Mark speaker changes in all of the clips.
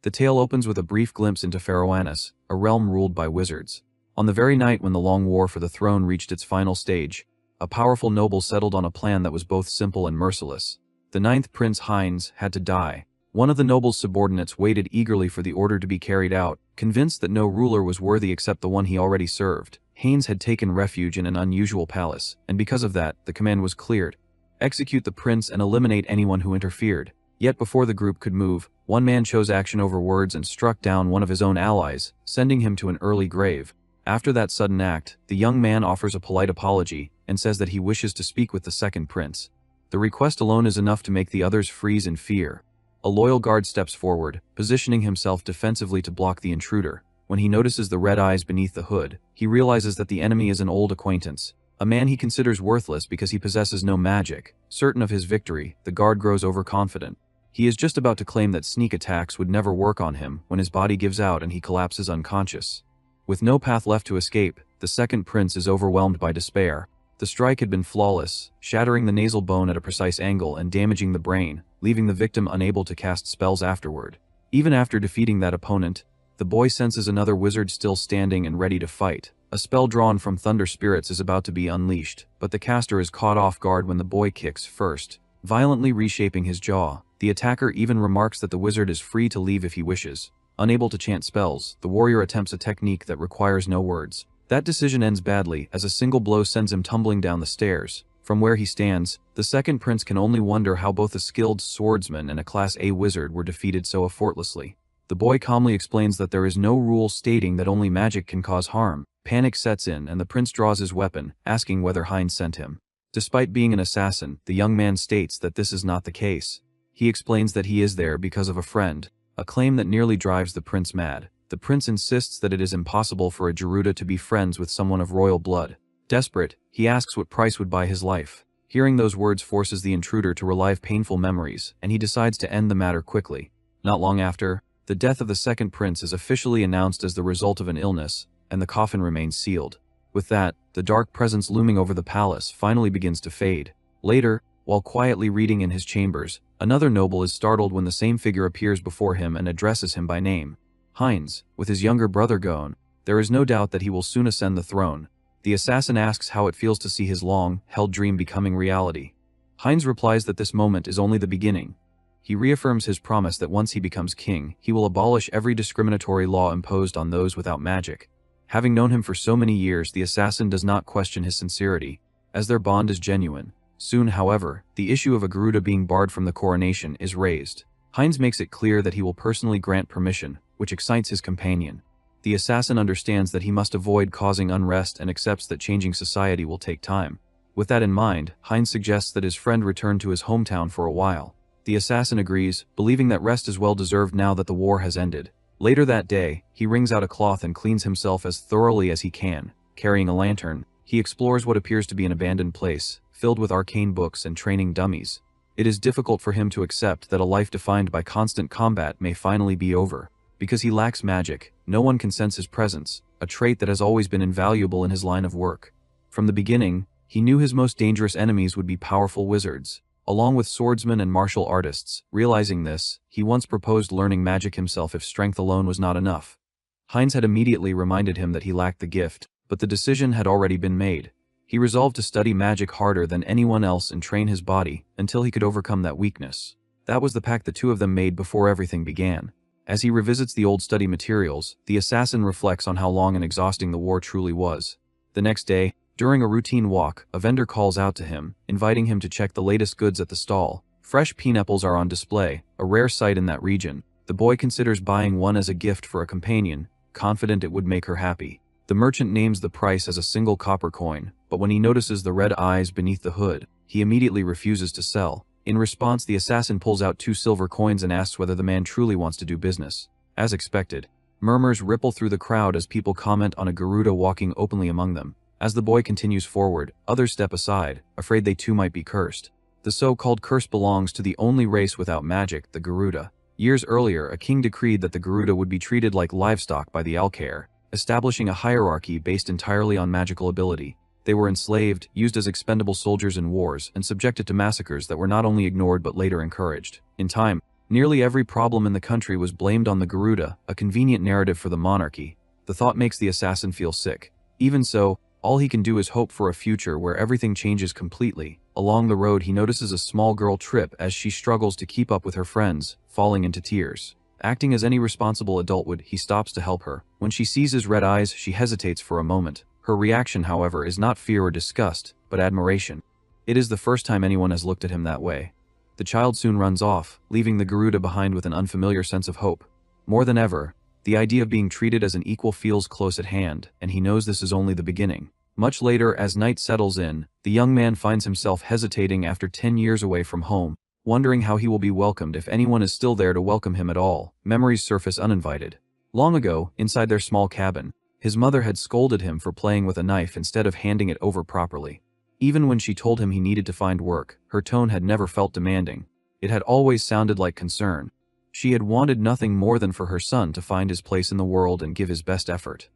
Speaker 1: The tale opens with a brief glimpse into Pharaohannis, a realm ruled by wizards. On the very night when the long war for the throne reached its final stage, a powerful noble settled on a plan that was both simple and merciless. The ninth prince, Heinz, had to die. One of the noble's subordinates waited eagerly for the order to be carried out, convinced that no ruler was worthy except the one he already served. Heinz had taken refuge in an unusual palace, and because of that, the command was cleared. Execute the prince and eliminate anyone who interfered. Yet before the group could move, one man chose action over words and struck down one of his own allies, sending him to an early grave. After that sudden act, the young man offers a polite apology and says that he wishes to speak with the second prince. The request alone is enough to make the others freeze in fear. A loyal guard steps forward, positioning himself defensively to block the intruder. When he notices the red eyes beneath the hood, he realizes that the enemy is an old acquaintance, a man he considers worthless because he possesses no magic. Certain of his victory, the guard grows overconfident. He is just about to claim that sneak attacks would never work on him when his body gives out and he collapses unconscious. With no path left to escape, the second prince is overwhelmed by despair. The strike had been flawless, shattering the nasal bone at a precise angle and damaging the brain, leaving the victim unable to cast spells afterward. Even after defeating that opponent, the boy senses another wizard still standing and ready to fight. A spell drawn from thunder spirits is about to be unleashed, but the caster is caught off guard when the boy kicks first, violently reshaping his jaw. The attacker even remarks that the wizard is free to leave if he wishes. Unable to chant spells, the warrior attempts a technique that requires no words. That decision ends badly, as a single blow sends him tumbling down the stairs. From where he stands, the second prince can only wonder how both a skilled swordsman and a Class A wizard were defeated so effortlessly. The boy calmly explains that there is no rule stating that only magic can cause harm. Panic sets in and the prince draws his weapon, asking whether Heinz sent him. Despite being an assassin, the young man states that this is not the case. He explains that he is there because of a friend, a claim that nearly drives the prince mad. The prince insists that it is impossible for a Gerudo to be friends with someone of royal blood. Desperate, he asks what price would buy his life. Hearing those words forces the intruder to relive painful memories, and he decides to end the matter quickly. Not long after, the death of the second prince is officially announced as the result of an illness, and the coffin remains sealed. With that, the dark presence looming over the palace finally begins to fade. Later, while quietly reading in his chambers, another noble is startled when the same figure appears before him and addresses him by name. Heinz, with his younger brother gone, there is no doubt that he will soon ascend the throne. The assassin asks how it feels to see his long-held dream becoming reality. Heinz replies that this moment is only the beginning. He reaffirms his promise that once he becomes king, he will abolish every discriminatory law imposed on those without magic. Having known him for so many years, the assassin does not question his sincerity, as their bond is genuine. Soon, however, the issue of a Gerudo being barred from the coronation is raised. Heinz makes it clear that he will personally grant permission, which excites his companion. The assassin understands that he must avoid causing unrest and accepts that changing society will take time. With that in mind, Heinz suggests that his friend return to his hometown for a while. The assassin agrees, believing that rest is well deserved now that the war has ended. Later that day, he wrings out a cloth and cleans himself as thoroughly as he can. Carrying a lantern, he explores what appears to be an abandoned place, filled with arcane books and training dummies. It is difficult for him to accept that a life defined by constant combat may finally be over. Because he lacks magic, no one can sense his presence, a trait that has always been invaluable in his line of work. From the beginning, he knew his most dangerous enemies would be powerful wizards, along with swordsmen and martial artists. Realizing this, he once proposed learning magic himself if strength alone was not enough. Heinz had immediately reminded him that he lacked the gift, but the decision had already been made. He resolved to study magic harder than anyone else and train his body until he could overcome that weakness. That was the pact the two of them made before everything began. As he revisits the old study materials, the assassin reflects on how long and exhausting the war truly was. The next day, during a routine walk, a vendor calls out to him, inviting him to check the latest goods at the stall. Fresh pineapples are on display, a rare sight in that region. The boy considers buying one as a gift for a companion, confident it would make her happy. The merchant names the price as a single copper coin, but when he notices the red eyes beneath the hood, he immediately refuses to sell. In response, the assassin pulls out 2 silver coins and asks whether the man truly wants to do business. As expected, murmurs ripple through the crowd as people comment on a Gerudo walking openly among them. As the boy continues forward, others step aside, afraid they too might be cursed. The so-called curse belongs to the only race without magic, the Gerudo. Years earlier, a king decreed that the Gerudo would be treated like livestock by the Alcair, establishing a hierarchy based entirely on magical ability. They were enslaved, used as expendable soldiers in wars, and subjected to massacres that were not only ignored but later encouraged. In time, Nearly every problem in the country was blamed on the Garuda, a convenient narrative for the monarchy. The thought makes the assassin feel sick. Even so, all he can do is hope for a future where everything changes completely. Along the road he notices a small girl trip as she struggles to keep up with her friends, falling into tears. Acting as any responsible adult would, he stops to help her. When she sees his red eyes, she hesitates for a moment. Her reaction, however, is not fear or disgust, but admiration. It is the first time anyone has looked at him that way. The child soon runs off, leaving the Garuda behind with an unfamiliar sense of hope. More than ever, the idea of being treated as an equal feels close at hand, and he knows this is only the beginning. Much later, as night settles in, the young man finds himself hesitating after 10 years away from home, wondering how he will be welcomed if anyone is still there to welcome him at all. Memories surface uninvited. Long ago, inside their small cabin, his mother had scolded him for playing with a knife instead of handing it over properly. Even when she told him he needed to find work, her tone had never felt demanding. It had always sounded like concern. She had wanted nothing more than for her son to find his place in the world and give his best effort.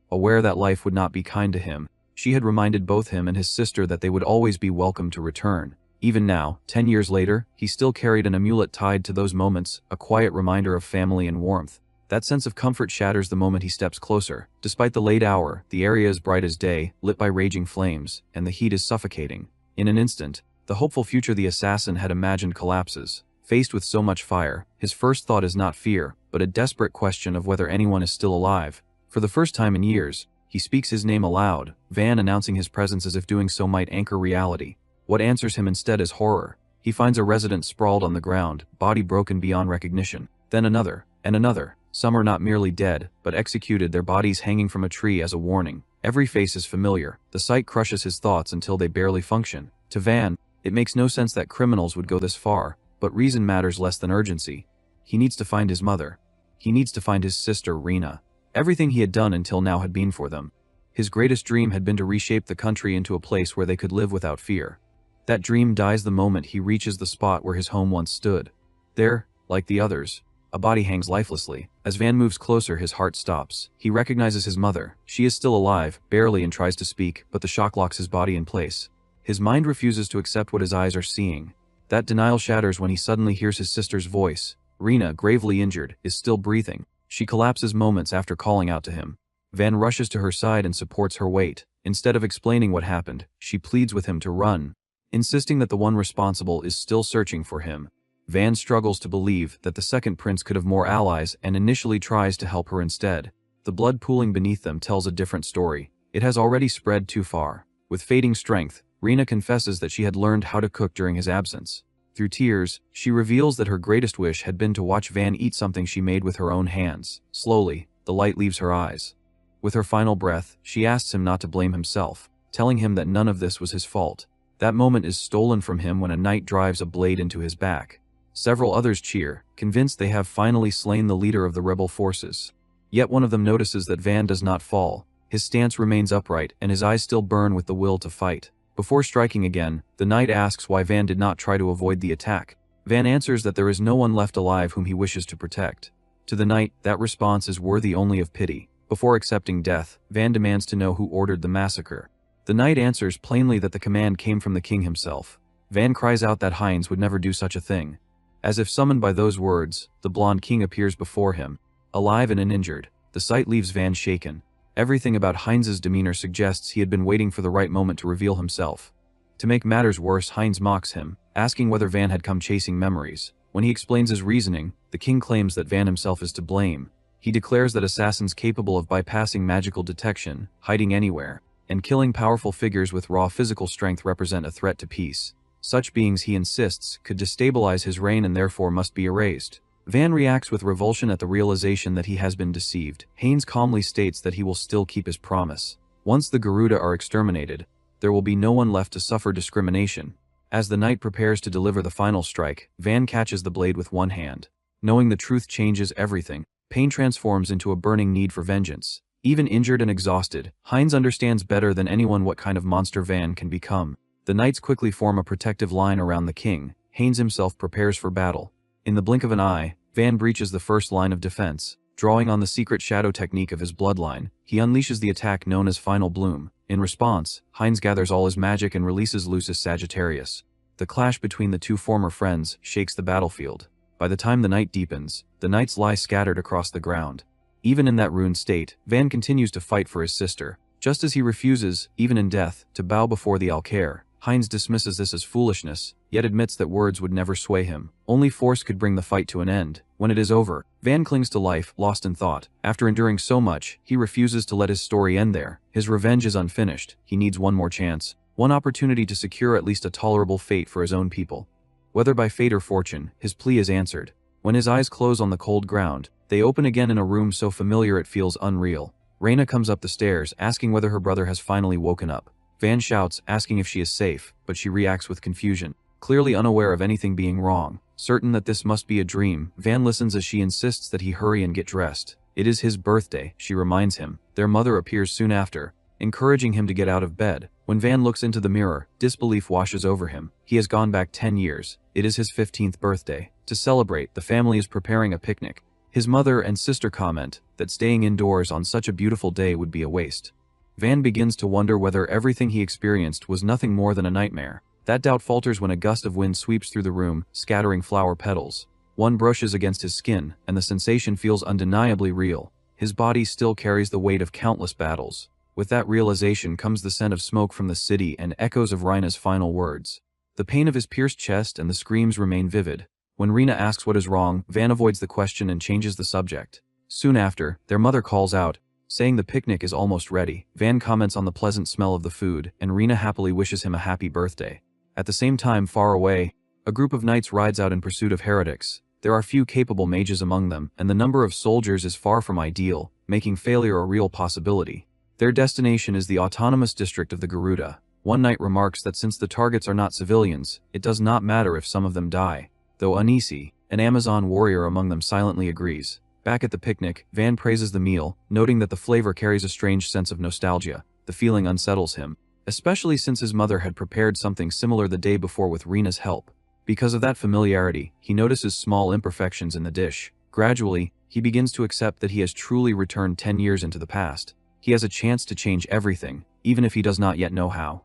Speaker 1: Aware that life would not be kind to him, she had reminded both him and his sister that they would always be welcome to return. Even now, 10 years later, he still carried an amulet tied to those moments, a quiet reminder of family and warmth. That sense of comfort shatters the moment he steps closer. Despite the late hour, the area is bright as day, lit by raging flames, and the heat is suffocating. In an instant, the hopeful future the assassin had imagined collapses. Faced with so much fire, his first thought is not fear, but a desperate question of whether anyone is still alive. For the first time in years, he speaks his name aloud, Van announcing his presence as if doing so might anchor reality. What answers him instead is horror. He finds a resident sprawled on the ground, body broken beyond recognition. Then another, and another. Some are not merely dead, but executed, their bodies hanging from a tree as a warning. Every face is familiar. The sight crushes his thoughts until they barely function. To Van, it makes no sense that criminals would go this far, but reason matters less than urgency. He needs to find his mother. He needs to find his sister, Rena. Everything he had done until now had been for them. His greatest dream had been to reshape the country into a place where they could live without fear. That dream dies the moment he reaches the spot where his home once stood. There, like the others, a body hangs lifelessly. As Van moves closer, his heart stops. He recognizes his mother. She is still alive, barely, and tries to speak, but the shock locks his body in place. His mind refuses to accept what his eyes are seeing. That denial shatters when he suddenly hears his sister's voice. Rena, gravely injured, is still breathing. She collapses moments after calling out to him. Van rushes to her side and supports her weight. Instead of explaining what happened, she pleads with him to run, insisting that the one responsible is still searching for him. Van struggles to believe that the second prince could have more allies and initially tries to help her instead. The blood pooling beneath them tells a different story. It has already spread too far. With fading strength, Rena confesses that she had learned how to cook during his absence. Through tears, she reveals that her greatest wish had been to watch Van eat something she made with her own hands. Slowly, the light leaves her eyes. With her final breath, she asks him not to blame himself, telling him that none of this was his fault. That moment is stolen from him when a knight drives a blade into his back. Several others cheer, convinced they have finally slain the leader of the rebel forces. Yet one of them notices that Van does not fall. His stance remains upright, and his eyes still burn with the will to fight. Before striking again, the knight asks why Van did not try to avoid the attack. Van answers that there is no one left alive whom he wishes to protect. To the knight, that response is worthy only of pity. Before accepting death, Van demands to know who ordered the massacre. The knight answers plainly that the command came from the king himself. Van cries out that Heinz would never do such a thing. As if summoned by those words, the blonde king appears before him, alive and uninjured. The sight leaves Van shaken. Everything about Heinz's demeanor suggests he had been waiting for the right moment to reveal himself. To make matters worse, Heinz mocks him, asking whether Van had come chasing memories. When he explains his reasoning, the king claims that Van himself is to blame. He declares that assassins capable of bypassing magical detection, hiding anywhere, and killing powerful figures with raw physical strength represent a threat to peace. Such beings, he insists, could destabilize his reign and therefore must be erased. Van reacts with revulsion at the realization that he has been deceived. Heinz calmly states that he will still keep his promise. Once the Garuda are exterminated, there will be no one left to suffer discrimination. As the knight prepares to deliver the final strike, Van catches the blade with one hand. Knowing the truth changes everything. Pain transforms into a burning need for vengeance. Even injured and exhausted, Heinz understands better than anyone what kind of monster Van can become. The knights quickly form a protective line around the king. Heinz himself prepares for battle. In the blink of an eye, Van breaches the first line of defense. Drawing on the secret shadow technique of his bloodline, he unleashes the attack known as Final Bloom. In response, Heinz gathers all his magic and releases Lucis Sagittarius. The clash between the two former friends shakes the battlefield. By the time the night deepens, the knights lie scattered across the ground. Even in that ruined state, Van continues to fight for his sister. Just as he refuses, even in death, to bow before the Alcaire, Heinz dismisses this as foolishness, yet admits that words would never sway him. Only force could bring the fight to an end. When it is over, Van clings to life, lost in thought. After enduring so much, he refuses to let his story end there. His revenge is unfinished. He needs one more chance, one opportunity to secure at least a tolerable fate for his own people. Whether by fate or fortune, his plea is answered. When his eyes close on the cold ground, they open again in a room so familiar it feels unreal. Reina comes up the stairs, asking whether her brother has finally woken up. Van shouts, asking if she is safe, but she reacts with confusion. Clearly unaware of anything being wrong, certain that this must be a dream, Van listens as she insists that he hurry and get dressed. It is his birthday, she reminds him. Their mother appears soon after, encouraging him to get out of bed. When Van looks into the mirror, disbelief washes over him. He has gone back 10 years. It is his 15th birthday. To celebrate, the family is preparing a picnic. His mother and sister comment that staying indoors on such a beautiful day would be a waste. Van begins to wonder whether everything he experienced was nothing more than a nightmare. That doubt falters when a gust of wind sweeps through the room, scattering flower petals. One brushes against his skin, and the sensation feels undeniably real. His body still carries the weight of countless battles. With that realization comes the scent of smoke from the city and echoes of Reina's final words. The pain of his pierced chest and the screams remain vivid. When Reina asks what is wrong, Van avoids the question and changes the subject. Soon after, their mother calls out, saying the picnic is almost ready. Van comments on the pleasant smell of the food, and Reina happily wishes him a happy birthday. At the same time, far away, a group of knights rides out in pursuit of heretics. There are few capable mages among them, and the number of soldiers is far from ideal, making failure a real possibility. Their destination is the autonomous district of the Garuda. One knight remarks that since the targets are not civilians, it does not matter if some of them die. Though uneasy, an Amazon warrior among them silently agrees. Back at the picnic, Van praises the meal, noting that the flavor carries a strange sense of nostalgia. The feeling unsettles him, especially since his mother had prepared something similar the day before with Reina's help. Because of that familiarity, he notices small imperfections in the dish. Gradually, he begins to accept that he has truly returned 10 years into the past. He has a chance to change everything, even if he does not yet know how.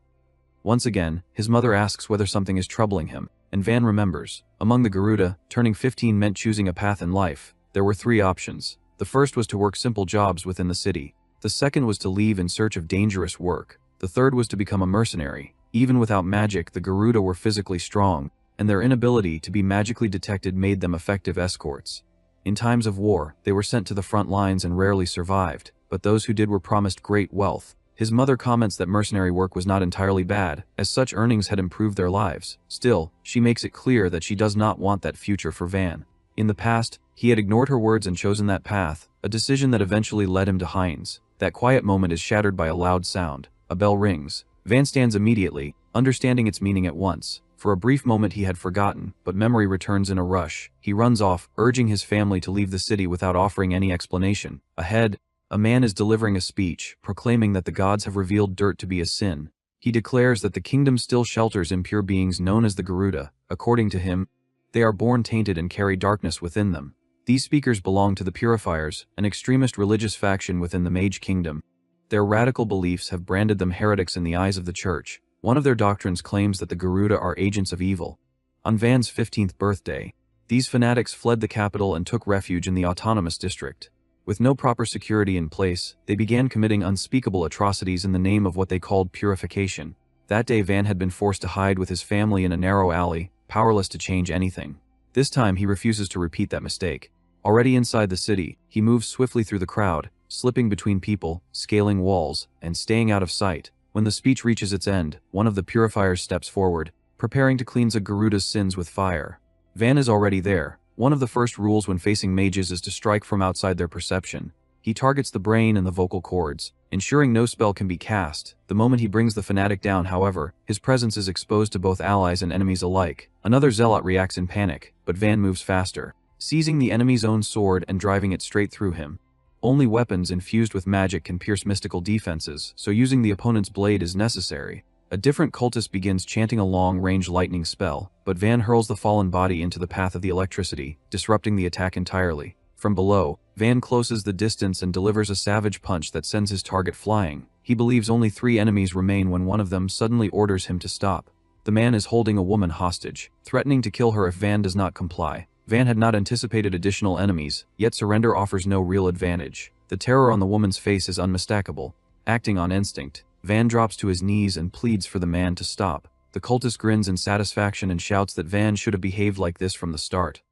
Speaker 1: Once again, his mother asks whether something is troubling him, and Van remembers. Among the Garuda, turning 15 meant choosing a path in life. There were 3 options. The first was to work simple jobs within the city. The second was to leave in search of dangerous work. The third was to become a mercenary. Even without magic, the Garuda were physically strong, and their inability to be magically detected made them effective escorts. In times of war, they were sent to the front lines and rarely survived, but those who did were promised great wealth. His mother comments that mercenary work was not entirely bad, as such earnings had improved their lives. Still, she makes it clear that she does not want that future for Van. In the past, he had ignored her words and chosen that path, a decision that eventually led him to Heinz. That quiet moment is shattered by a loud sound. A bell rings. Van stands immediately, understanding its meaning at once. For a brief moment he had forgotten, but memory returns in a rush. He runs off, urging his family to leave the city without offering any explanation. Ahead, a man is delivering a speech, proclaiming that the gods have revealed dirt to be a sin. He declares that the kingdom still shelters impure beings known as the Garuda. According to him, they are born tainted and carry darkness within them. These speakers belong to the Purifiers, an extremist religious faction within the Mage Kingdom. Their radical beliefs have branded them heretics in the eyes of the Church. One of their doctrines claims that the Garuda are agents of evil. On Van's 15th birthday, these fanatics fled the capital and took refuge in the autonomous district. With no proper security in place, they began committing unspeakable atrocities in the name of what they called purification. That day Van had been forced to hide with his family in a narrow alley, powerless to change anything. This time he refuses to repeat that mistake. Already inside the city, he moves swiftly through the crowd, slipping between people, scaling walls, and staying out of sight. When the speech reaches its end, one of the purifiers steps forward, preparing to cleanse a Garuda's sins with fire. Van is already there. One of the first rules when facing mages is to strike from outside their perception. He targets the brain and the vocal cords, ensuring no spell can be cast. The moment he brings the fanatic down, however, his presence is exposed to both allies and enemies alike. Another zealot reacts in panic, but Van moves faster, seizing the enemy's own sword and driving it straight through him. Only weapons infused with magic can pierce mystical defenses, so using the opponent's blade is necessary. A different cultist begins chanting a long-range lightning spell, but Van hurls the fallen body into the path of the electricity, disrupting the attack entirely. From below, Van closes the distance and delivers a savage punch that sends his target flying. He believes only 3 enemies remain when one of them suddenly orders him to stop. The man is holding a woman hostage, threatening to kill her if Van does not comply. Van had not anticipated additional enemies, yet surrender offers no real advantage. The terror on the woman's face is unmistakable. Acting on instinct, Van drops to his knees and pleads for the man to stop. The cultist grins in satisfaction and shouts that Van should have behaved like this from the start.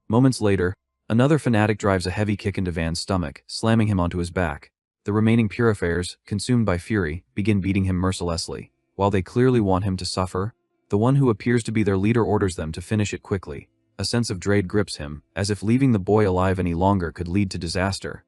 Speaker 1: Moments later, another fanatic drives a heavy kick into Van's stomach, slamming him onto his back. The remaining purifiers, consumed by fury, begin beating him mercilessly. While they clearly want him to suffer, the one who appears to be their leader orders them to finish it quickly. A sense of dread grips him, as if leaving the boy alive any longer could lead to disaster.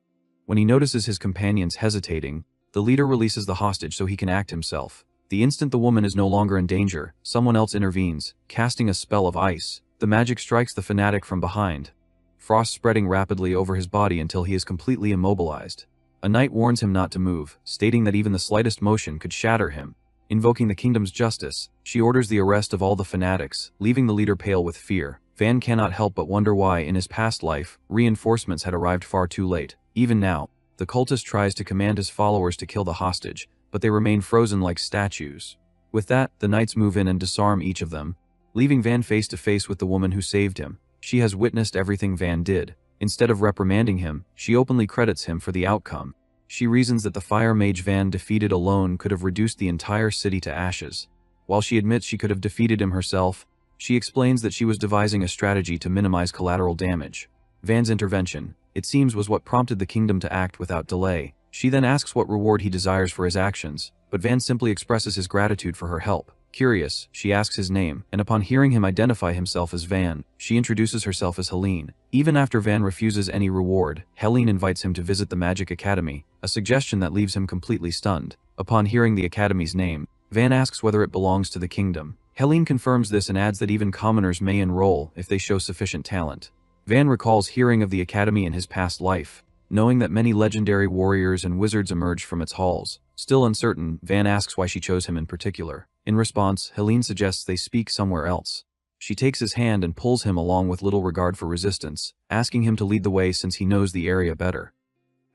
Speaker 1: When he notices his companions hesitating, the leader releases the hostage so he can act himself. The instant the woman is no longer in danger, someone else intervenes, casting a spell of ice. The magic strikes the fanatic from behind, frost spreading rapidly over his body until he is completely immobilized. A knight warns him not to move, stating that even the slightest motion could shatter him. Invoking the kingdom's justice, she orders the arrest of all the fanatics, leaving the leader pale with fear. Van cannot help but wonder why, in his past life, reinforcements had arrived far too late. Even now, the cultist tries to command his followers to kill the hostage, but they remain frozen like statues. With that, the knights move in and disarm each of them, leaving Van face to face with the woman who saved him. She has witnessed everything Van did. Instead of reprimanding him, she openly credits him for the outcome. She reasons that the fire mage Van defeated alone could have reduced the entire city to ashes. While she admits she could have defeated him herself, she explains that she was devising a strategy to minimize collateral damage. Van's intervention, it seems, was what prompted the kingdom to act without delay. She then asks what reward he desires for his actions, but Van simply expresses his gratitude for her help. Curious, she asks his name, and upon hearing him identify himself as Van, she introduces herself as Helene. Even after Van refuses any reward, Helene invites him to visit the Magic Academy, a suggestion that leaves him completely stunned. Upon hearing the academy's name, Van asks whether it belongs to the kingdom. Helene confirms this and adds that even commoners may enroll if they show sufficient talent. Van recalls hearing of the academy in his past life, knowing that many legendary warriors and wizards emerged from its halls. Still uncertain, Van asks why she chose him in particular. In response, Helene suggests they speak somewhere else. She takes his hand and pulls him along with little regard for resistance, asking him to lead the way since he knows the area better.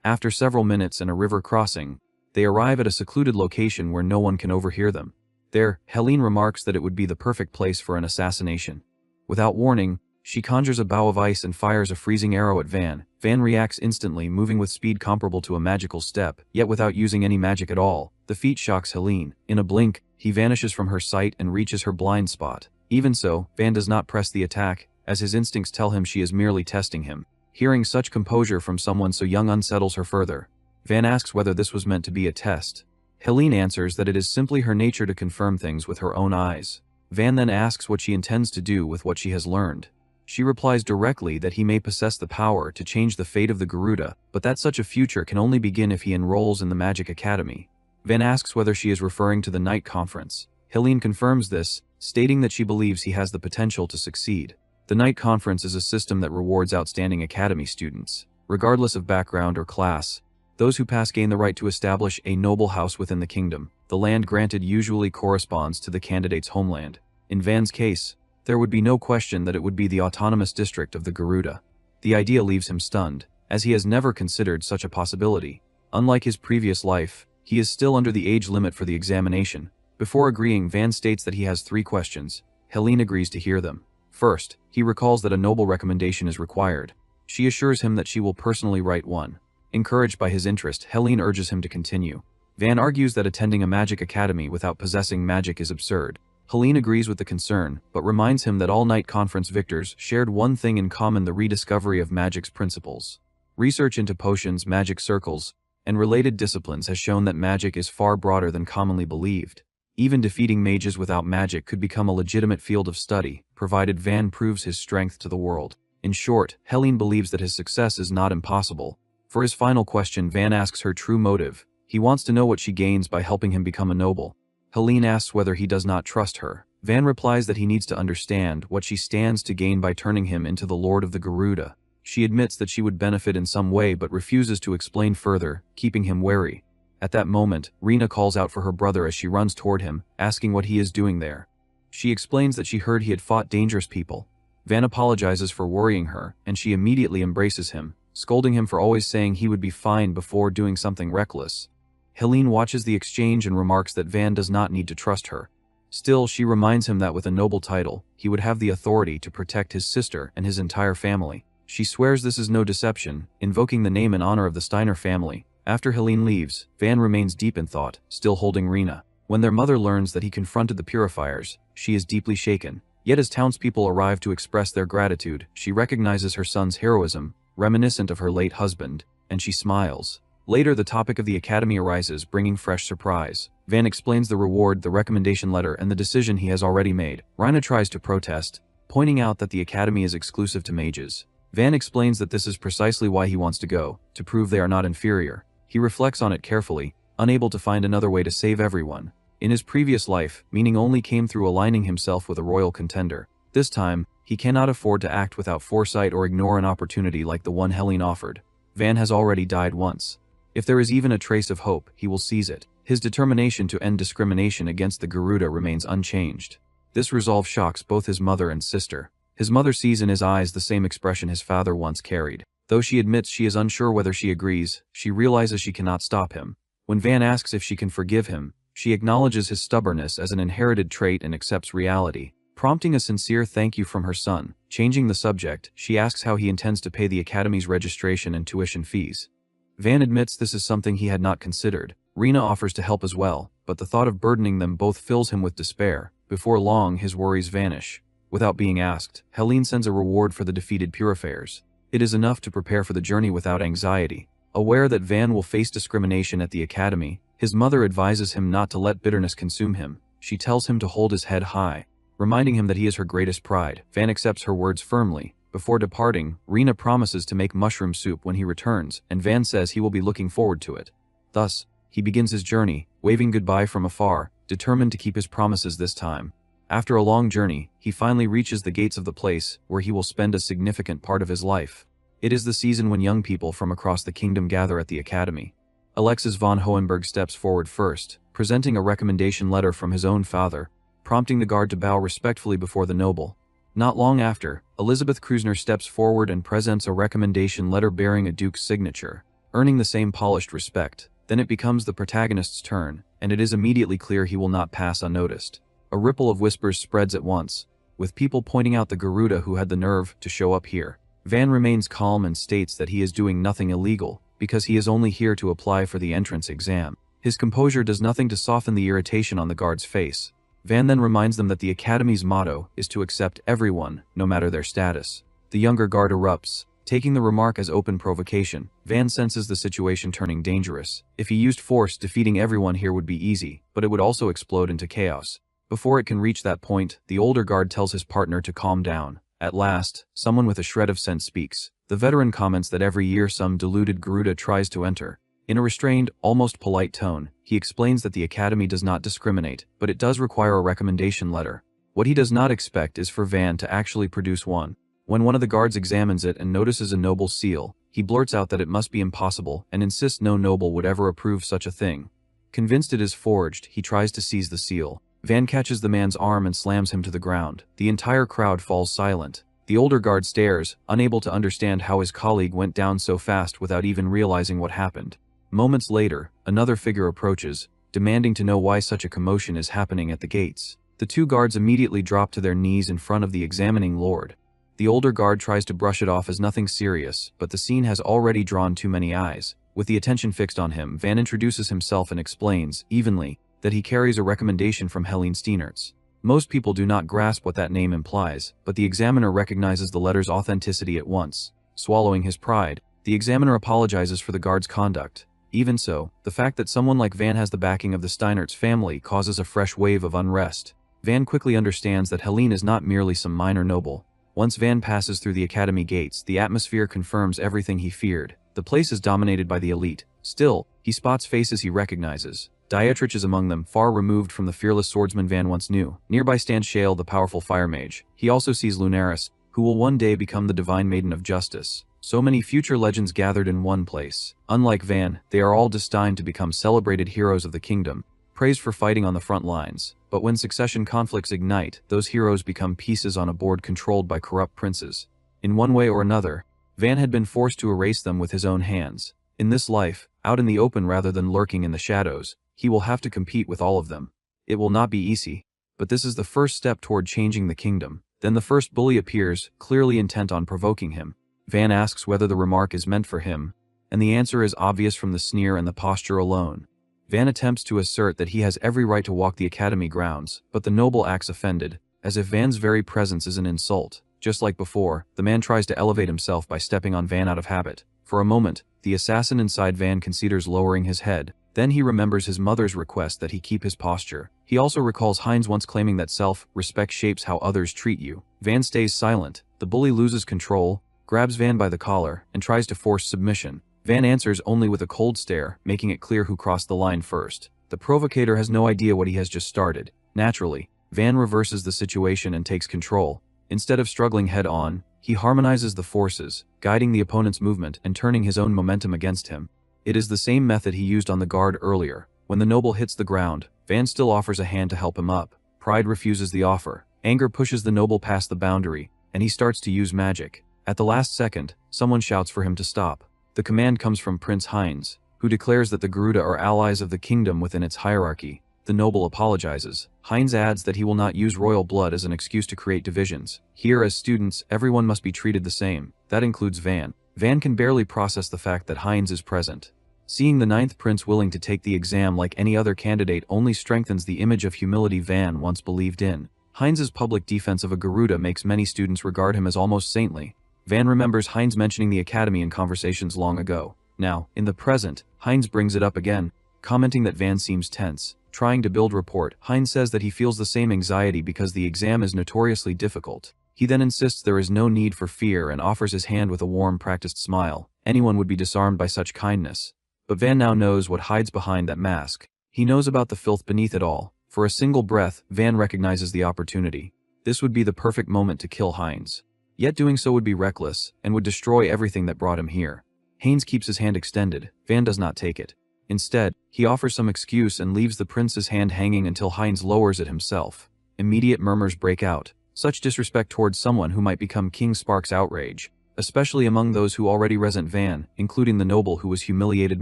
Speaker 1: After several minutes and a river crossing, they arrive at a secluded location where no one can overhear them. There, Helene remarks that it would be the perfect place for an assassination. Without warning, she conjures a bow of ice and fires a freezing arrow at Van. Van reacts instantly, moving with speed comparable to a magical step, yet without using any magic at all. The feat shocks Helene. In a blink, he vanishes from her sight and reaches her blind spot. Even so, Van does not press the attack, as his instincts tell him she is merely testing him. Hearing such composure from someone so young unsettles her further. Van asks whether this was meant to be a test. Helene answers that it is simply her nature to confirm things with her own eyes. Van then asks what she intends to do with what she has learned. She replies directly that he may possess the power to change the fate of the Garuda, but that such a future can only begin if he enrolls in the Magic Academy. Van asks whether she is referring to the Night Conference. Helene confirms this, stating that she believes he has the potential to succeed. The Night Conference is a system that rewards outstanding academy students. Regardless of background or class, those who pass gain the right to establish a noble house within the kingdom. The land granted usually corresponds to the candidate's homeland. In Van's case, there would be no question that it would be the autonomous district of the Garuda. The idea leaves him stunned, as he has never considered such a possibility. Unlike his previous life, he is still under the age limit for the examination. Before agreeing, Van states that he has 3 questions. Helene agrees to hear them. First, he recalls that a noble recommendation is required. She assures him that she will personally write one. Encouraged by his interest, Helene urges him to continue. Van argues that attending a magic academy without possessing magic is absurd. Helene agrees with the concern, but reminds him that all Night Conference victors shared one thing in common: the rediscovery of magic's principles. Research into potions, magic circles, and related disciplines has shown that magic is far broader than commonly believed. Even defeating mages without magic could become a legitimate field of study, provided Van proves his strength to the world. In short, Helene believes that his success is not impossible. For his final question, Van asks her true motive. He wants to know what she gains by helping him become a noble. Helene asks whether he does not trust her. Van replies that he needs to understand what she stands to gain by turning him into the Lord of the Garuda. She admits that she would benefit in some way but refuses to explain further, keeping him wary. At that moment, Rena calls out for her brother as she runs toward him, asking what he is doing there. She explains that she heard he had fought dangerous people. Van apologizes for worrying her, and she immediately embraces him, scolding him for always saying he would be fine before doing something reckless. Helene watches the exchange and remarks that Van does not need to trust her. Still, she reminds him that with a noble title, he would have the authority to protect his sister and his entire family. She swears this is no deception, invoking the name and honor of the Steiner family. After Helene leaves, Van remains deep in thought, still holding Rena. When their mother learns that he confronted the purifiers, she is deeply shaken. Yet as townspeople arrive to express their gratitude, she recognizes her son's heroism, reminiscent of her late husband, and she smiles. Later, the topic of the academy arises, bringing fresh surprise. Van explains the reward, the recommendation letter, and the decision he has already made. Rina tries to protest, pointing out that the academy is exclusive to mages. Van explains that this is precisely why he wants to go, to prove they are not inferior. He reflects on it carefully, unable to find another way to save everyone. In his previous life, meaning only came through aligning himself with a royal contender. This time, he cannot afford to act without foresight or ignore an opportunity like the one Helene offered. Van has already died once. If there is even a trace of hope, he will seize it. His determination to end discrimination against the Garuda remains unchanged. This resolve shocks both his mother and sister. His mother sees in his eyes the same expression his father once carried. Though she admits she is unsure whether she agrees, she realizes she cannot stop him. When Van asks if she can forgive him, she acknowledges his stubbornness as an inherited trait and accepts reality, prompting a sincere thank you from her son. Changing the subject, she asks how he intends to pay the academy's registration and tuition fees. Van admits this is something he had not considered. Rena offers to help as well, but the thought of burdening them both fills him with despair. Before long, his worries vanish. Without being asked, Helene sends a reward for the defeated purifiers. It is enough to prepare for the journey without anxiety. Aware that Van will face discrimination at the academy, his mother advises him not to let bitterness consume him. She tells him to hold his head high, reminding him that he is her greatest pride. Van accepts her words firmly. Before departing, Rena promises to make mushroom soup when he returns, and Van says he will be looking forward to it. Thus, he begins his journey, waving goodbye from afar, determined to keep his promises this time. After a long journey, he finally reaches the gates of the place where he will spend a significant part of his life. It is the season when young people from across the kingdom gather at the academy. Alexis von Hohenberg steps forward first, presenting a recommendation letter from his own father, prompting the guard to bow respectfully before the noble. Not long after, Elizabeth Krusner steps forward and presents a recommendation letter bearing a duke's signature, earning the same polished respect. Then it becomes the protagonist's turn, and it is immediately clear he will not pass unnoticed. A ripple of whispers spreads at once, with people pointing out the Garuda who had the nerve to show up here. Van remains calm and states that he is doing nothing illegal, because he is only here to apply for the entrance exam. His composure does nothing to soften the irritation on the guard's face. Van then reminds them that the academy's motto is to accept everyone, no matter their status. The younger guard erupts, taking the remark as open provocation. Van senses the situation turning dangerous. If he used force, defeating everyone here would be easy, but it would also explode into chaos. Before it can reach that point, the older guard tells his partner to calm down. At last, someone with a shred of sense speaks. The veteran comments that every year some deluded Garuda tries to enter. In a restrained, almost polite tone, he explains that the academy does not discriminate, but it does require a recommendation letter. What he does not expect is for Van to actually produce one. When one of the guards examines it and notices a noble's seal, he blurts out that it must be impossible and insists no noble would ever approve such a thing. Convinced it is forged, he tries to seize the seal. Van catches the man's arm and slams him to the ground. The entire crowd falls silent. The older guard stares, unable to understand how his colleague went down so fast without even realizing what happened. Moments later, another figure approaches, demanding to know why such a commotion is happening at the gates. The two guards immediately drop to their knees in front of the examining lord. The older guard tries to brush it off as nothing serious, but the scene has already drawn too many eyes. With the attention fixed on him, Van introduces himself and explains, evenly, that he carries a recommendation from Helene Steinertz. Most people do not grasp what that name implies, but the examiner recognizes the letter's authenticity at once. Swallowing his pride, the examiner apologizes for the guard's conduct. Even so, the fact that someone like Van has the backing of the Steinertz family causes a fresh wave of unrest. Van quickly understands that Helene is not merely some minor noble. Once Van passes through the academy gates, the atmosphere confirms everything he feared. The place is dominated by the elite. Still, he spots faces he recognizes. Dietrich is among them, far removed from the fearless swordsman Van once knew. Nearby stands Shale, the powerful fire mage. He also sees Lunaris, who will one day become the divine maiden of justice. So many future legends gathered in one place. Unlike Van, they are all destined to become celebrated heroes of the kingdom, praised for fighting on the front lines. But when succession conflicts ignite, those heroes become pieces on a board controlled by corrupt princes. In one way or another, Van had been forced to erase them with his own hands. In this life, out in the open rather than lurking in the shadows, he will have to compete with all of them. It will not be easy, But this is the first step toward changing the kingdom. Then the first bully appears, clearly intent on provoking him. Van asks whether the remark is meant for him, and the answer is obvious from the sneer and the posture alone. Van attempts to assert that he has every right to walk the academy grounds, but the noble acts offended, as if Van's very presence is an insult. Just like before, the man tries to elevate himself by stepping on Van out of habit. For a moment, the assassin inside Van considers lowering his head. Then he remembers his mother's request that he keep his posture. He also recalls Heinz once claiming that self-respect shapes how others treat you. Van stays silent. The bully loses control, grabs Van by the collar, and tries to force submission. Van answers only with a cold stare, making it clear who crossed the line first. The provocator has no idea what he has just started. Naturally, Van reverses the situation and takes control. Instead of struggling head-on, he harmonizes the forces, guiding the opponent's movement and turning his own momentum against him. It is the same method he used on the guard earlier. When the noble hits the ground, Van still offers a hand to help him up. Pride refuses the offer. Anger pushes the noble past the boundary, and he starts to use magic. At the last second, someone shouts for him to stop. The command comes from Prince Heinz, who declares that the Garuda are allies of the kingdom within its hierarchy. The noble apologizes. Heinz adds that he will not use royal blood as an excuse to create divisions. Here, as students, everyone must be treated the same. That includes Van. Van can barely process the fact that Heinz is present. Seeing the 9th prince willing to take the exam like any other candidate only strengthens the image of humility Van once believed in. Heinz's public defense of a Garuda makes many students regard him as almost saintly. Van remembers Heinz mentioning the academy in conversations long ago. Now, in the present, Heinz brings it up again, commenting that Van seems tense. Trying to build rapport, Heinz says that he feels the same anxiety because the exam is notoriously difficult. He then insists there is no need for fear and offers his hand with a warm, practiced smile. Anyone would be disarmed by such kindness. But Van now knows what hides behind that mask. He knows about the filth beneath it all. For a single breath, Van recognizes the opportunity. This would be the perfect moment to kill Heinz. Yet doing so would be reckless, and would destroy everything that brought him here. Heinz keeps his hand extended. Van does not take it. Instead, he offers some excuse and leaves the prince's hand hanging until Heinz lowers it himself. Immediate murmurs break out. Such disrespect towards someone who might become king sparks outrage, especially among those who already resent Van, including the noble who was humiliated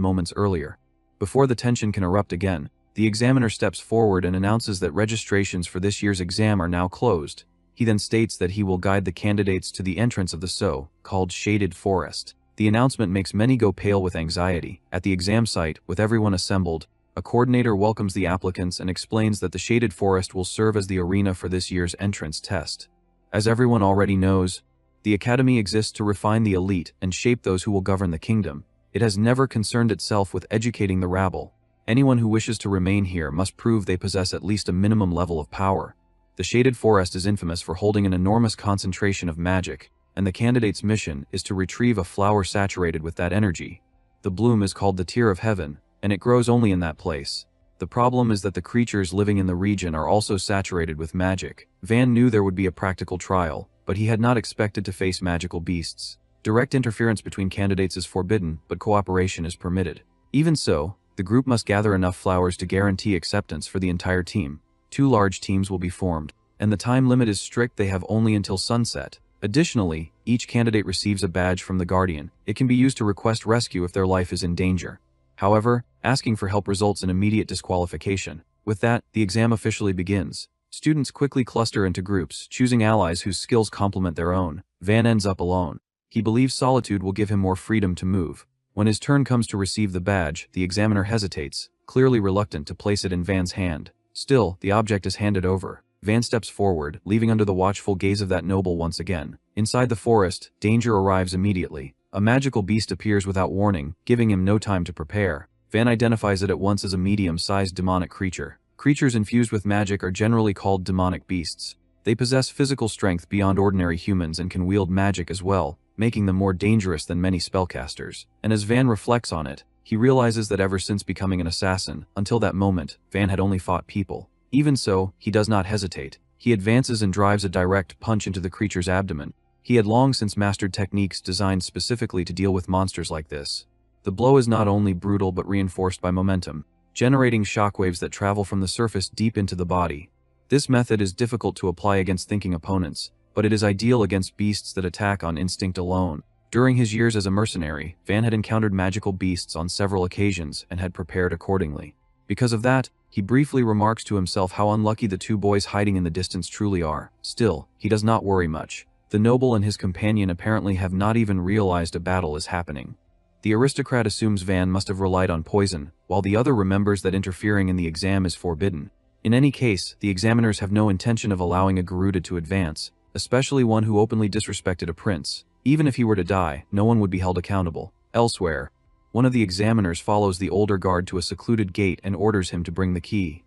Speaker 1: moments earlier. Before the tension can erupt again, the examiner steps forward and announces that registrations for this year's exam are now closed. He then states that he will guide the candidates to the entrance of the so-called shaded forest. The announcement makes many go pale with anxiety. At the exam site, with everyone assembled, a coordinator welcomes the applicants and explains that the shaded forest will serve as the arena for this year's entrance test. As everyone already knows, the academy exists to refine the elite and shape those who will govern the kingdom. It has never concerned itself with educating the rabble. Anyone who wishes to remain here must prove they possess at least a minimum level of power. The shaded forest is infamous for holding an enormous concentration of magic, and the candidate's mission is to retrieve a flower saturated with that energy. The bloom is called the tear of heaven, and it grows only in that place. The problem is that the creatures living in the region are also saturated with magic. Van knew there would be a practical trial, but he had not expected to face magical beasts. Direct interference between candidates is forbidden, but cooperation is permitted. Even so, the group must gather enough flowers to guarantee acceptance for the entire team. 2 large teams will be formed, and the time limit is strict. They have only until sunset. Additionally, each candidate receives a badge from the Guardian. It can be used to request rescue if their life is in danger. However, asking for help results in immediate disqualification. With that, the exam officially begins. Students quickly cluster into groups, choosing allies whose skills complement their own. Van ends up alone. He believes solitude will give him more freedom to move. When his turn comes to receive the badge, the examiner hesitates, clearly reluctant to place it in Van's hand. Still, the object is handed over. Van steps forward, leaving under the watchful gaze of that noble once again. Inside the forest, danger arrives immediately. A magical beast appears without warning, giving him no time to prepare. Van identifies it at once as a medium-sized demonic creature. Creatures infused with magic are generally called demonic beasts. They possess physical strength beyond ordinary humans and can wield magic as well, making them more dangerous than many spellcasters. And as Van reflects on it, he realizes that ever since becoming an assassin, until that moment, Van had only fought people. Even so, he does not hesitate. He advances and drives a direct punch into the creature's abdomen. He had long since mastered techniques designed specifically to deal with monsters like this. The blow is not only brutal but reinforced by momentum, generating shockwaves that travel from the surface deep into the body. This method is difficult to apply against thinking opponents, but it is ideal against beasts that attack on instinct alone. During his years as a mercenary, Van had encountered magical beasts on several occasions and had prepared accordingly. Because of that, he briefly remarks to himself how unlucky the two boys hiding in the distance truly are. Still, he does not worry much. The noble and his companion apparently have not even realized a battle is happening. The aristocrat assumes Van must have relied on poison, while the other remembers that interfering in the exam is forbidden. In any case, the examiners have no intention of allowing a Garuda to advance, especially one who openly disrespected a prince. Even if he were to die, no one would be held accountable. Elsewhere, one of the examiners follows the older guard to a secluded gate and orders him to bring the key.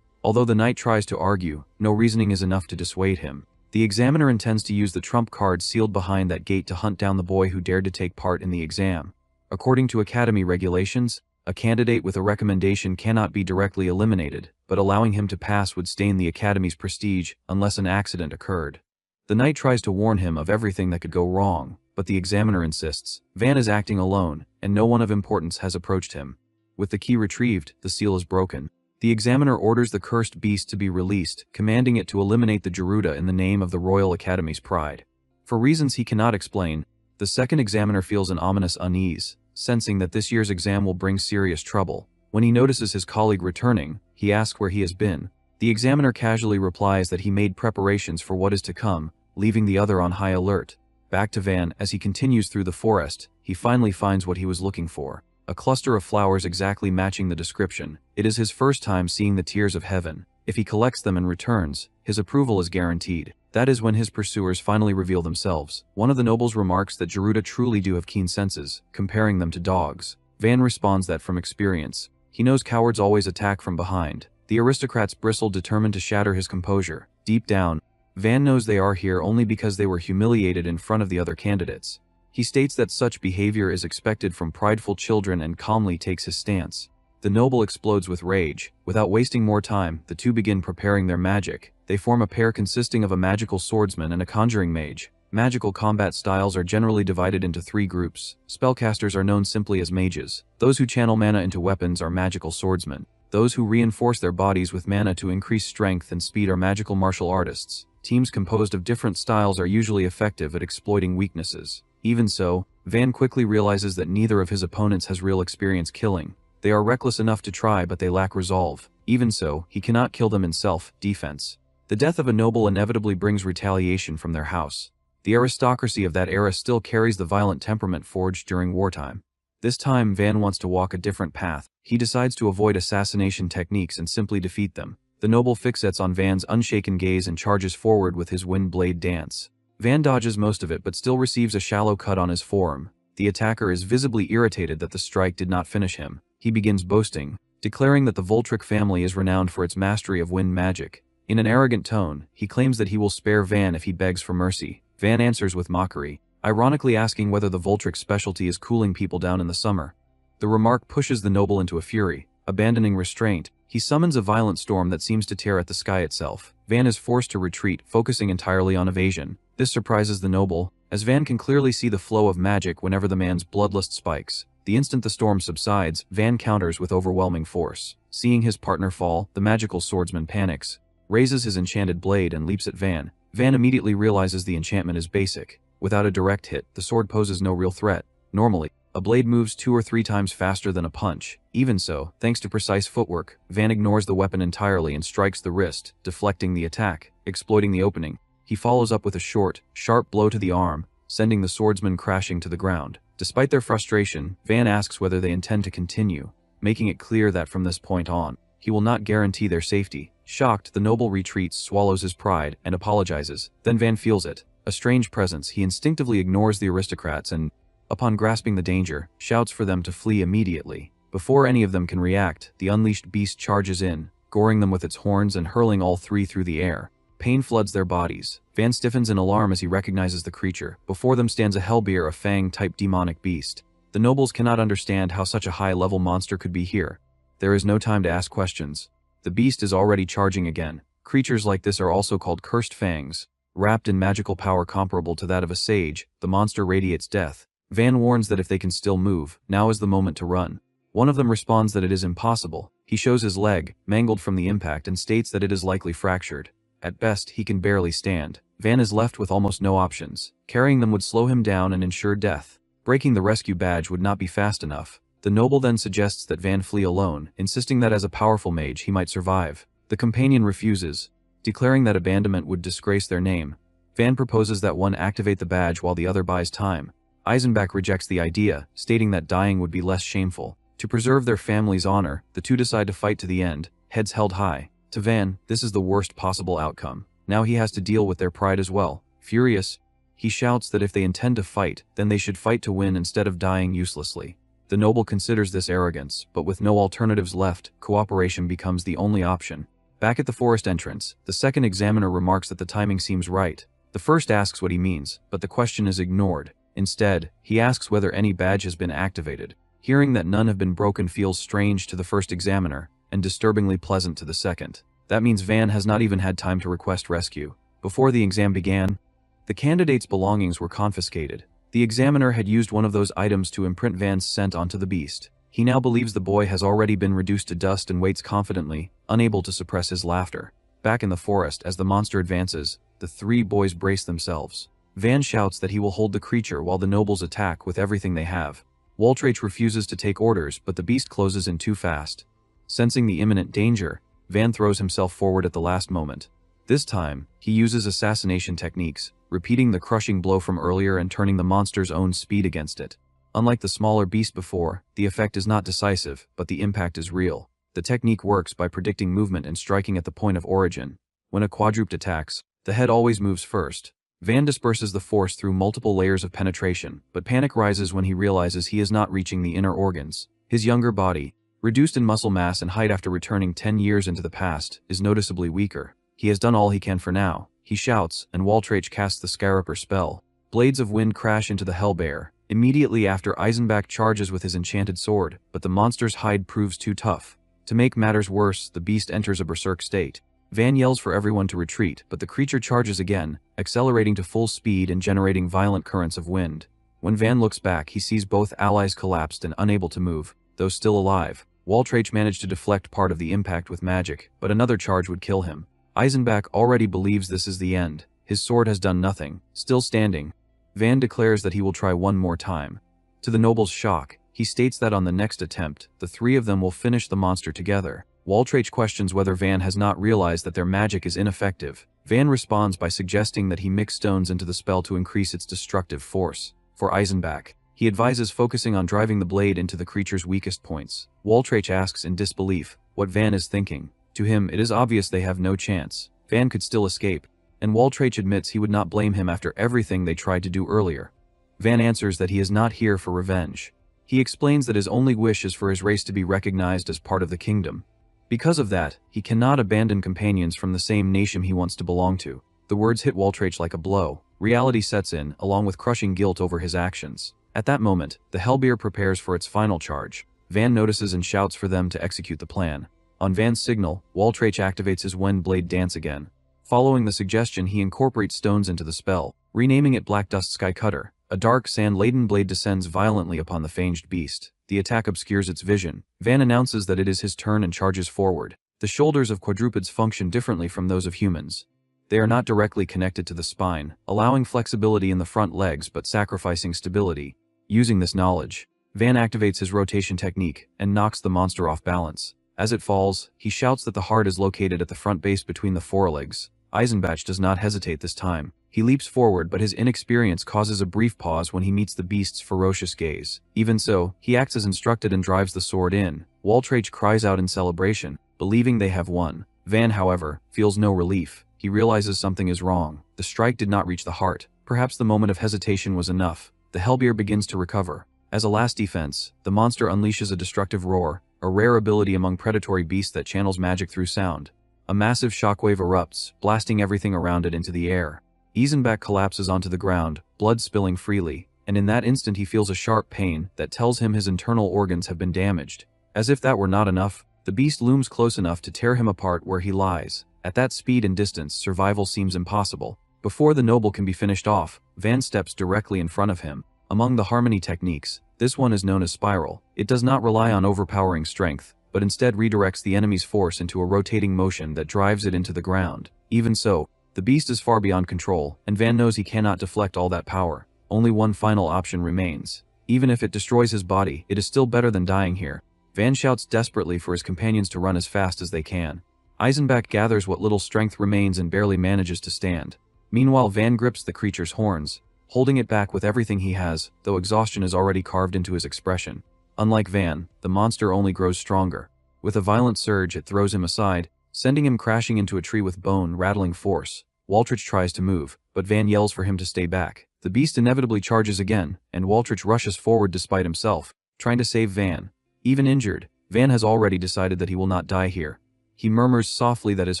Speaker 1: Although the knight tries to argue, no reasoning is enough to dissuade him. The examiner intends to use the trump card sealed behind that gate to hunt down the boy who dared to take part in the exam. According to Academy regulations, a candidate with a recommendation cannot be directly eliminated, but allowing him to pass would stain the Academy's prestige unless an accident occurred. The knight tries to warn him of everything that could go wrong, but the examiner insists. Van is acting alone, and no one of importance has approached him. With the key retrieved, the seal is broken. The examiner orders the cursed beast to be released, commanding it to eliminate the Garuda in the name of the Royal Academy's pride. For reasons he cannot explain, the second examiner feels an ominous unease, sensing that this year's exam will bring serious trouble. When he notices his colleague returning, he asks where he has been. The examiner casually replies that he made preparations for what is to come, leaving the other on high alert. Back to Van, as he continues through the forest, he finally finds what he was looking for. A cluster of flowers exactly matching the description. It is his first time seeing the tears of heaven. If he collects them and returns, his approval is guaranteed. That is when his pursuers finally reveal themselves. One of the nobles remarks that Garuda truly do have keen senses, comparing them to dogs. Van responds that from experience. He knows cowards always attack from behind. The aristocrats bristle, determined to shatter his composure. Deep down, Van knows they are here only because they were humiliated in front of the other candidates. He states that such behavior is expected from prideful children and calmly takes his stance. The noble explodes with rage. Without wasting more time, the two begin preparing their magic. They form a pair consisting of a magical swordsman and a conjuring mage. Magical combat styles are generally divided into three groups. Spellcasters are known simply as mages. Those who channel mana into weapons are magical swordsmen. Those who reinforce their bodies with mana to increase strength and speed are magical martial artists. Teams composed of different styles are usually effective at exploiting weaknesses. Even so, Van quickly realizes that neither of his opponents has real experience killing. They are reckless enough to try, but they lack resolve. Even so, he cannot kill them in self-defense. The death of a noble inevitably brings retaliation from their house. The aristocracy of that era still carries the violent temperament forged during wartime. This time, Van wants to walk a different path. He decides to avoid assassination techniques and simply defeat them. The noble fixates on Van's unshaken gaze and charges forward with his wind blade dance. Van dodges most of it but still receives a shallow cut on his forearm. The attacker is visibly irritated that the strike did not finish him. He begins boasting, declaring that the Voltric family is renowned for its mastery of wind magic. In an arrogant tone, he claims that he will spare Van if he begs for mercy. Van answers with mockery, ironically asking whether the Voltric specialty is cooling people down in the summer. The remark pushes the noble into a fury. Abandoning restraint, he summons a violent storm that seems to tear at the sky itself. Van is forced to retreat, focusing entirely on evasion. This surprises the noble, as Van can clearly see the flow of magic whenever the man's bloodlust spikes. The instant the storm subsides, Van counters with overwhelming force. Seeing his partner fall, the magical swordsman panics, raises his enchanted blade and leaps at Van. Van immediately realizes the enchantment is basic. Without a direct hit, the sword poses no real threat. Normally, a blade moves 2 or 3 times faster than a punch. Even so, thanks to precise footwork, Van ignores the weapon entirely and strikes the wrist, deflecting the attack. Exploiting the opening, he follows up with a short, sharp blow to the arm, sending the swordsman crashing to the ground. Despite their frustration, Van asks whether they intend to continue, making it clear that from this point on, he will not guarantee their safety. Shocked, the noble retreats, swallows his pride, and apologizes. Then Van feels it. A strange presence. He instinctively ignores the aristocrats and, upon grasping the danger, shouts for them to flee immediately. Before any of them can react, the unleashed beast charges in, goring them with its horns and hurling all three through the air. Pain floods their bodies. Van stiffens in alarm as he recognizes the creature. Before them stands a hellbear, a fang-type demonic beast. The nobles cannot understand how such a high-level monster could be here. There is no time to ask questions. The beast is already charging again. Creatures like this are also called cursed fangs. Wrapped in magical power comparable to that of a sage, the monster radiates death. Van warns that if they can still move, now is the moment to run. One of them responds that it is impossible. He shows his leg, mangled from the impact, and states that it is likely fractured. At best, he can barely stand. Van is left with almost no options. Carrying them would slow him down and ensure death. Breaking the rescue badge would not be fast enough. The noble then suggests that Van flee alone, insisting that as a powerful mage he might survive. The companion refuses, declaring that abandonment would disgrace their name. Van proposes that one activate the badge while the other buys time. Eisenbach rejects the idea, stating that dying would be less shameful. To preserve their family's honor, the two decide to fight to the end, heads held high. To Van, this is the worst possible outcome. Now he has to deal with their pride as well. Furious, he shouts that if they intend to fight, then they should fight to win instead of dying uselessly. The noble considers this arrogance, but with no alternatives left, cooperation becomes the only option. Back at the forest entrance, the second examiner remarks that the timing seems right. The first asks what he means, but the question is ignored. Instead, he asks whether any badge has been activated. Hearing that none have been broken feels strange to the first examiner, and disturbingly pleasant to the second. That means Van has not even had time to request rescue. Before the exam began, the candidate's belongings were confiscated. The examiner had used one of those items to imprint Van's scent onto the beast. He now believes the boy has already been reduced to dust and waits confidently, unable to suppress his laughter. Back in the forest, as the monster advances, the three boys brace themselves. Van shouts that he will hold the creature while the nobles attack with everything they have. Waltraich refuses to take orders, but the beast closes in too fast. Sensing the imminent danger, Van throws himself forward at the last moment. This time, he uses assassination techniques, repeating the crushing blow from earlier and turning the monster's own speed against it. Unlike the smaller beast before, the effect is not decisive, but the impact is real. The technique works by predicting movement and striking at the point of origin. When a quadruped attacks, the head always moves first. Van disperses the force through multiple layers of penetration, but panic rises when he realizes he is not reaching the inner organs. His younger body, reduced in muscle mass and height after returning 10 years into the past, is noticeably weaker. He has done all he can for now. He shouts, and Waltraich casts the Scarper spell. Blades of wind crash into the hellbear. Immediately after, Eisenbach charges with his enchanted sword, but the monster's hide proves too tough. To make matters worse, the beast enters a berserk state. Van yells for everyone to retreat, but the creature charges again, accelerating to full speed and generating violent currents of wind. When Van looks back, he sees both allies collapsed and unable to move, though still alive. Waltraich managed to deflect part of the impact with magic, but another charge would kill him. Eisenbach already believes this is the end. His sword has done nothing. Still standing, Van declares that he will try one more time. To the noble's shock, he states that on the next attempt, the three of them will finish the monster together. Waltraich questions whether Van has not realized that their magic is ineffective. Van responds by suggesting that he mix stones into the spell to increase its destructive force. For Eisenbach, he advises focusing on driving the blade into the creature's weakest points. Waltraich asks in disbelief what Van is thinking. To him, it is obvious they have no chance. Van could still escape, and Waltraich admits he would not blame him after everything they tried to do earlier. Van answers that he is not here for revenge. He explains that his only wish is for his race to be recognized as part of the kingdom. Because of that, he cannot abandon companions from the same nation he wants to belong to. The words hit Waltraich like a blow. Reality sets in, along with crushing guilt over his actions. At that moment, the hellbear prepares for its final charge. Van notices and shouts for them to execute the plan. On Van's signal, Waltraich activates his wind blade dance again. Following the suggestion, he incorporates stones into the spell, renaming it Black Dust Sky Cutter. A dark, sand-laden blade descends violently upon the fanged beast. The attack obscures its vision. Van announces that it is his turn and charges forward. The shoulders of quadrupeds function differently from those of humans. They are not directly connected to the spine, allowing flexibility in the front legs but sacrificing stability. Using this knowledge, Van activates his rotation technique and knocks the monster off balance. As it falls, he shouts that the heart is located at the front base between the forelegs. Eisenbach does not hesitate this time. He leaps forward, but his inexperience causes a brief pause when he meets the beast's ferocious gaze. Even so, he acts as instructed and drives the sword in. Waltraich cries out in celebration, believing they have won. Van, however, feels no relief. He realizes something is wrong. The strike did not reach the heart. Perhaps the moment of hesitation was enough. The hellbear begins to recover. As a last defense, the monster unleashes a destructive roar, a rare ability among predatory beasts that channels magic through sound. A massive shockwave erupts, blasting everything around it into the air. Eisenbach collapses onto the ground, blood spilling freely, and in that instant he feels a sharp pain that tells him his internal organs have been damaged. As if that were not enough, the beast looms close enough to tear him apart where he lies. At that speed and distance, survival seems impossible. Before the noble can be finished off, Van steps directly in front of him. Among the harmony techniques, this one is known as Spiral. It does not rely on overpowering strength, but instead redirects the enemy's force into a rotating motion that drives it into the ground. Even so, the beast is far beyond control, and Van knows he cannot deflect all that power. Only one final option remains. Even if it destroys his body, it is still better than dying here. Van shouts desperately for his companions to run as fast as they can. Eisenbach gathers what little strength remains and barely manages to stand. Meanwhile, Van grips the creature's horns, holding it back with everything he has, though exhaustion is already carved into his expression. Unlike Van, the monster only grows stronger. With a violent surge, it throws him aside, sending him crashing into a tree with bone-rattling force. Waltrich tries to move, but Van yells for him to stay back. The beast inevitably charges again, and Waltrich rushes forward despite himself, trying to save Van. Even injured, Van has already decided that he will not die here. He murmurs softly that his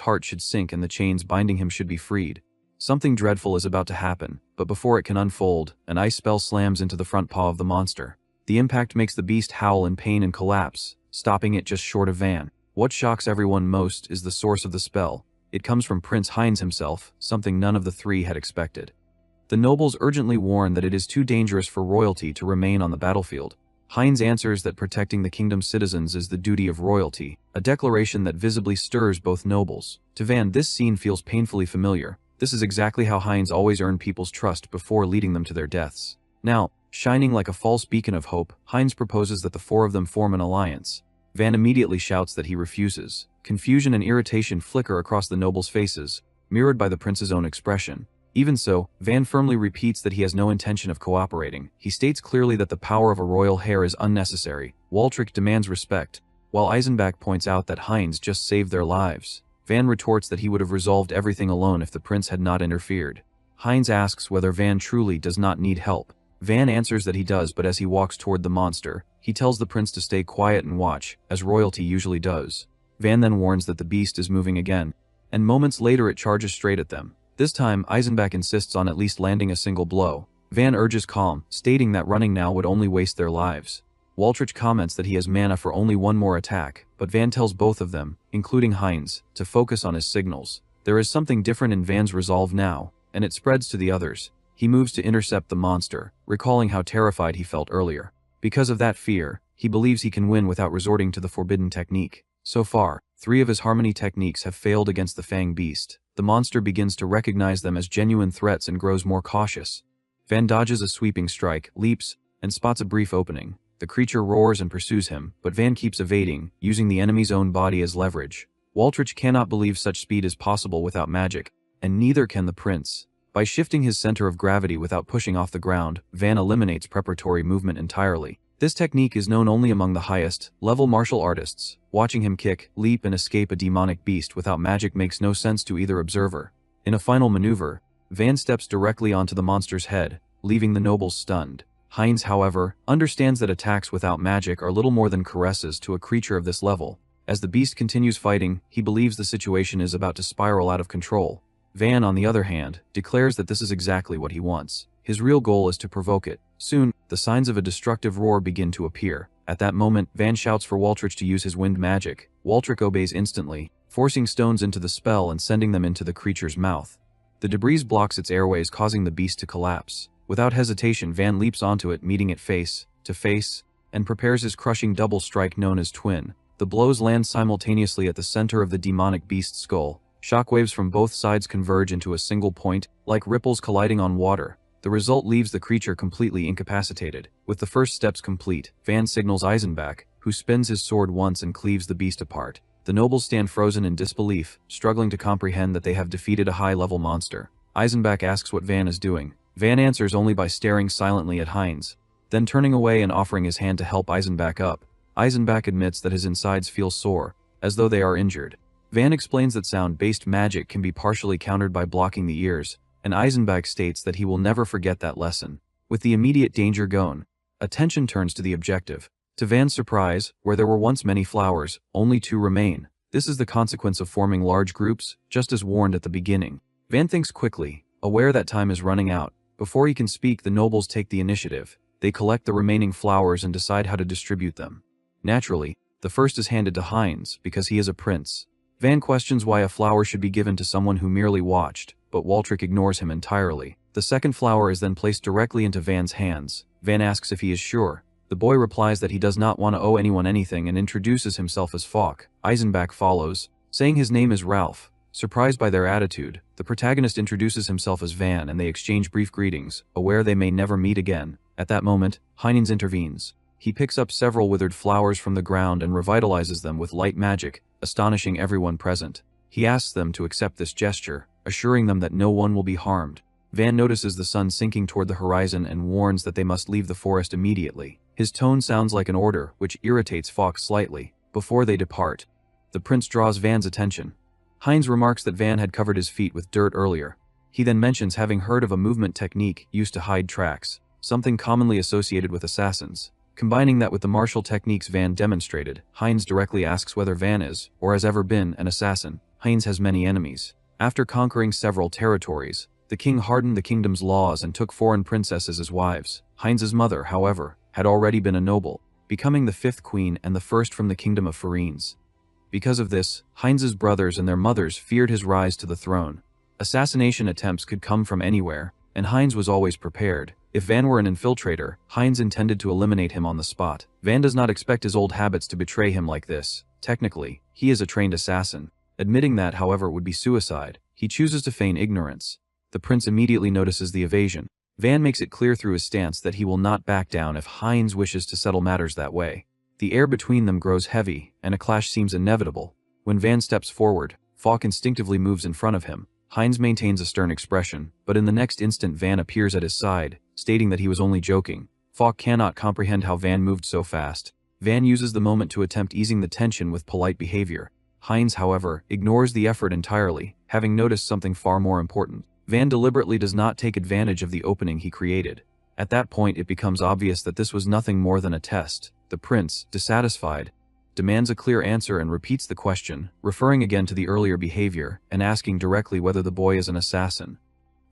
Speaker 1: heart should sink and the chains binding him should be freed. Something dreadful is about to happen, but before it can unfold, an ice spell slams into the front paw of the monster. The impact makes the beast howl in pain and collapse, stopping it just short of Van. What shocks everyone most is the source of the spell. It comes from Prince Heinz himself, something none of the three had expected. The nobles urgently warn that it is too dangerous for royalty to remain on the battlefield. Heinz answers that protecting the kingdom's citizens is the duty of royalty, a declaration that visibly stirs both nobles. To Van, this scene feels painfully familiar. This is exactly how Heinz always earned people's trust before leading them to their deaths. Now, shining like a false beacon of hope, Heinz proposes that the four of them form an alliance. Van immediately shouts that he refuses. Confusion and irritation flicker across the nobles' faces, mirrored by the prince's own expression. Even so, Van firmly repeats that he has no intention of cooperating. He states clearly that the power of a royal heir is unnecessary. Waltrich demands respect, while Eisenbach points out that Heinz just saved their lives. Van retorts that he would have resolved everything alone if the prince had not interfered. Heinz asks whether Van truly does not need help. Van answers that he does, but as he walks toward the monster, he tells the prince to stay quiet and watch, as royalty usually does. Van then warns that the beast is moving again, and moments later it charges straight at them. This time, Eisenbach insists on at least landing a single blow. Van urges calm, stating that running now would only waste their lives. Waltrich comments that he has mana for only one more attack, but Van tells both of them, including Heinz, to focus on his signals. There is something different in Van's resolve now, and it spreads to the others. He moves to intercept the monster, recalling how terrified he felt earlier. Because of that fear, he believes he can win without resorting to the forbidden technique. So far, 3 of his harmony techniques have failed against the Fang beast. The monster begins to recognize them as genuine threats and grows more cautious. Van dodges a sweeping strike, leaps, and spots a brief opening. The creature roars and pursues him, but Van keeps evading, using the enemy's own body as leverage. Waltrich cannot believe such speed is possible without magic, and neither can the prince. By shifting his center of gravity without pushing off the ground, Van eliminates preparatory movement entirely. This technique is known only among the highest-level martial artists. Watching him kick, leap, and escape a demonic beast without magic makes no sense to either observer. In a final maneuver, Van steps directly onto the monster's head, leaving the nobles stunned. Heinz, however, understands that attacks without magic are little more than caresses to a creature of this level. As the beast continues fighting, he believes the situation is about to spiral out of control. Van, on the other hand, declares that this is exactly what he wants. His real goal is to provoke it. Soon, the signs of a destructive roar begin to appear. At that moment, Van shouts for Waltrich to use his wind magic. Waltrich obeys instantly, forcing stones into the spell and sending them into the creature's mouth. The debris blocks its airways, causing the beast to collapse. Without hesitation, Van leaps onto it, meeting it face to face, and prepares his crushing double strike known as Twin. The blows land simultaneously at the center of the demonic beast's skull. Shockwaves from both sides converge into a single point, like ripples colliding on water. The result leaves the creature completely incapacitated. With the first steps complete, Van signals Eisenbach, who spins his sword once and cleaves the beast apart. The nobles stand frozen in disbelief, struggling to comprehend that they have defeated a high-level monster. Eisenbach asks what Van is doing. Van answers only by staring silently at Heinz, then turning away and offering his hand to help Eisenbach up. Eisenbach admits that his insides feel sore, as though they are injured. Van explains that sound-based magic can be partially countered by blocking the ears, and Eisenbach states that he will never forget that lesson. With the immediate danger gone, attention turns to the objective. To Van's surprise, where there were once many flowers, only 2 remain. This is the consequence of forming large groups, just as warned at the beginning. Van thinks quickly, aware that time is running out. Before he can speak, the nobles take the initiative. They collect the remaining flowers and decide how to distribute them. Naturally, the first is handed to Heinz, because he is a prince. Van questions why a flower should be given to someone who merely watched, but Waltrich ignores him entirely. The second flower is then placed directly into Van's hands. Van asks if he is sure. The boy replies that he does not want to owe anyone anything and introduces himself as Falk. Eisenbach follows, saying his name is Ralph. Surprised by their attitude, the protagonist introduces himself as Van and they exchange brief greetings, aware they may never meet again. At that moment, Heinz intervenes. He picks up several withered flowers from the ground and revitalizes them with light magic, astonishing everyone present. He asks them to accept this gesture, assuring them that no one will be harmed. Van notices the sun sinking toward the horizon and warns that they must leave the forest immediately. His tone sounds like an order, which irritates Falk slightly. Before they depart, the prince draws Van's attention. Heinz remarks that Van had covered his feet with dirt earlier. He then mentions having heard of a movement technique used to hide tracks, something commonly associated with assassins. Combining that with the martial techniques Van demonstrated, Heinz directly asks whether Van is, or has ever been, an assassin. Heinz has many enemies. After conquering several territories, the king hardened the kingdom's laws and took foreign princesses as wives. Heinz's mother, however, had already been a noble, becoming the 5th queen and the first from the kingdom of Firenze. Because of this, Heinz's brothers and their mothers feared his rise to the throne. Assassination attempts could come from anywhere, and Heinz was always prepared. If Van were an infiltrator, Heinz intended to eliminate him on the spot. Van does not expect his old habits to betray him like this. Technically, he is a trained assassin. Admitting that, however, would be suicide. He chooses to feign ignorance. The prince immediately notices the evasion. Van makes it clear through his stance that he will not back down if Heinz wishes to settle matters that way. The air between them grows heavy, and a clash seems inevitable. When Van steps forward, Falk instinctively moves in front of him. Heinz maintains a stern expression, but in the next instant Van appears at his side, stating that he was only joking. Falk cannot comprehend how Van moved so fast. Van uses the moment to attempt easing the tension with polite behavior. Heinz, however, ignores the effort entirely, having noticed something far more important. Van deliberately does not take advantage of the opening he created. At that point it becomes obvious that this was nothing more than a test. The prince, dissatisfied, demands a clear answer and repeats the question, referring again to the earlier behavior and asking directly whether the boy is an assassin.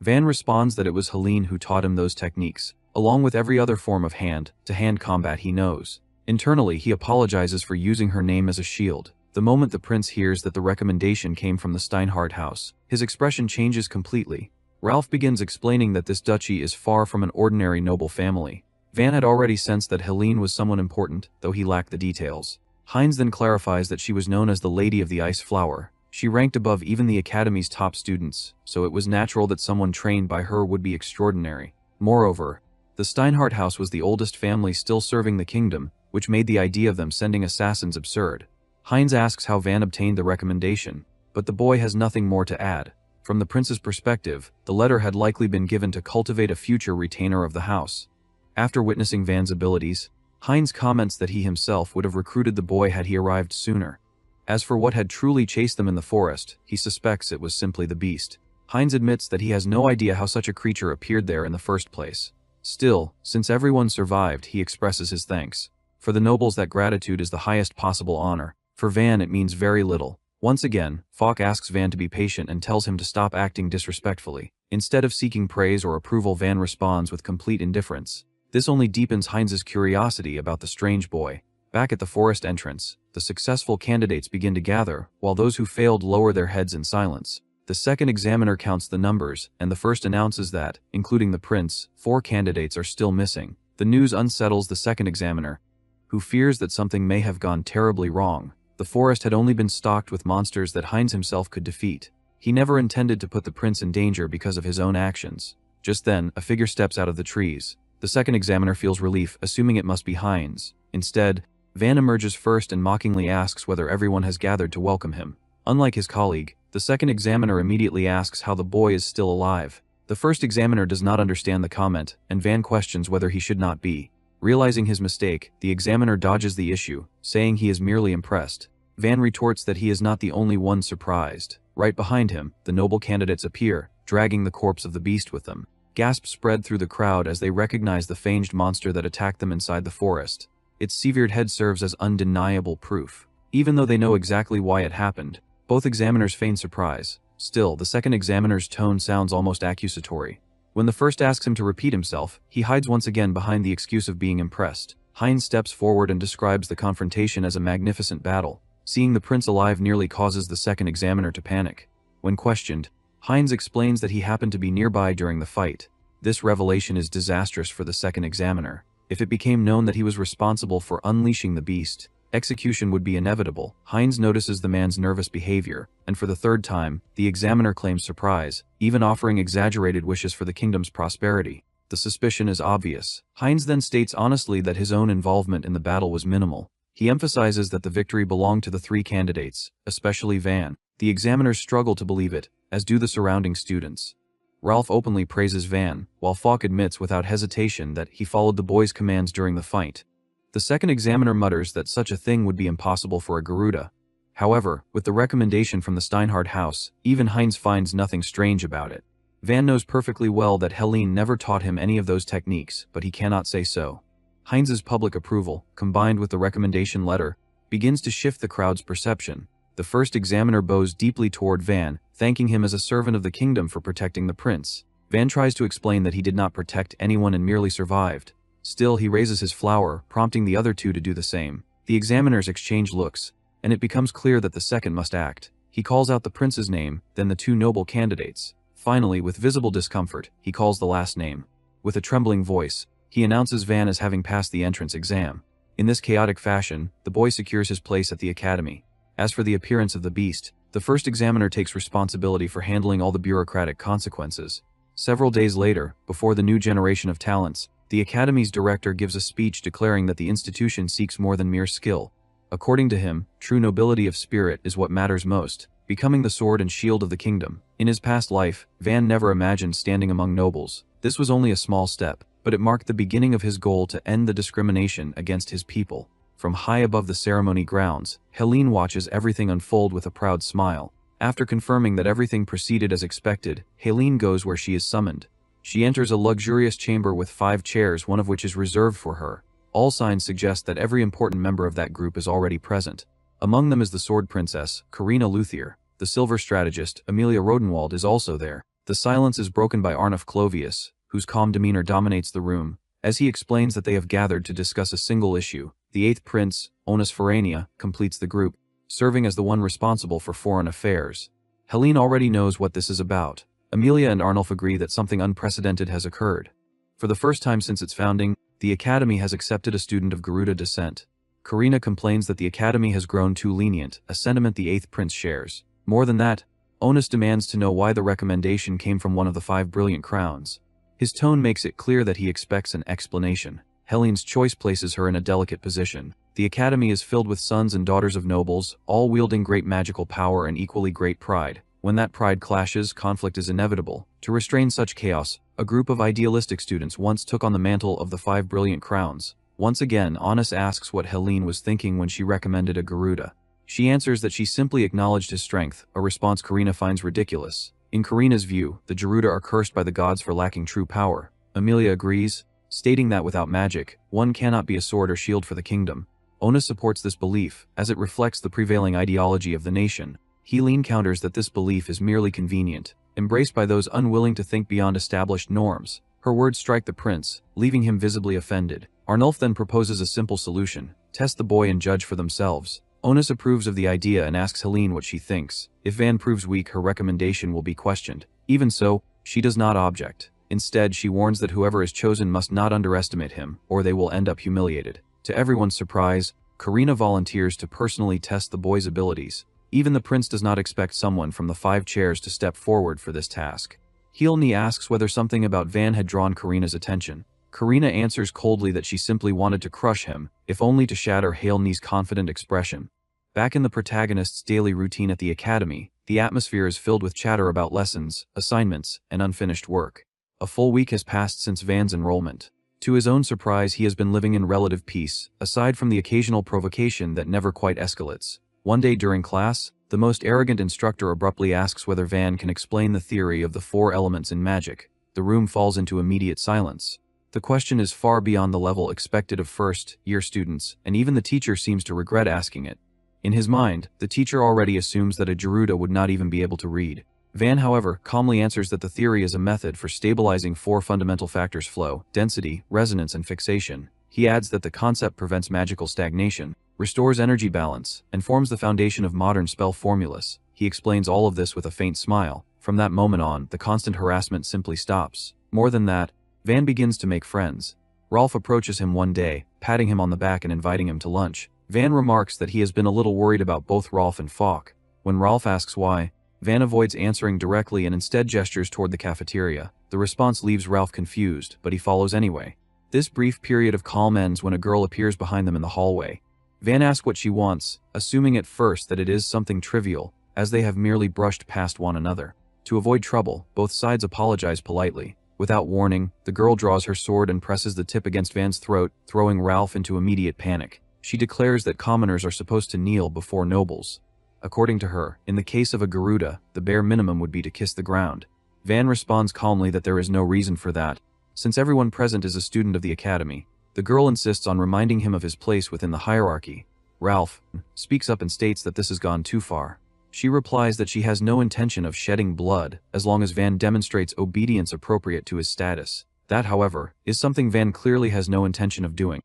Speaker 1: Van responds that it was Helene who taught him those techniques, along with every other form of hand-to-hand combat he knows. Internally, he apologizes for using her name as a shield. The moment the prince hears that the recommendation came from the Steinhardt house, his expression changes completely. Ralph begins explaining that this duchy is far from an ordinary noble family. Van had already sensed that Helene was someone important, though he lacked the details. Heinz then clarifies that she was known as the Lady of the Ice Flower. She ranked above even the Academy's top students, so it was natural that someone trained by her would be extraordinary. Moreover, the Steinhardt house was the oldest family still serving the kingdom, which made the idea of them sending assassins absurd. Heinz asks how Van obtained the recommendation, but the boy has nothing more to add. From the prince's perspective, the letter had likely been given to cultivate a future retainer of the house. After witnessing Van's abilities, Heinz comments that he himself would have recruited the boy had he arrived sooner. As for what had truly chased them in the forest, he suspects it was simply the beast. Heinz admits that he has no idea how such a creature appeared there in the first place. Still, since everyone survived, he expresses his thanks. For the nobles, that gratitude is the highest possible honor. For Van, it means very little. Once again, Falk asks Van to be patient and tells him to stop acting disrespectfully. Instead of seeking praise or approval, Van responds with complete indifference. This only deepens Heinz's curiosity about the strange boy. Back at the forest entrance, the successful candidates begin to gather, while those who failed lower their heads in silence. The second examiner counts the numbers, and the first announces that, including the prince, 4 candidates are still missing. The news unsettles the second examiner, who fears that something may have gone terribly wrong. The forest had only been stocked with monsters that Heinz himself could defeat. He never intended to put the prince in danger because of his own actions. Just then, a figure steps out of the trees. The second examiner feels relief, assuming it must be Heinz. Instead, Van emerges first and mockingly asks whether everyone has gathered to welcome him. Unlike his colleague, the second examiner immediately asks how the boy is still alive. The first examiner does not understand the comment, and Van questions whether he should not be. Realizing his mistake, the examiner dodges the issue, saying he is merely impressed. Van retorts that he is not the only one surprised. Right behind him, the noble candidates appear, dragging the corpse of the beast with them. Gasps spread through the crowd as they recognize the fanged monster that attacked them inside the forest. Its severed head serves as undeniable proof. Even though they know exactly why it happened, both examiners feign surprise. Still, the second examiner's tone sounds almost accusatory. When the first asks him to repeat himself, he hides once again behind the excuse of being impressed. Heinz steps forward and describes the confrontation as a magnificent battle. Seeing the prince alive nearly causes the second examiner to panic. When questioned, Heinz explains that he happened to be nearby during the fight. This revelation is disastrous for the second examiner. If it became known that he was responsible for unleashing the beast, execution would be inevitable. Heinz notices the man's nervous behavior, and for the third time, the examiner claims surprise, even offering exaggerated wishes for the kingdom's prosperity. The suspicion is obvious. Heinz then states honestly that his own involvement in the battle was minimal. He emphasizes that the victory belonged to the three candidates, especially Van. The examiners struggle to believe it, as do the surrounding students. Ralph openly praises Van, while Falk admits without hesitation that he followed the boys' commands during the fight. The second examiner mutters that such a thing would be impossible for a Garuda. However, with the recommendation from the Steinhardt house, even Heinz finds nothing strange about it. Van knows perfectly well that Helene never taught him any of those techniques, but he cannot say so. Heinz's public approval, combined with the recommendation letter, begins to shift the crowd's perception. The first examiner bows deeply toward Van, thanking him as a servant of the kingdom for protecting the prince. Van tries to explain that he did not protect anyone and merely survived. Still, he raises his flower, prompting the other two to do the same. The examiners exchange looks, and it becomes clear that the second must act. He calls out the prince's name, then the two noble candidates. Finally, with visible discomfort, he calls the last name. With a trembling voice, he announces Van as having passed the entrance exam. In this chaotic fashion, the boy secures his place at the academy. As for the appearance of the beast, the first examiner takes responsibility for handling all the bureaucratic consequences. Several days later, before the new generation of talents, the academy's director gives a speech declaring that the institution seeks more than mere skill. According to him, true nobility of spirit is what matters most, becoming the sword and shield of the kingdom. In his past life, Van never imagined standing among nobles. This was only a small step, but it marked the beginning of his goal to end the discrimination against his people. From high above the ceremony grounds, Helene watches everything unfold with a proud smile. After confirming that everything proceeded as expected, Helene goes where she is summoned. She enters a luxurious chamber with 5 chairs, one of which is reserved for her. All signs suggest that every important member of that group is already present. Among them is the sword princess, Karina Luthier. The silver strategist, Amelia Rodenwald, is also there. The silence is broken by Arnulf Clovius, whose calm demeanor dominates the room, as he explains that they have gathered to discuss a single issue. The 8th prince, Onus Ferrania, completes the group, serving as the one responsible for foreign affairs. Helene already knows what this is about. Amelia and Arnulf agree that something unprecedented has occurred. For the first time since its founding, the academy has accepted a student of Garuda descent. Karina complains that the academy has grown too lenient, a sentiment the 8th prince shares. More than that, Onus demands to know why the recommendation came from one of the 5 brilliant crowns. His tone makes it clear that he expects an explanation. Helene's choice places her in a delicate position. The academy is filled with sons and daughters of nobles, all wielding great magical power and equally great pride. When that pride clashes, conflict is inevitable. To restrain such chaos, a group of idealistic students once took on the mantle of the 5 brilliant crowns. Once again, Onus asks what Helene was thinking when she recommended a Garuda. She answers that she simply acknowledged his strength, a response Karina finds ridiculous. In Karina's view, the Garuda are cursed by the gods for lacking true power. Amelia agrees, stating that without magic, one cannot be a sword or shield for the kingdom. Onus supports this belief, as it reflects the prevailing ideology of the nation. Helene counters that this belief is merely convenient, embraced by those unwilling to think beyond established norms. Her words strike the prince, leaving him visibly offended. Arnulf then proposes a simple solution: test the boy and judge for themselves. Onus approves of the idea and asks Helene what she thinks. If Van proves weak, her recommendation will be questioned. Even so, she does not object. Instead, she warns that whoever is chosen must not underestimate him, or they will end up humiliated. To everyone's surprise, Karina volunteers to personally test the boy's abilities. Even the prince does not expect someone from the 5 chairs to step forward for this task. Helene asks whether something about Van had drawn Karina's attention. Karina answers coldly that she simply wanted to crush him, if only to shatter Helene's confident expression. Back in the protagonist's daily routine at the academy, the atmosphere is filled with chatter about lessons, assignments, and unfinished work. A full week has passed since Van's enrollment. To his own surprise, he has been living in relative peace, aside from the occasional provocation that never quite escalates. One day during class, the most arrogant instructor abruptly asks whether Van can explain the theory of the 4 elements in magic. The room falls into immediate silence. The question is far beyond the level expected of first-year students, and even the teacher seems to regret asking it. In his mind, the teacher already assumes that a Garuda would not even be able to read. Van, however, calmly answers that the theory is a method for stabilizing 4 fundamental factors: flow, density, resonance, and fixation. He adds that the concept prevents magical stagnation, restores energy balance, and forms the foundation of modern spell formulas. He explains all of this with a faint smile. From that moment on, the constant harassment simply stops. More than that, Van begins to make friends. Rolf approaches him one day, patting him on the back and inviting him to lunch. Van remarks that he has been a little worried about both Rolf and Falk. When Rolf asks why, Van avoids answering directly and instead gestures toward the cafeteria. The response leaves Ralph confused, but he follows anyway. This brief period of calm ends when a girl appears behind them in the hallway. Van asks what she wants, assuming at first that it is something trivial, as they have merely brushed past one another. To avoid trouble, both sides apologize politely. Without warning, the girl draws her sword and presses the tip against Van's throat, throwing Ralph into immediate panic. She declares that commoners are supposed to kneel before nobles. According to her, in the case of a Garuda, the bare minimum would be to kiss the ground. Van responds calmly that there is no reason for that. Since everyone present is a student of the academy, the girl insists on reminding him of his place within the hierarchy. Ralph speaks up and states that this has gone too far. She replies that she has no intention of shedding blood, as long as Van demonstrates obedience appropriate to his status. That, however, is something Van clearly has no intention of doing.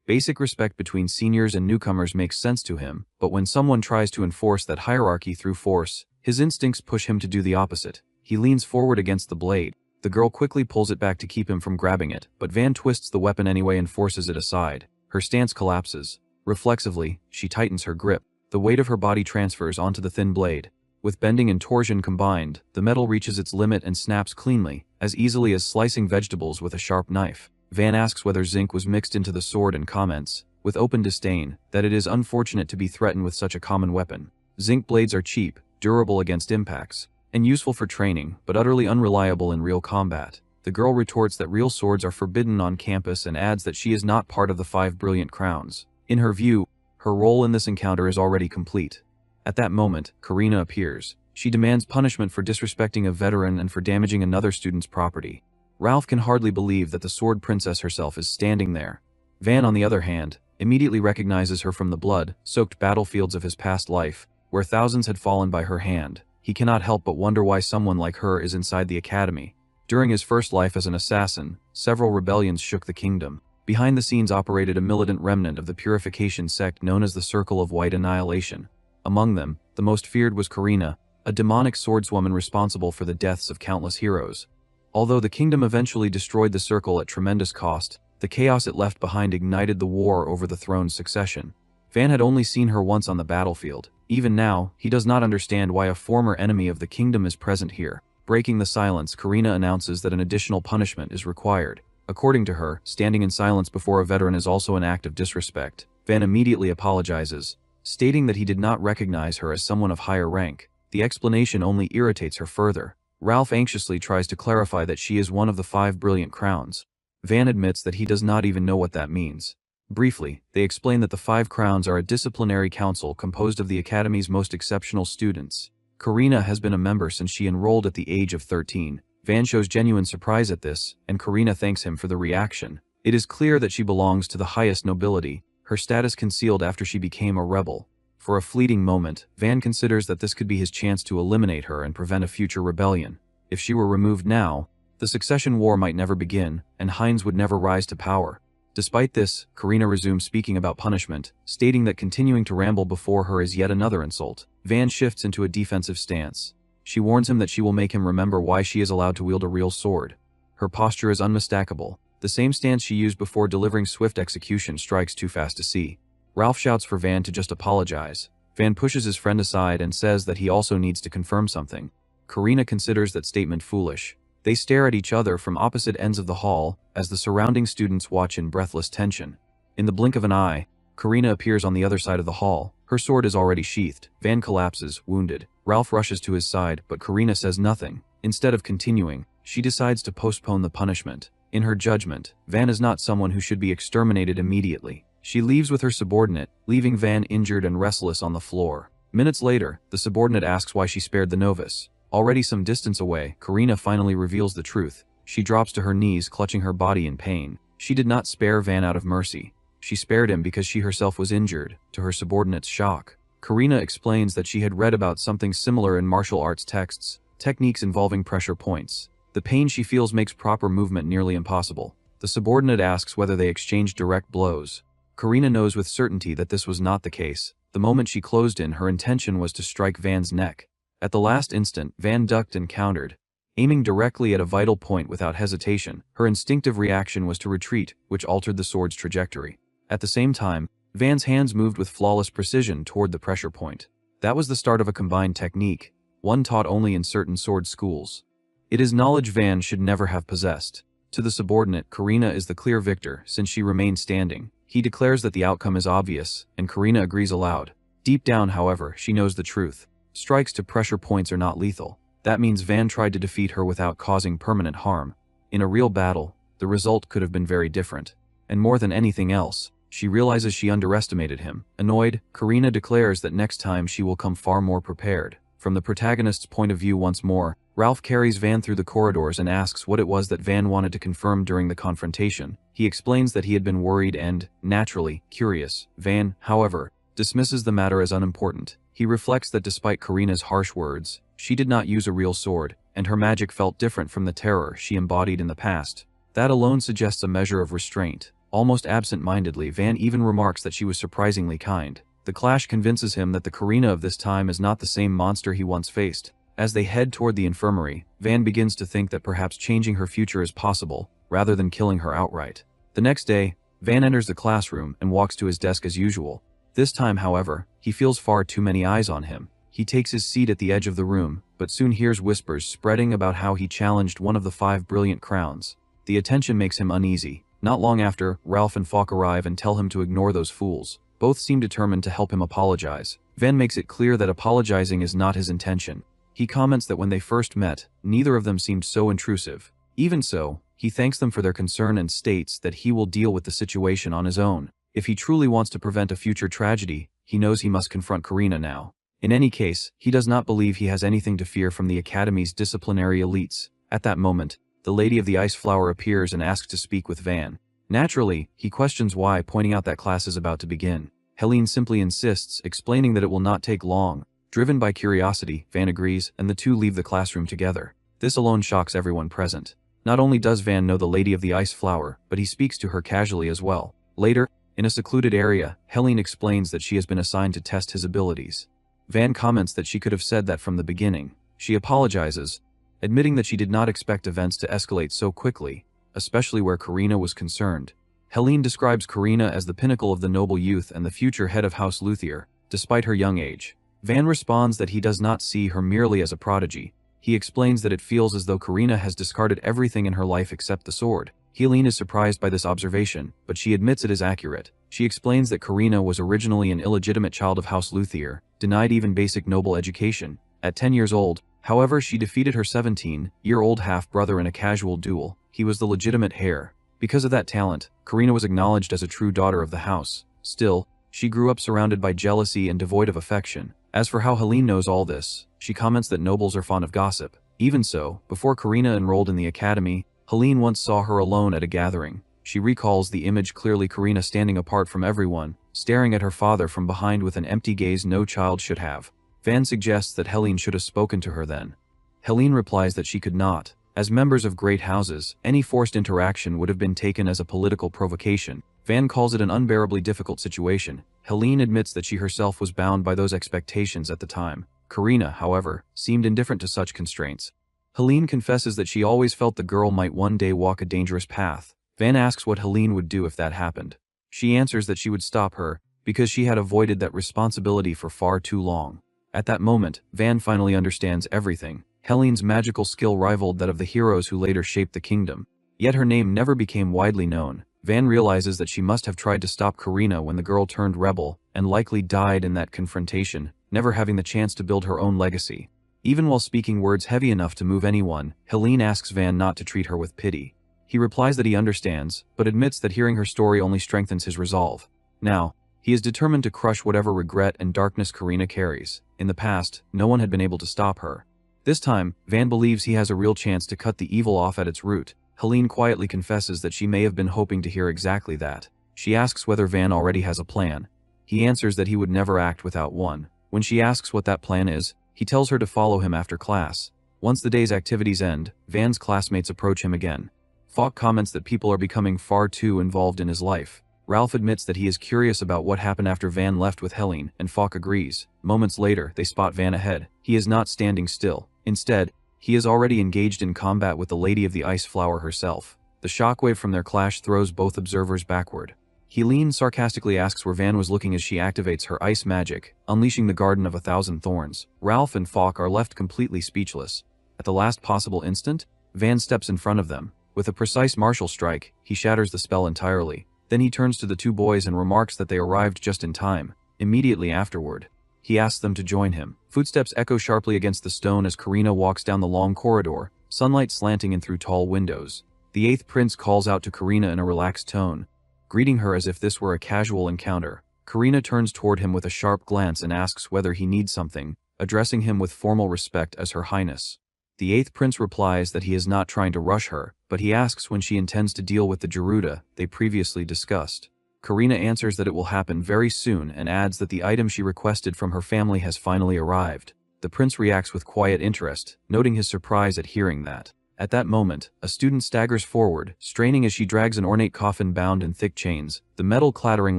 Speaker 1: Basic respect between seniors and newcomers makes sense to him, but when someone tries to enforce that hierarchy through force, his instincts push him to do the opposite. He leans forward against the blade. The girl quickly pulls it back to keep him from grabbing it, but Van twists the weapon anyway and forces it aside. Her stance collapses. Reflexively, she tightens her grip. The weight of her body transfers onto the thin blade. With bending and torsion combined, the metal reaches its limit and snaps cleanly, as easily as slicing vegetables with a sharp knife. Van asks whether zinc was mixed into the sword and comments, with open disdain, that it is unfortunate to be threatened with such a common weapon. Zinc blades are cheap, durable against impacts, and useful for training, but utterly unreliable in real combat. The girl retorts that real swords are forbidden on campus and adds that she is not part of the 5 brilliant crowns. In her view, her role in this encounter is already complete. At that moment, Karina appears. She demands punishment for disrespecting a veteran and for damaging another student's property. Ralph can hardly believe that the sword princess herself is standing there. Van, on the other hand, immediately recognizes her from the blood-soaked battlefields of his past life, where thousands had fallen by her hand. He cannot help but wonder why someone like her is inside the academy. During his first life as an assassin, several rebellions shook the kingdom. Behind the scenes operated a militant remnant of the purification sect known as the Circle of White Annihilation. Among them, the most feared was Karina, a demonic swordswoman responsible for the deaths of countless heroes. Although the kingdom eventually destroyed the circle at tremendous cost, the chaos it left behind ignited the war over the throne's succession. Van had only seen her once on the battlefield. Even now, he does not understand why a former enemy of the kingdom is present here. Breaking the silence, Karina announces that an additional punishment is required. According to her, standing in silence before a veteran is also an act of disrespect. Van immediately apologizes, stating that he did not recognize her as someone of higher rank. The explanation only irritates her further. Ralph anxiously tries to clarify that she is one of the 5 brilliant crowns. Van admits that he does not even know what that means. Briefly, they explain that the 5 crowns are a disciplinary council composed of the academy's most exceptional students. Karina has been a member since she enrolled at the age of 13. Van shows genuine surprise at this, and Karina thanks him for the reaction. It is clear that she belongs to the highest nobility, her status concealed after she became a rebel. For a fleeting moment, Van considers that this could be his chance to eliminate her and prevent a future rebellion. If she were removed now, the succession war might never begin, and Heinz would never rise to power. Despite this, Karina resumes speaking about punishment, stating that continuing to ramble before her is yet another insult. Van shifts into a defensive stance. She warns him that she will make him remember why she is allowed to wield a real sword. Her posture is unmistakable. The same stance she used before delivering swift execution strikes too fast to see. Ralph shouts for Van to just apologize. Van pushes his friend aside and says that he also needs to confirm something. Karina considers that statement foolish. They stare at each other from opposite ends of the hall, as the surrounding students watch in breathless tension. In the blink of an eye, Karina appears on the other side of the hall. Her sword is already sheathed. Van collapses, wounded. Ralph rushes to his side, but Karina says nothing. Instead of continuing, she decides to postpone the punishment. In her judgment, Van is not someone who should be exterminated immediately. She leaves with her subordinate, leaving Van injured and restless on the floor. Minutes later, the subordinate asks why she spared the novice. Already some distance away, Karina finally reveals the truth. She drops to her knees, clutching her body in pain. She did not spare Van out of mercy. She spared him because she herself was injured, to her subordinate's shock. Karina explains that she had read about something similar in martial arts texts, techniques involving pressure points. The pain she feels makes proper movement nearly impossible. The subordinate asks whether they exchanged direct blows. Karina knows with certainty that this was not the case. The moment she closed in, her intention was to strike Van's neck. At the last instant, Van ducked and countered. Aiming directly at a vital point without hesitation, her instinctive reaction was to retreat, which altered the sword's trajectory. At the same time, Van's hands moved with flawless precision toward the pressure point. That was the start of a combined technique. one taught only in certain sword schools. It is knowledge Van should never have possessed. To the subordinate, Karina is the clear victor since she remained standing. He declares that the outcome is obvious, and Karina agrees aloud. Deep down, however, she knows the truth. Strikes to pressure points are not lethal. That means Van tried to defeat her without causing permanent harm. In a real battle, the result could have been very different. And more than anything else, she realizes she underestimated him. Annoyed, Karina declares that next time she will come far more prepared. From the protagonist's point of view once more, Ralph carries Van through the corridors and asks what it was that Van wanted to confirm during the confrontation. He explains that he had been worried and, naturally, curious. Van, however, dismisses the matter as unimportant. He reflects that despite Karina's harsh words, she did not use a real sword, and her magic felt different from the terror she embodied in the past. That alone suggests a measure of restraint. Almost absent-mindedly, Van even remarks that she was surprisingly kind. The clash convinces him that the Karina of this time is not the same monster he once faced. As they head toward the infirmary, Van begins to think that perhaps changing her future is possible, rather than killing her outright. The next day, Van enters the classroom and walks to his desk as usual. This time, however, he feels far too many eyes on him. He takes his seat at the edge of the room, but soon hears whispers spreading about how he challenged one of the 5 brilliant crowns. The attention makes him uneasy. Not long after, Ralph and Falk arrive and tell him to ignore those fools. Both seem determined to help him apologize. Van makes it clear that apologizing is not his intention. He comments that when they first met, neither of them seemed so intrusive. Even so, he thanks them for their concern and states that he will deal with the situation on his own. If he truly wants to prevent a future tragedy, he knows he must confront Karina now. In any case, he does not believe he has anything to fear from the Academy's disciplinary elites. At that moment, the Lady of the Ice Flower appears and asks to speak with Van. Naturally, he questions why, pointing out that class is about to begin. Helene simply insists, explaining that it will not take long. Driven by curiosity, Van agrees, and the two leave the classroom together. This alone shocks everyone present. Not only does Van know the Lady of the Ice Flower, but he speaks to her casually as well. Later, in a secluded area, Helene explains that she has been assigned to test his abilities. Van comments that she could have said that from the beginning. She apologizes, admitting that she did not expect events to escalate so quickly, especially where Karina was concerned. Helene describes Karina as the pinnacle of the noble youth and the future head of House Luthier, despite her young age. Van responds that he does not see her merely as a prodigy. He explains that it feels as though Karina has discarded everything in her life except the sword. Helene is surprised by this observation, but she admits it is accurate. She explains that Karina was originally an illegitimate child of House Luthier, denied even basic noble education. At 10 years old, however, she defeated her 17-year-old half-brother in a casual duel. He was the legitimate heir. Because of that talent, Karina was acknowledged as a true daughter of the house. Still, she grew up surrounded by jealousy and devoid of affection. As for how Helene knows all this, she comments that nobles are fond of gossip. Even so, before Karina enrolled in the academy, Helene once saw her alone at a gathering. She recalls the image clearly: Karina standing apart from everyone, staring at her father from behind with an empty gaze no child should have. Van suggests that Helene should have spoken to her then. Helene replies that she could not. As members of great houses, any forced interaction would have been taken as a political provocation. Van calls it an unbearably difficult situation. Helene admits that she herself was bound by those expectations at the time. Karina, however, seemed indifferent to such constraints. Helene confesses that she always felt the girl might one day walk a dangerous path. Van asks what Helene would do if that happened. She answers that she would stop her, because she had avoided that responsibility for far too long. At that moment, Van finally understands everything. Helene's magical skill rivaled that of the heroes who later shaped the kingdom. Yet her name never became widely known. Van realizes that she must have tried to stop Karina when the girl turned rebel, and likely died in that confrontation, never having the chance to build her own legacy. Even while speaking words heavy enough to move anyone, Helene asks Van not to treat her with pity. He replies that he understands, but admits that hearing her story only strengthens his resolve. Now, he is determined to crush whatever regret and darkness Karina carries. In the past, no one had been able to stop her. This time, Van believes he has a real chance to cut the evil off at its root. Helene quietly confesses that she may have been hoping to hear exactly that. She asks whether Van already has a plan. He answers that he would never act without one. When she asks what that plan is, he tells her to follow him after class. Once the day's activities end, Van's classmates approach him again. Falk comments that people are becoming far too involved in his life. Ralph admits that he is curious about what happened after Van left with Helene, and Falk agrees. Moments later, they spot Van ahead. He is not standing still. Instead, he is already engaged in combat with the Lady of the Ice Flower herself. The shockwave from their clash throws both observers backward. Helene sarcastically asks where Van was looking as she activates her ice magic, unleashing the Garden of a Thousand Thorns. Ralph and Falk are left completely speechless. At the last possible instant, Van steps in front of them. With a precise martial strike, he shatters the spell entirely. Then he turns to the two boys and remarks that they arrived just in time. Immediately afterward, he asks them to join him. Footsteps echo sharply against the stone as Karina walks down the long corridor, sunlight slanting in through tall windows. The eighth prince calls out to Karina in a relaxed tone, greeting her as if this were a casual encounter. Karina turns toward him with a sharp glance and asks whether he needs something, addressing him with formal respect as Her Highness. The eighth prince replies that he is not trying to rush her, but he asks when she intends to deal with the Gerudo they previously discussed. Karina answers that it will happen very soon and adds that the item she requested from her family has finally arrived. The prince reacts with quiet interest, noting his surprise at hearing that. At that moment, a student staggers forward, straining as she drags an ornate coffin bound in thick chains, the metal clattering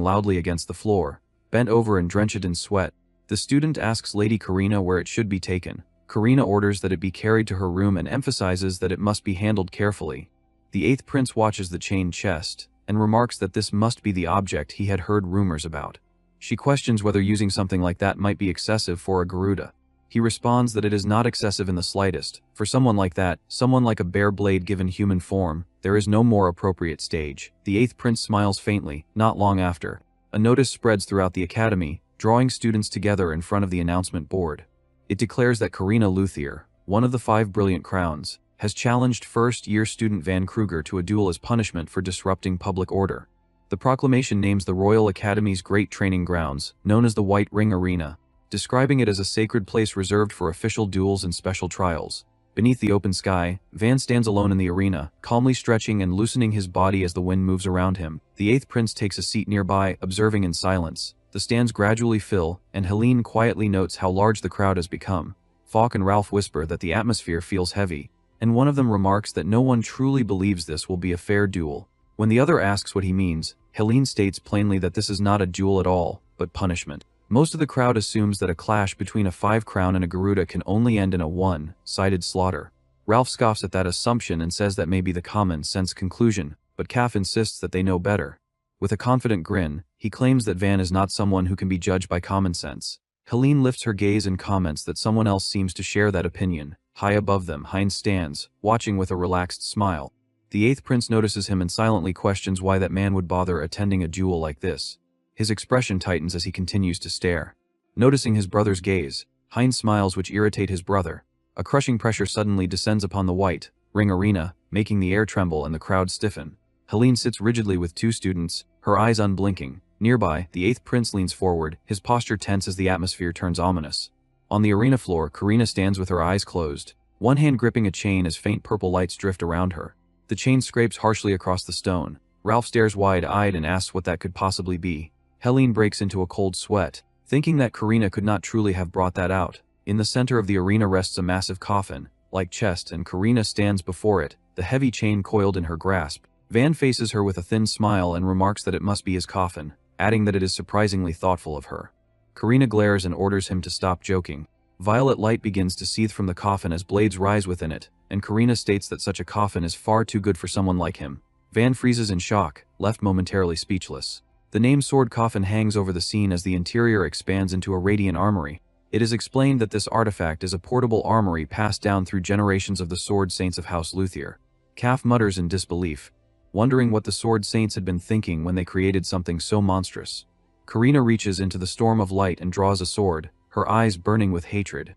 Speaker 1: loudly against the floor. Bent over and drenched in sweat, the student asks Lady Karina where it should be taken. Karina orders that it be carried to her room and emphasizes that it must be handled carefully. The eighth prince watches the chained chest, and remarks that this must be the object he had heard rumors about. She questions whether using something like that might be excessive for a Gerudo. He responds that it is not excessive in the slightest. For someone like that, someone like a bare blade given human form, there is no more appropriate stage. The eighth prince smiles faintly. Not long after, a notice spreads throughout the academy, drawing students together in front of the announcement board. It declares that Karina Luthier, one of the 5 brilliant crowns, has challenged first-year student Van Kruger to a duel as punishment for disrupting public order. The proclamation names the Royal Academy's great training grounds, known as the White Ring Arena, describing it as a sacred place reserved for official duels and special trials. Beneath the open sky, Van stands alone in the arena, calmly stretching and loosening his body as the wind moves around him. The eighth prince takes a seat nearby, observing in silence. The stands gradually fill, and Helene quietly notes how large the crowd has become. Falk and Ralph whisper that the atmosphere feels heavy, and one of them remarks that no one truly believes this will be a fair duel. When the other asks what he means, Helene states plainly that this is not a duel at all, but punishment. Most of the crowd assumes that a clash between a 5-crown and a Gerudo can only end in a one-sided slaughter. Ralph scoffs at that assumption and says that may be the common-sense conclusion, but Kaff insists that they know better. With a confident grin, he claims that Van is not someone who can be judged by common sense. Helene lifts her gaze and comments that someone else seems to share that opinion. High above them, Heinz stands, watching with a relaxed smile. The eighth prince notices him and silently questions why that man would bother attending a duel like this. His expression tightens as he continues to stare. Noticing his brother's gaze, Heinz smiles which irritate his brother. A crushing pressure suddenly descends upon the White Ring Arena, making the air tremble and the crowd stiffen. Helene sits rigidly with 2 students, her eyes unblinking. Nearby, the eighth prince leans forward, his posture tense as the atmosphere turns ominous. On the arena floor, Karina stands with her eyes closed, one hand gripping a chain as faint purple lights drift around her. The chain scrapes harshly across the stone. Ralph stares wide-eyed and asks what that could possibly be. Helene breaks into a cold sweat, thinking that Karina could not truly have brought that out. In the center of the arena rests a massive coffin, like chest, and Karina stands before it, the heavy chain coiled in her grasp. Van faces her with a thin smile and remarks that it must be his coffin, adding that it is surprisingly thoughtful of her. Karina glares and orders him to stop joking. Violet light begins to seethe from the coffin as blades rise within it, and Karina states that such a coffin is far too good for someone like him. Van freezes in shock, left momentarily speechless. The named sword coffin hangs over the scene as the interior expands into a radiant armory. It is explained that this artifact is a portable armory passed down through generations of the sword saints of House Luthier. Kaff mutters in disbelief, wondering what the sword saints had been thinking when they created something so monstrous. Karina reaches into the storm of light and draws a sword, her eyes burning with hatred.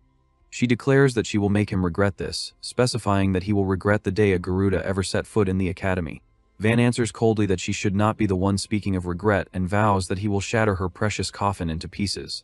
Speaker 1: She declares that she will make him regret this, specifying that he will regret the day a Gerudo ever set foot in the academy. Van answers coldly that she should not be the one speaking of regret and vows that he will shatter her precious coffin into pieces.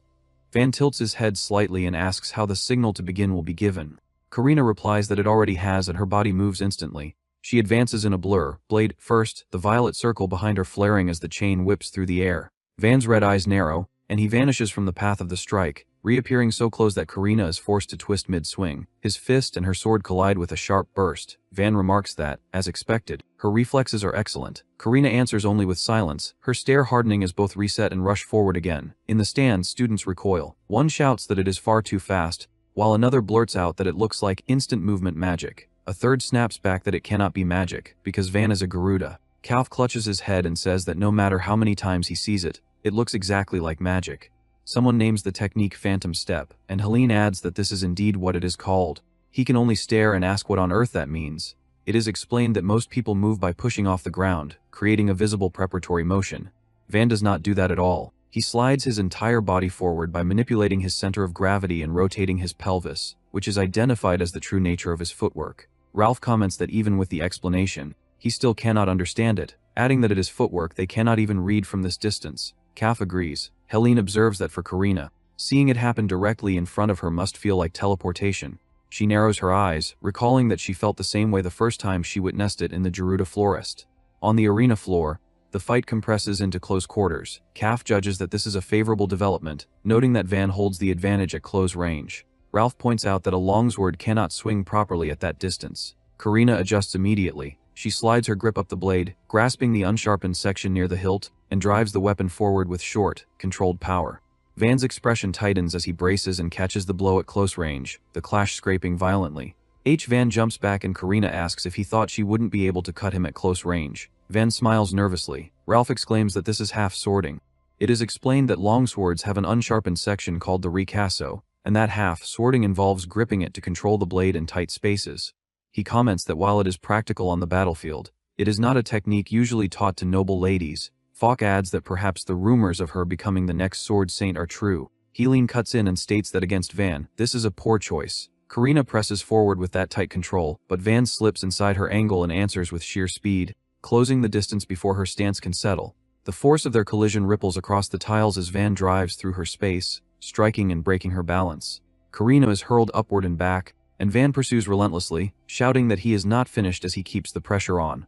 Speaker 1: Van tilts his head slightly and asks how the signal to begin will be given. Karina replies that it already has and her body moves instantly. She advances in a blur, blade first, the violet circle behind her flaring as the chain whips through the air. Van's red eyes narrow, and he vanishes from the path of the strike, reappearing so close that Karina is forced to twist mid-swing. His fist and her sword collide with a sharp burst. Van remarks that, as expected, her reflexes are excellent. Karina answers only with silence, her stare hardening as both reset and rush forward again. In the stands, students recoil. One shouts that it is far too fast, while another blurts out that it looks like instant movement magic. A third snaps back that it cannot be magic, because Van is a Gerudo. Calf clutches his head and says that no matter how many times he sees it, it looks exactly like magic. Someone names the technique Phantom Step, and Helene adds that this is indeed what it is called. He can only stare and ask what on earth that means. It is explained that most people move by pushing off the ground, creating a visible preparatory motion. Van does not do that at all. He slides his entire body forward by manipulating his center of gravity and rotating his pelvis, which is identified as the true nature of his footwork. Ralph comments that even with the explanation, he still cannot understand it, adding that it is footwork they cannot even read from this distance. Calf agrees. Helene observes that for Karina, seeing it happen directly in front of her must feel like teleportation. She narrows her eyes, recalling that she felt the same way the first time she witnessed it in the Gerudo Florist. On the arena floor, the fight compresses into close quarters. Calf judges that this is a favorable development, noting that Van holds the advantage at close range. Ralph points out that a longsword cannot swing properly at that distance. Karina adjusts immediately. She slides her grip up the blade, grasping the unsharpened section near the hilt, and drives the weapon forward with short, controlled power. Van's expression tightens as he braces and catches the blow at close range, the clash scraping violently. Van jumps back and Karina asks if he thought she wouldn't be able to cut him at close range. Van smiles nervously. Ralph exclaims that this is half swording. It is explained that longswords have an unsharpened section called the ricasso, and that half swording involves gripping it to control the blade in tight spaces. He comments that while it is practical on the battlefield, it is not a technique usually taught to noble ladies. Falk adds that perhaps the rumors of her becoming the next sword saint are true. Helene cuts in and states that against Van, this is a poor choice. Karina presses forward with that tight control, but Van slips inside her angle and answers with sheer speed, closing the distance before her stance can settle. The force of their collision ripples across the tiles as Van drives through her space, striking and breaking her balance. Karina is hurled upward and back, and Van pursues relentlessly, shouting that he is not finished as he keeps the pressure on.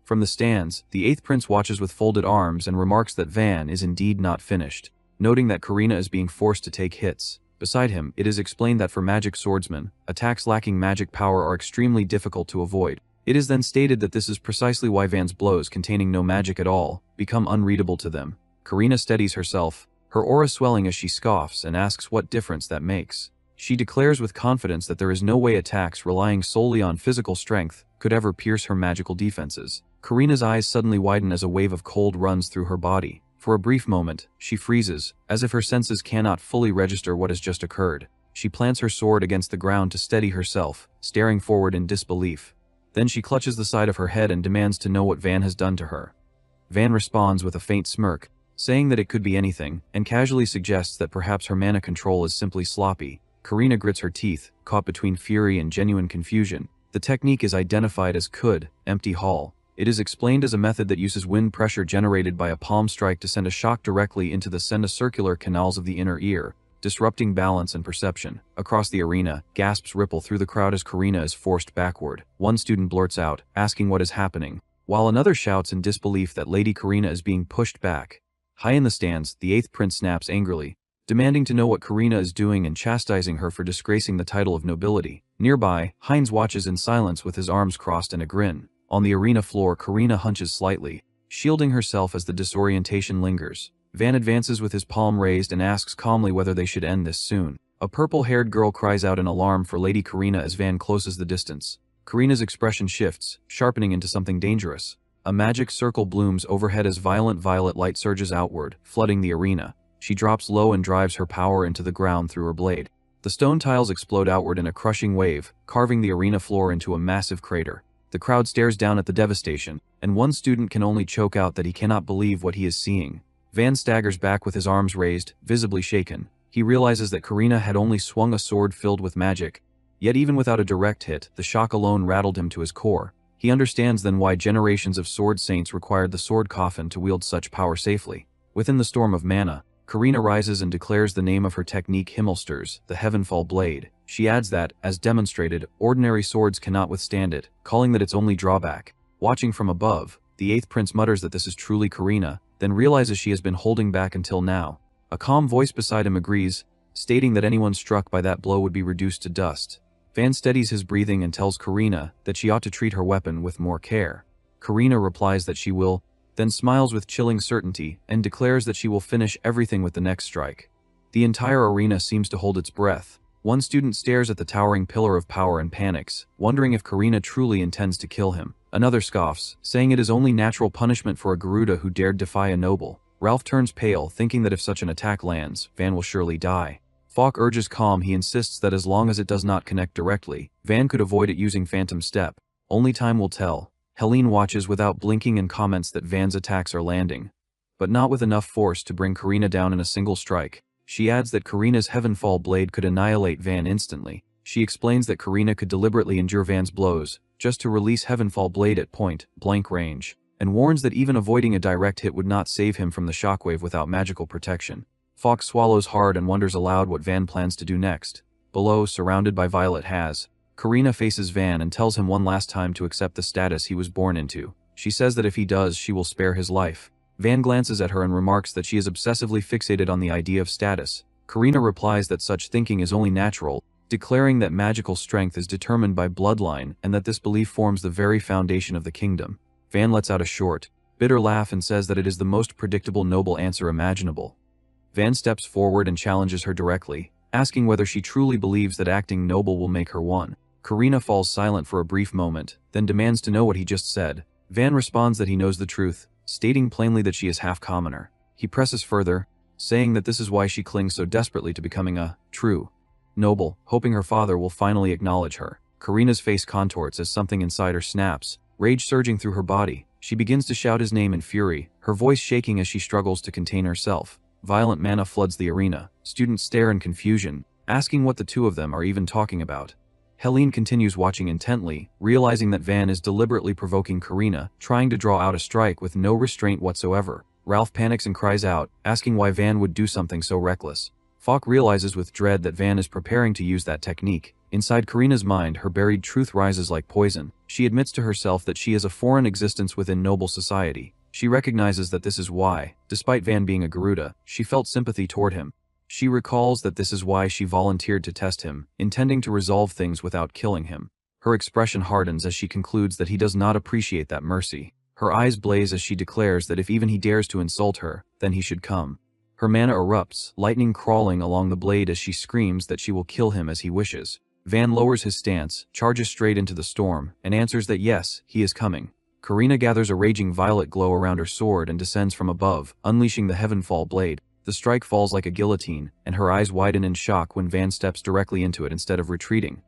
Speaker 1: From the stands, the 8th Prince watches with folded arms and remarks that Van is indeed not finished, noting that Karina is being forced to take hits. Beside him, it is explained that for magic swordsmen, attacks lacking magic power are extremely difficult to avoid. It is then stated that this is precisely why Van's blows containing no magic at all become unreadable to them. Karina steadies herself, her aura swelling as she scoffs and asks what difference that makes. She declares with confidence that there is no way attacks relying solely on physical strength could ever pierce her magical defenses. Karina's eyes suddenly widen as a wave of cold runs through her body. For a brief moment, she freezes, as if her senses cannot fully register what has just occurred. She plants her sword against the ground to steady herself, staring forward in disbelief. Then she clutches the side of her head and demands to know what Van has done to her. Van responds with a faint smirk, saying that it could be anything, and casually suggests that perhaps her mana control is simply sloppy. Karina grits her teeth, caught between fury and genuine confusion. The technique is identified as Could, Empty Hall. It is explained as a method that uses wind pressure generated by a palm strike to send a shock directly into the semicircular canals of the inner ear, disrupting balance and perception. Across the arena, gasps ripple through the crowd as Karina is forced backward. One student blurts out, asking what is happening, while another shouts in disbelief that Lady Karina is being pushed back. High in the stands, the 8th Prince snaps angrily, demanding to know what Karina is doing and chastising her for disgracing the title of nobility. Nearby, Heinz watches in silence with his arms crossed and a grin. On the arena floor, Karina hunches slightly, shielding herself as the disorientation lingers. Van advances with his palm raised and asks calmly whether they should end this soon. A purple-haired girl cries out in alarm for Lady Karina as Van closes the distance. Karina's expression shifts, sharpening into something dangerous. A magic circle blooms overhead as violent violet light surges outward, flooding the arena. She drops low and drives her power into the ground through her blade. The stone tiles explode outward in a crushing wave, carving the arena floor into a massive crater. The crowd stares down at the devastation, and one student can only choke out that he cannot believe what he is seeing. Van staggers back with his arms raised, visibly shaken. He realizes that Karina had only swung a sword filled with magic. Yet even without a direct hit, the shock alone rattled him to his core. He understands then why generations of sword saints required the sword coffin to wield such power safely. Within the storm of mana, Karina rises and declares the name of her technique Himmelsters, the Heavenfall Blade. She adds that, as demonstrated, ordinary swords cannot withstand it, calling that its only drawback. Watching from above, the 8th Prince mutters that this is truly Karina, then realizes she has been holding back until now. A calm voice beside him agrees, stating that anyone struck by that blow would be reduced to dust. Van steadies his breathing and tells Karina that she ought to treat her weapon with more care. Karina replies that she will, then smiles with chilling certainty and declares that she will finish everything with the next strike. The entire arena seems to hold its breath. One student stares at the towering pillar of power and panics, wondering if Karina truly intends to kill him. Another scoffs, saying it is only natural punishment for a Garuda who dared defy a noble. Ralph turns pale, thinking that if such an attack lands, Van will surely die. Falk urges calm. He insists that as long as it does not connect directly, Van could avoid it using Phantom Step. Only time will tell. Helene watches without blinking and comments that Van's attacks are landing, but not with enough force to bring Karina down in a single strike. She adds that Karina's Heavenfall blade could annihilate Van instantly. She explains that Karina could deliberately endure Van's blows, just to release Heavenfall blade at point-blank range, and warns that even avoiding a direct hit would not save him from the shockwave without magical protection. Fox swallows hard and wonders aloud what Van plans to do next. Below, surrounded by Violet Has, Karina faces Van and tells him one last time to accept the status he was born into. She says that if he does, she will spare his life. Van glances at her and remarks that she is obsessively fixated on the idea of status. Karina replies that such thinking is only natural, declaring that magical strength is determined by bloodline and that this belief forms the very foundation of the kingdom. Van lets out a short, bitter laugh and says that it is the most predictable noble answer imaginable. Van steps forward and challenges her directly, asking whether she truly believes that acting noble will make her one. Karina falls silent for a brief moment, then demands to know what he just said. Van responds that he knows the truth, stating plainly that she is half commoner. He presses further, saying that this is why she clings so desperately to becoming a true noble, hoping her father will finally acknowledge her. Karina's face contorts as something inside her snaps, rage surging through her body. She begins to shout his name in fury, her voice shaking as she struggles to contain herself. Violent mana floods the arena. Students stare in confusion, asking what the two of them are even talking about. Helene continues watching intently, realizing that Van is deliberately provoking Karina, trying to draw out a strike with no restraint whatsoever. Ralph panics and cries out, asking why Van would do something so reckless. Falk realizes with dread that Van is preparing to use that technique. Inside Karina's mind, her buried truth rises like poison. She admits to herself that she is a foreign existence within noble society. She recognizes that this is why, despite Van being a Garuda, she felt sympathy toward him. She recalls that this is why she volunteered to test him, intending to resolve things without killing him. Her expression hardens as she concludes that he does not appreciate that mercy. Her eyes blaze as she declares that if even he dares to insult her, then he should come. Her mana erupts, lightning crawling along the blade as she screams that she will kill him as he wishes. Van lowers his stance, charges straight into the storm, and answers that yes, he is coming. Karina gathers a raging violet glow around her sword and descends from above, unleashing the Heavenfall blade. The strike falls like a guillotine, and her eyes widen in shock when Van steps directly into it instead of retreating.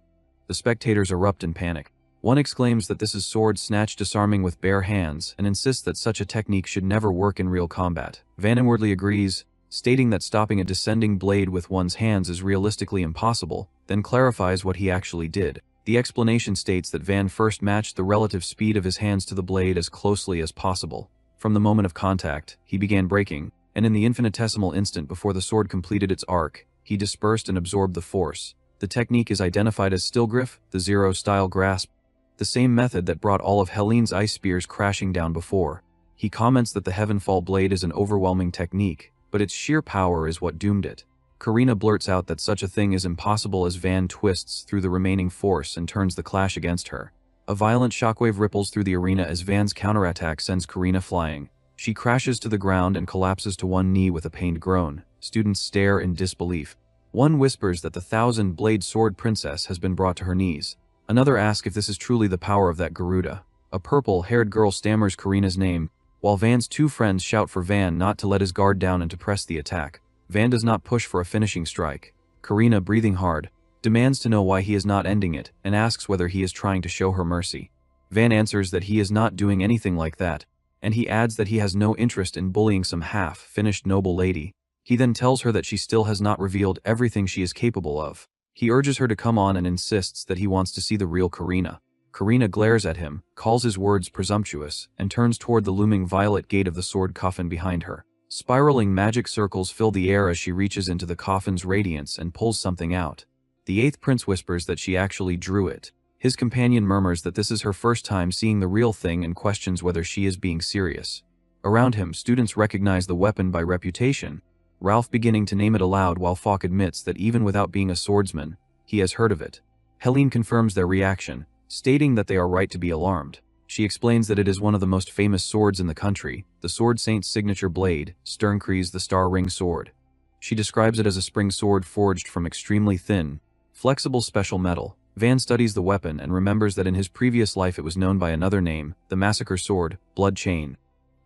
Speaker 1: The spectators erupt in panic. One exclaims that this is sword snatch disarming with bare hands and insists that such a technique should never work in real combat. Van inwardly agrees, stating that stopping a descending blade with one's hands is realistically impossible, then clarifies what he actually did. The explanation states that Van first matched the relative speed of his hands to the blade as closely as possible. From the moment of contact, he began breaking, and in the infinitesimal instant before the sword completed its arc, he dispersed and absorbed the force. The technique is identified as Stillgrip, the Zero-style grasp, the same method that brought all of Helene's ice spears crashing down before. He comments that the Heavenfall blade is an overwhelming technique, but its sheer power is what doomed it. Karina blurts out that such a thing is impossible as Van twists through the remaining force and turns the clash against her. A violent shockwave ripples through the arena as Van's counterattack sends Karina flying. She crashes to the ground and collapses to one knee with a pained groan. Students stare in disbelief. One whispers that the thousand-blade sword princess has been brought to her knees. Another asks if this is truly the power of that Garuda. A purple-haired girl stammers Karina's name, while Van's two friends shout for Van not to let his guard down and to press the attack. Van does not push for a finishing strike. Karina, breathing hard, demands to know why he is not ending it and asks whether he is trying to show her mercy. Van answers that he is not doing anything like that, and he adds that he has no interest in bullying some half-finished noble lady. He then tells her that she still has not revealed everything she is capable of. He urges her to come on and insists that he wants to see the real Karina. Karina glares at him, calls his words presumptuous, and turns toward the looming violet gate of the sword coffin behind her. Spiraling magic circles fill the air as she reaches into the coffin's radiance and pulls something out. The eighth prince whispers that she actually drew it. His companion murmurs that this is her first time seeing the real thing and questions whether she is being serious. Around him, students recognize the weapon by reputation, Ralph beginning to name it aloud while Falk admits that even without being a swordsman, he has heard of it. Helene confirms their reaction, stating that they are right to be alarmed. She explains that it is one of the most famous swords in the country, the Sword Saint's signature blade, Sternkreis the Star Ring Sword. She describes it as a spring sword forged from extremely thin, flexible special metal. Van studies the weapon and remembers that in his previous life it was known by another name, the Massacre Sword, Blood Chain.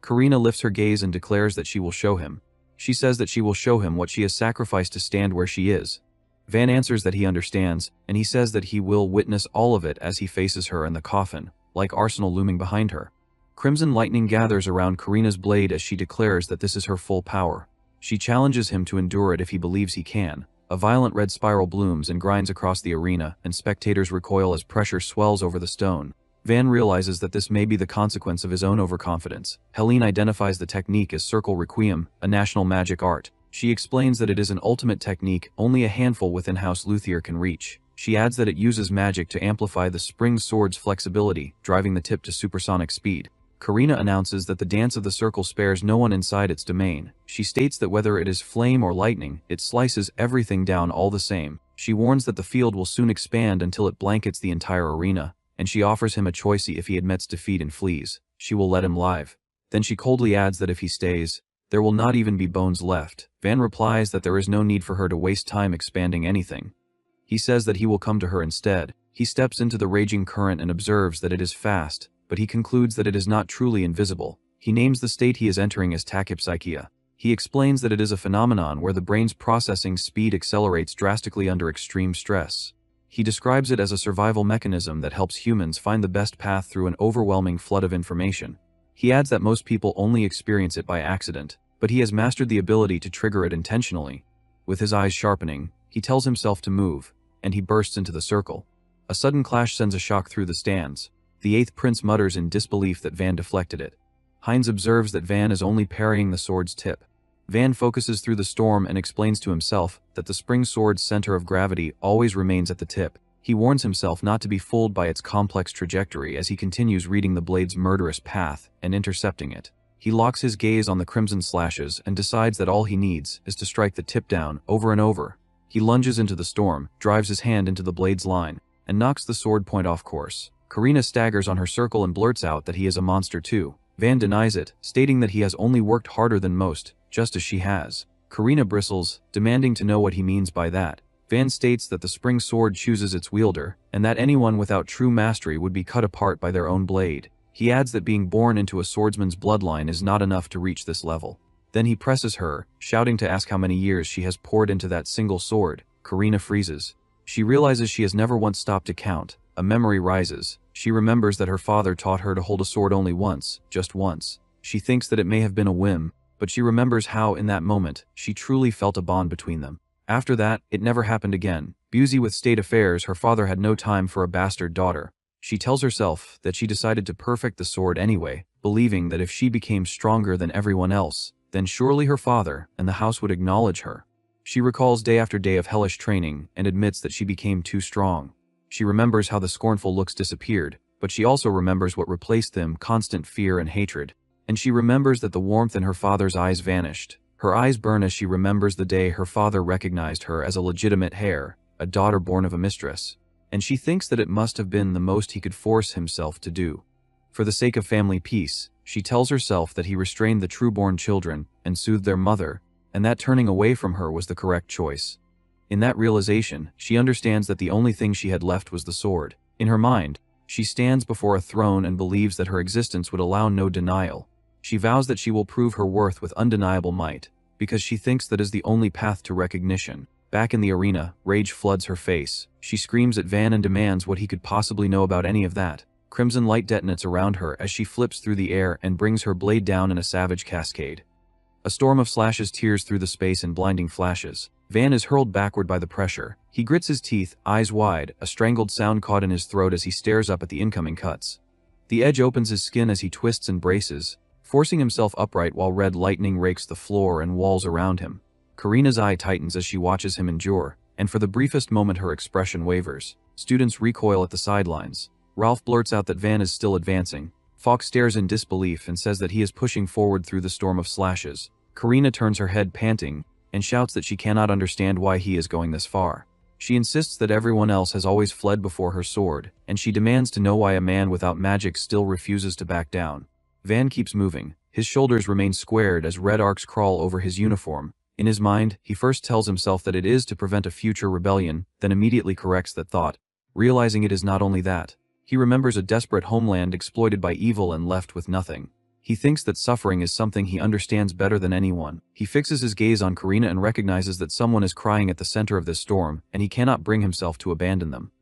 Speaker 1: Karina lifts her gaze and declares that she will show him. She says that she will show him what she has sacrificed to stand where she is. Van answers that he understands, and he says that he will witness all of it as he faces her in the coffin, like Arsenal looming behind her. Crimson lightning gathers around Karina's blade as she declares that this is her full power. She challenges him to endure it if he believes he can. A violent red spiral blooms and grinds across the arena, and spectators recoil as pressure swells over the stone. Van realizes that this may be the consequence of his own overconfidence. Helene identifies the technique as Circle Requiem, a national magic art. She explains that it is an ultimate technique only a handful within House Luthier can reach. She adds that it uses magic to amplify the spring sword's flexibility, driving the tip to supersonic speed. Karina announces that the dance of the circle spares no one inside its domain. She states that whether it is flame or lightning, it slices everything down all the same. She warns that the field will soon expand until it blankets the entire arena, and she offers him a choice: if he admits defeat and flees, she will let him live. Then she coldly adds that if he stays, there will not even be bones left. Van replies that there is no need for her to waste time expanding anything. He says that he will come to her instead. He steps into the raging current and observes that it is fast, but he concludes that it is not truly invisible. He names the state he is entering as tachypsychia. He explains that it is a phenomenon where the brain's processing speed accelerates drastically under extreme stress. He describes it as a survival mechanism that helps humans find the best path through an overwhelming flood of information. He adds that most people only experience it by accident, but he has mastered the ability to trigger it intentionally. With his eyes sharpening, he tells himself to move, and he bursts into the circle. A sudden clash sends a shock through the stands. The eighth prince mutters in disbelief that Van deflected it. Heinz observes that Van is only parrying the sword's tip. Van focuses through the storm and explains to himself that the spring sword's center of gravity always remains at the tip. He warns himself not to be fooled by its complex trajectory as he continues reading the blade's murderous path and intercepting it. He locks his gaze on the crimson slashes and decides that all he needs is to strike the tip down over and over. He lunges into the storm, drives his hand into the blade's line, and knocks the sword point off course. Karina staggers on her circle and blurts out that he is a monster too. Van denies it, stating that he has only worked harder than most, just as she has. Karina bristles, demanding to know what he means by that. Van states that the spring sword chooses its wielder, and that anyone without true mastery would be cut apart by their own blade. He adds that being born into a swordsman's bloodline is not enough to reach this level. Then he presses her, shouting to ask how many years she has poured into that single sword. Karina freezes. She realizes she has never once stopped to count. A memory rises. She remembers that her father taught her to hold a sword only once, just once. She thinks that it may have been a whim, but she remembers how, in that moment, she truly felt a bond between them. After that, it never happened again. Busy with state affairs, her father had no time for a bastard daughter. She tells herself that she decided to perfect the sword anyway, believing that if she became stronger than everyone else, then surely her father and the house would acknowledge her. She recalls day after day of hellish training and admits that she became too strong. She remembers how the scornful looks disappeared, but she also remembers what replaced them: constant fear and hatred. And she remembers that the warmth in her father's eyes vanished. Her eyes burn as she remembers the day her father recognized her as a legitimate heir, a daughter born of a mistress. And she thinks that it must have been the most he could force himself to do. For the sake of family peace, she tells herself that he restrained the true-born children and soothed their mother, and that turning away from her was the correct choice. In that realization, she understands that the only thing she had left was the sword. In her mind, she stands before a throne and believes that her existence would allow no denial. She vows that she will prove her worth with undeniable might, because she thinks that is the only path to recognition. Back in the arena, rage floods her face. She screams at Van and demands what he could possibly know about any of that. Crimson light detonates around her as she flips through the air and brings her blade down in a savage cascade. A storm of slashes tears through the space in blinding flashes. Van is hurled backward by the pressure. He grits his teeth, eyes wide, a strangled sound caught in his throat as he stares up at the incoming cuts. The edge opens his skin as he twists and braces, forcing himself upright while red lightning rakes the floor and walls around him. Karina's eye tightens as she watches him endure, and for the briefest moment her expression wavers. Students recoil at the sidelines. Ralph blurts out that Van is still advancing. Fox stares in disbelief and says that he is pushing forward through the storm of slashes. Karina turns her head panting, and shouts that she cannot understand why he is going this far. She insists that everyone else has always fled before her sword, and she demands to know why a man without magic still refuses to back down. Van keeps moving. His shoulders remain squared as red arcs crawl over his uniform. In his mind, he first tells himself that it is to prevent a future rebellion, then immediately corrects that thought. Realizing it is not only that, he remembers a desperate homeland exploited by evil and left with nothing. He thinks that suffering is something he understands better than anyone. He fixes his gaze on Karina and recognizes that someone is crying at the center of this storm, and he cannot bring himself to abandon them.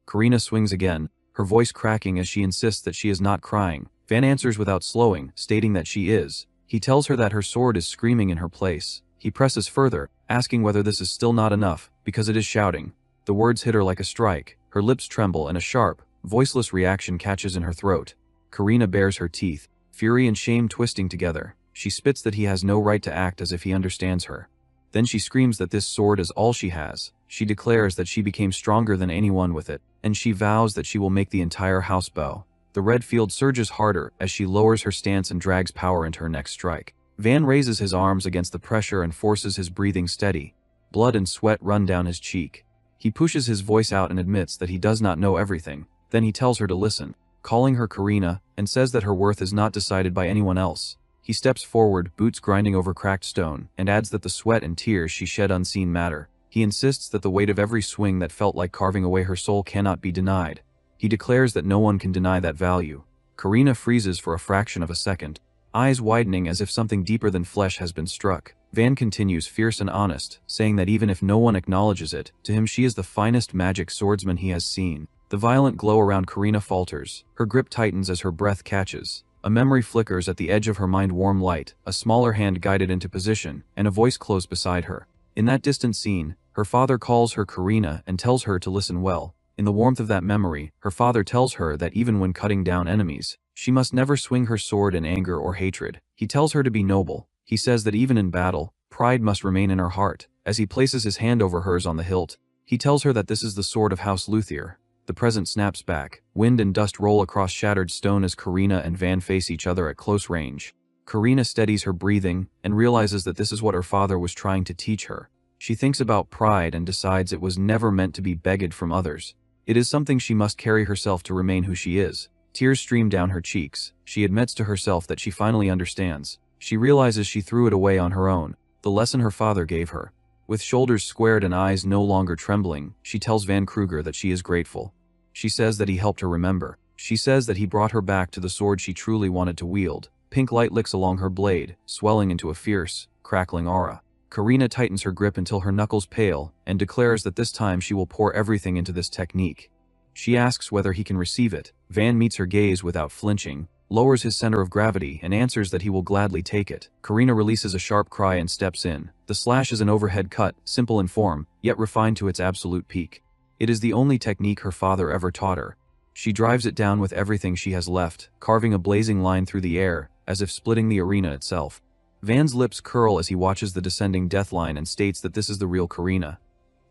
Speaker 1: Karina swings again, her voice cracking as she insists that she is not crying. Van answers without slowing, stating that she is. He tells her that her sword is screaming in her place. He presses further, asking whether this is still not enough, because it is shouting. The words hit her like a strike. Her lips tremble and a sharp, voiceless reaction catches in her throat. Karina bares her teeth, fury and shame twisting together. She spits that he has no right to act as if he understands her. Then she screams that this sword is all she has. She declares that she became stronger than anyone with it, and she vows that she will make the entire house bow. The red field surges harder as she lowers her stance and drags power into her next strike. Van raises his arms against the pressure and forces his breathing steady. Blood and sweat run down his cheek. He pushes his voice out and admits that he does not know everything. Then he tells her to listen, calling her Karina, and says that her worth is not decided by anyone else. He steps forward, boots grinding over cracked stone, and adds that the sweat and tears she shed unseen matter. He insists that the weight of every swing that felt like carving away her soul cannot be denied. He declares that no one can deny that value. Karina freezes for a fraction of a second, eyes widening as if something deeper than flesh has been struck. Van continues fierce and honest, saying that even if no one acknowledges it, to him she is the finest magic swordsman he has seen. The violent glow around Karina falters. Her grip tightens as her breath catches. A memory flickers at the edge of her mind, warm light, a smaller hand guided into position, and a voice close beside her. In that distant scene, her father calls her Karina and tells her to listen well. In the warmth of that memory, her father tells her that even when cutting down enemies, she must never swing her sword in anger or hatred. He tells her to be noble. He says that even in battle, pride must remain in her heart. As he places his hand over hers on the hilt, he tells her that this is the sword of House Luthier. The present snaps back. Wind and dust roll across shattered stone as Karina and Van face each other at close range. Karina steadies her breathing and realizes that this is what her father was trying to teach her. She thinks about pride and decides it was never meant to be begged from others. It is something she must carry herself to remain who she is. Tears stream down her cheeks. She admits to herself that she finally understands. She realizes she threw it away on her own, the lesson her father gave her. With shoulders squared and eyes no longer trembling, she tells Van Kruger that she is grateful. She says that he helped her remember. She says that he brought her back to the sword she truly wanted to wield. Pink light licks along her blade, swelling into a fierce, crackling aura. Karina tightens her grip until her knuckles pale, and declares that this time she will pour everything into this technique. She asks whether he can receive it. Van meets her gaze without flinching, lowers his center of gravity, and answers that he will gladly take it. Karina releases a sharp cry and steps in. The slash is an overhead cut, simple in form, yet refined to its absolute peak. It is the only technique her father ever taught her. She drives it down with everything she has left, carving a blazing line through the air, as if splitting the arena itself. Van's lips curl as he watches the descending death line and states that this is the real Karina.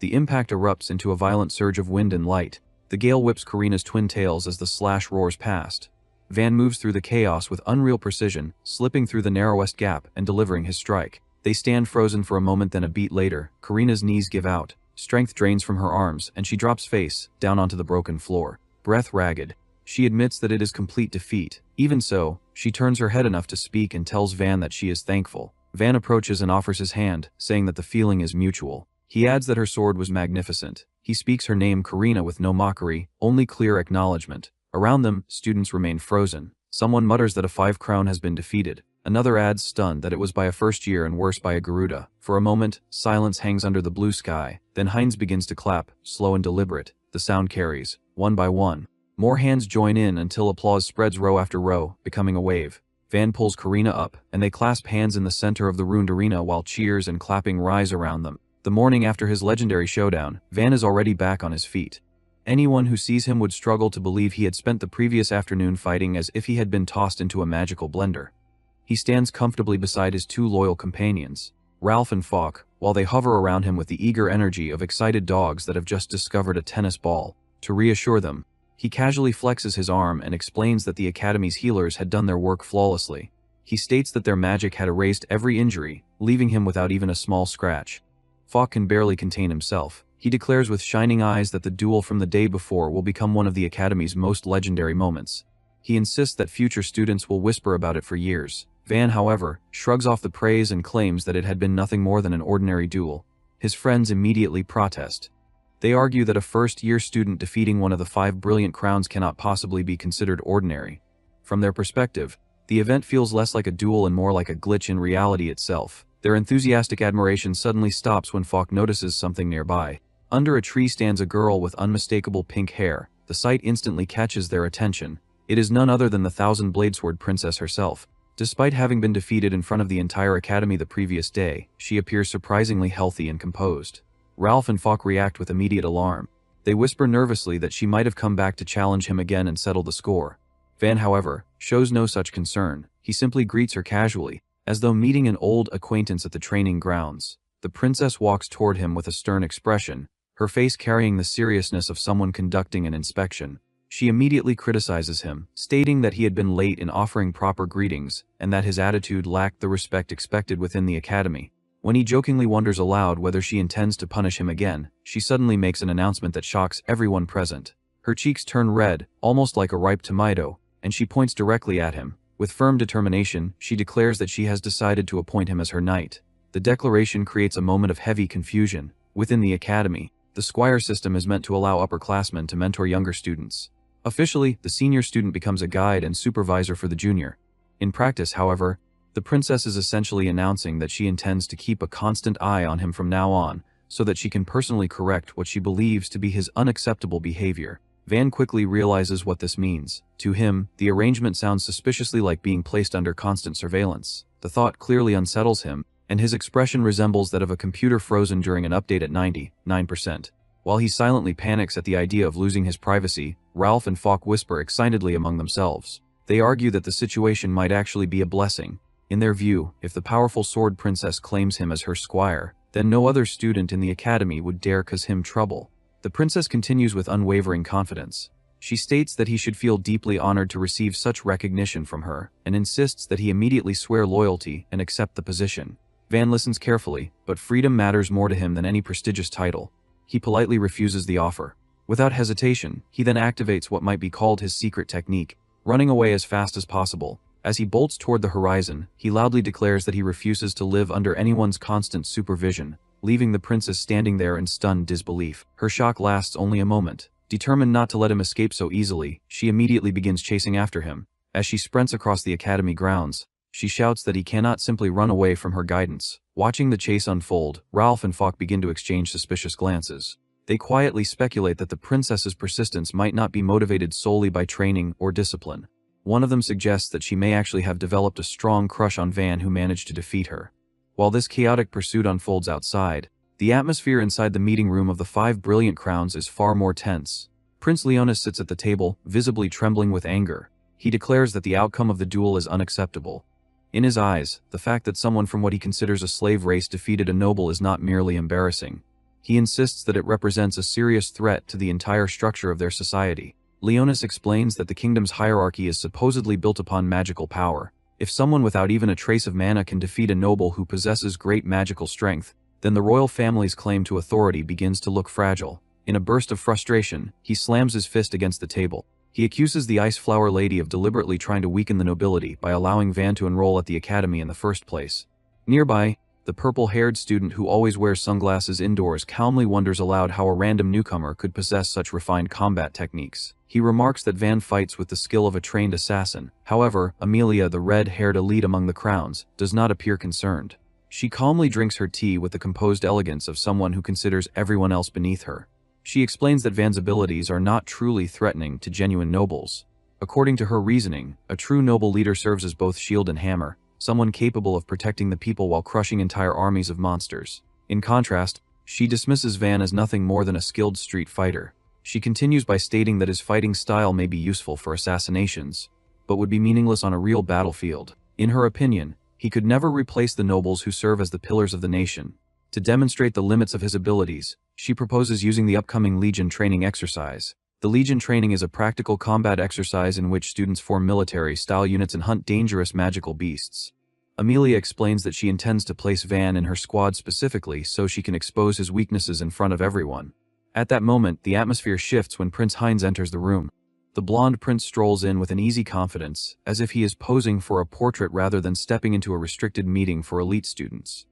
Speaker 1: The impact erupts into a violent surge of wind and light. The gale whips Karina's twin tails as the slash roars past. Van moves through the chaos with unreal precision, slipping through the narrowest gap and delivering his strike. They stand frozen for a moment, then a beat later, Karina's knees give out. Strength drains from her arms, and she drops face down onto the broken floor. Breath ragged, she admits that it is complete defeat. Even so, she turns her head enough to speak and tells Van that she is thankful. Van approaches and offers his hand, saying that the feeling is mutual. He adds that her sword was magnificent. He speaks her name Karina with no mockery, only clear acknowledgement. Around them, students remain frozen. Someone mutters that a 5-crown has been defeated. Another adds, stunned, that it was by a first year and worse by a Garuda. For a moment, silence hangs under the blue sky. Then Heinz begins to clap, slow and deliberate. The sound carries, one by one. More hands join in until applause spreads row after row, becoming a wave. Van pulls Karina up, and they clasp hands in the center of the ruined arena while cheers and clapping rise around them. The morning after his legendary showdown, Van is already back on his feet. Anyone who sees him would struggle to believe he had spent the previous afternoon fighting as if he had been tossed into a magical blender. He stands comfortably beside his two loyal companions, Ralph and Falk, while they hover around him with the eager energy of excited dogs that have just discovered a tennis ball. To reassure them, he casually flexes his arm and explains that the Academy's healers had done their work flawlessly. He states that their magic had erased every injury, leaving him without even a small scratch. Falk can barely contain himself. He declares with shining eyes that the duel from the day before will become one of the Academy's most legendary moments. He insists that future students will whisper about it for years. Van, however, shrugs off the praise and claims that it had been nothing more than an ordinary duel. His friends immediately protest. They argue that a first-year student defeating one of the 5 brilliant crowns cannot possibly be considered ordinary. From their perspective, the event feels less like a duel and more like a glitch in reality itself. Their enthusiastic admiration suddenly stops when Falk notices something nearby. Under a tree stands a girl with unmistakable pink hair. The sight instantly catches their attention. It is none other than the Thousand Bladesword Princess herself. Despite having been defeated in front of the entire academy the previous day, she appears surprisingly healthy and composed. Ralph and Falk react with immediate alarm. They whisper nervously that she might have come back to challenge him again and settle the score. Van, however, shows no such concern. He simply greets her casually, as though meeting an old acquaintance at the training grounds. The princess walks toward him with a stern expression, her face carrying the seriousness of someone conducting an inspection. She immediately criticizes him, stating that he had been late in offering proper greetings, and that his attitude lacked the respect expected within the academy. When he jokingly wonders aloud whether she intends to punish him again, she suddenly makes an announcement that shocks everyone present. Her cheeks turn red, almost like a ripe tomato, and she points directly at him. With firm determination, she declares that she has decided to appoint him as her knight. The declaration creates a moment of heavy confusion. Within the academy, the squire system is meant to allow upperclassmen to mentor younger students. Officially, the senior student becomes a guide and supervisor for the junior. In practice, however, the princess is essentially announcing that she intends to keep a constant eye on him from now on, so that she can personally correct what she believes to be his unacceptable behavior. Van quickly realizes what this means. To him, the arrangement sounds suspiciously like being placed under constant surveillance. The thought clearly unsettles him, and his expression resembles that of a computer frozen during an update at 99%. While he silently panics at the idea of losing his privacy, Ralph and Falk whisper excitedly among themselves. They argue that the situation might actually be a blessing. In their view, if the powerful sword princess claims him as her squire, then no other student in the academy would dare cause him trouble. The princess continues with unwavering confidence. She states that he should feel deeply honored to receive such recognition from her, and insists that he immediately swear loyalty and accept the position. Van listens carefully, but freedom matters more to him than any prestigious title. He politely refuses the offer. Without hesitation, he then activates what might be called his secret technique, running away as fast as possible. As he bolts toward the horizon, he loudly declares that he refuses to live under anyone's constant supervision, leaving the princess standing there in stunned disbelief. Her shock lasts only a moment. Determined not to let him escape so easily, she immediately begins chasing after him. As she sprints across the academy grounds, she shouts that he cannot simply run away from her guidance. Watching the chase unfold, Ralph and Falk begin to exchange suspicious glances. They quietly speculate that the princess's persistence might not be motivated solely by training or discipline. One of them suggests that she may actually have developed a strong crush on Van, who managed to defeat her. While this chaotic pursuit unfolds outside, the atmosphere inside the meeting room of the 5 brilliant crowns is far more tense. Prince Leonis sits at the table, visibly trembling with anger. He declares that the outcome of the duel is unacceptable. In his eyes, the fact that someone from what he considers a slave race defeated a noble is not merely embarrassing. He insists that it represents a serious threat to the entire structure of their society. Leonis explains that the kingdom's hierarchy is supposedly built upon magical power. If someone without even a trace of mana can defeat a noble who possesses great magical strength, then the royal family's claim to authority begins to look fragile. In a burst of frustration, he slams his fist against the table. He accuses the Ice Flower Lady of deliberately trying to weaken the nobility by allowing Van to enroll at the academy in the first place. Nearby, the purple-haired student who always wears sunglasses indoors calmly wonders aloud how a random newcomer could possess such refined combat techniques. He remarks that Van fights with the skill of a trained assassin. However, Amelia, the red-haired elite among the crowns, does not appear concerned. She calmly drinks her tea with the composed elegance of someone who considers everyone else beneath her. She explains that Van's abilities are not truly threatening to genuine nobles. According to her reasoning, a true noble leader serves as both shield and hammer, someone capable of protecting the people while crushing entire armies of monsters. In contrast, she dismisses Van as nothing more than a skilled street fighter. She continues by stating that his fighting style may be useful for assassinations, but would be meaningless on a real battlefield. In her opinion, he could never replace the nobles who serve as the pillars of the nation. To demonstrate the limits of his abilities, she proposes using the upcoming Legion training exercise. The Legion training is a practical combat exercise in which students form military-style units and hunt dangerous magical beasts. Amelia explains that she intends to place Van in her squad specifically so she can expose his weaknesses in front of everyone. At that moment, the atmosphere shifts when Prince Heinz enters the room. The blonde prince strolls in with an easy confidence, as if he is posing for a portrait rather than stepping into a restricted meeting for elite students.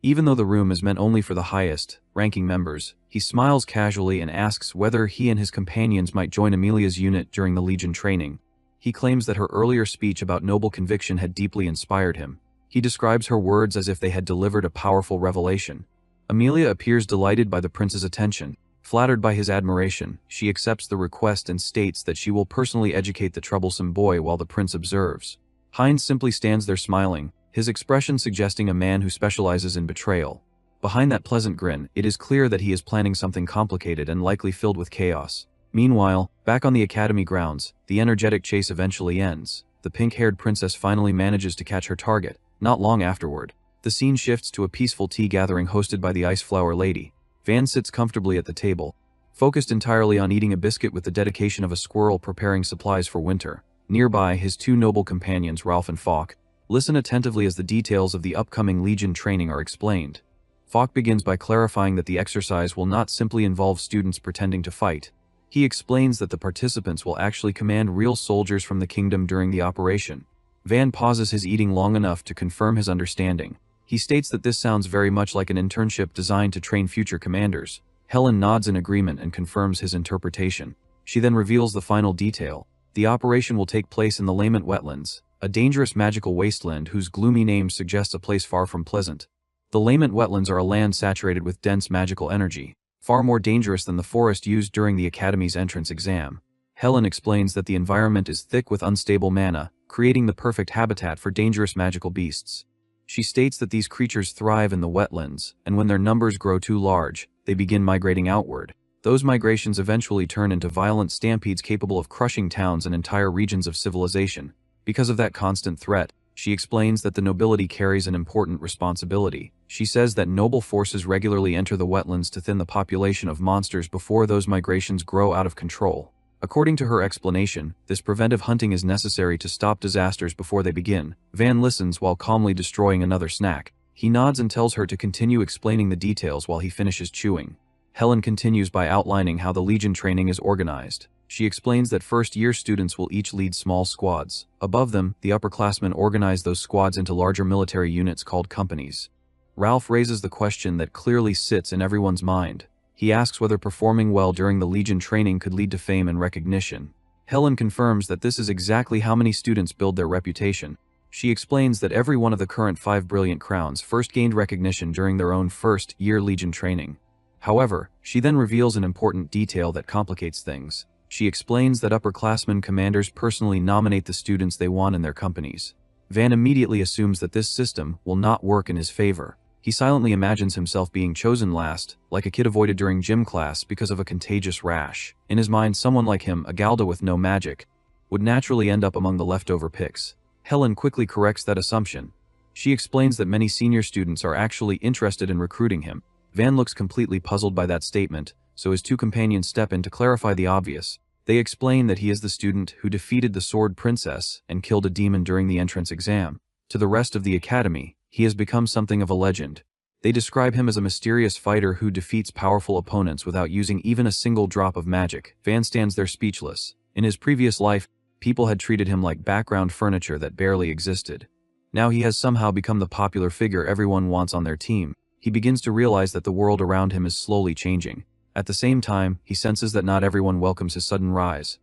Speaker 1: Even though the room is meant only for the highest ranking members, he smiles casually and asks whether he and his companions might join Amelia's unit during the Legion training. He claims that her earlier speech about noble conviction had deeply inspired him. He describes her words as if they had delivered a powerful revelation. Amelia appears delighted by the prince's attention. Flattered by his admiration, she accepts the request and states that she will personally educate the troublesome boy while the prince observes. Heinz simply stands there smiling, his expression suggesting a man who specializes in betrayal. Behind that pleasant grin, it is clear that he is planning something complicated and likely filled with chaos. Meanwhile, back on the academy grounds, the energetic chase eventually ends. The pink-haired princess finally manages to catch her target. Not long afterward, the scene shifts to a peaceful tea gathering hosted by the Ice Flower Lady. Van sits comfortably at the table, focused entirely on eating a biscuit with the dedication of a squirrel preparing supplies for winter. Nearby, his two noble companions, Ralph and Falk, listen attentively as the details of the upcoming Legion training are explained. Falk begins by clarifying that the exercise will not simply involve students pretending to fight. He explains that the participants will actually command real soldiers from the kingdom during the operation. Van pauses his eating long enough to confirm his understanding. He states that this sounds very much like an internship designed to train future commanders. Helen nods in agreement and confirms his interpretation. She then reveals the final detail. The operation will take place in the Lament Wetlands, a dangerous magical wasteland whose gloomy name suggests a place far from pleasant. The Lament Wetlands are a land saturated with dense magical energy, far more dangerous than the forest used during the Academy's entrance exam. Helen explains that the environment is thick with unstable mana, creating the perfect habitat for dangerous magical beasts. She states that these creatures thrive in the wetlands, and when their numbers grow too large, they begin migrating outward. Those migrations eventually turn into violent stampedes capable of crushing towns and entire regions of civilization. Because of that constant threat, she explains that the nobility carries an important responsibility. She says that noble forces regularly enter the wetlands to thin the population of monsters before those migrations grow out of control. According to her explanation, this preventive hunting is necessary to stop disasters before they begin. Van listens while calmly destroying another snack. He nods and tells her to continue explaining the details while he finishes chewing. Helen continues by outlining how the Legion training is organized. She explains that first-year students will each lead small squads. Above them, the upperclassmen organize those squads into larger military units called companies. Ralph raises the question that clearly sits in everyone's mind. He asks whether performing well during the Legion training could lead to fame and recognition. Helen confirms that this is exactly how many students build their reputation. She explains that every one of the current 5 brilliant crowns first gained recognition during their own first-year Legion training. However, she then reveals an important detail that complicates things. She explains that upperclassmen commanders personally nominate the students they want in their companies. Van immediately assumes that this system will not work in his favor. He silently imagines himself being chosen last, like a kid avoided during gym class because of a contagious rash. In his mind, someone like him, a Galda with no magic, would naturally end up among the leftover picks. Helen quickly corrects that assumption. She explains that many senior students are actually interested in recruiting him. Van looks completely puzzled by that statement, so his two companions step in to clarify the obvious. They explain that he is the student who defeated the Sword Princess and killed a demon during the entrance exam. To the rest of the academy, he has become something of a legend. They describe him as a mysterious fighter who defeats powerful opponents without using even a single drop of magic. Van stands there speechless. In his previous life, people had treated him like background furniture that barely existed. Now he has somehow become the popular figure everyone wants on their team. He begins to realize that the world around him is slowly changing. At the same time, he senses that not everyone welcomes his sudden rise.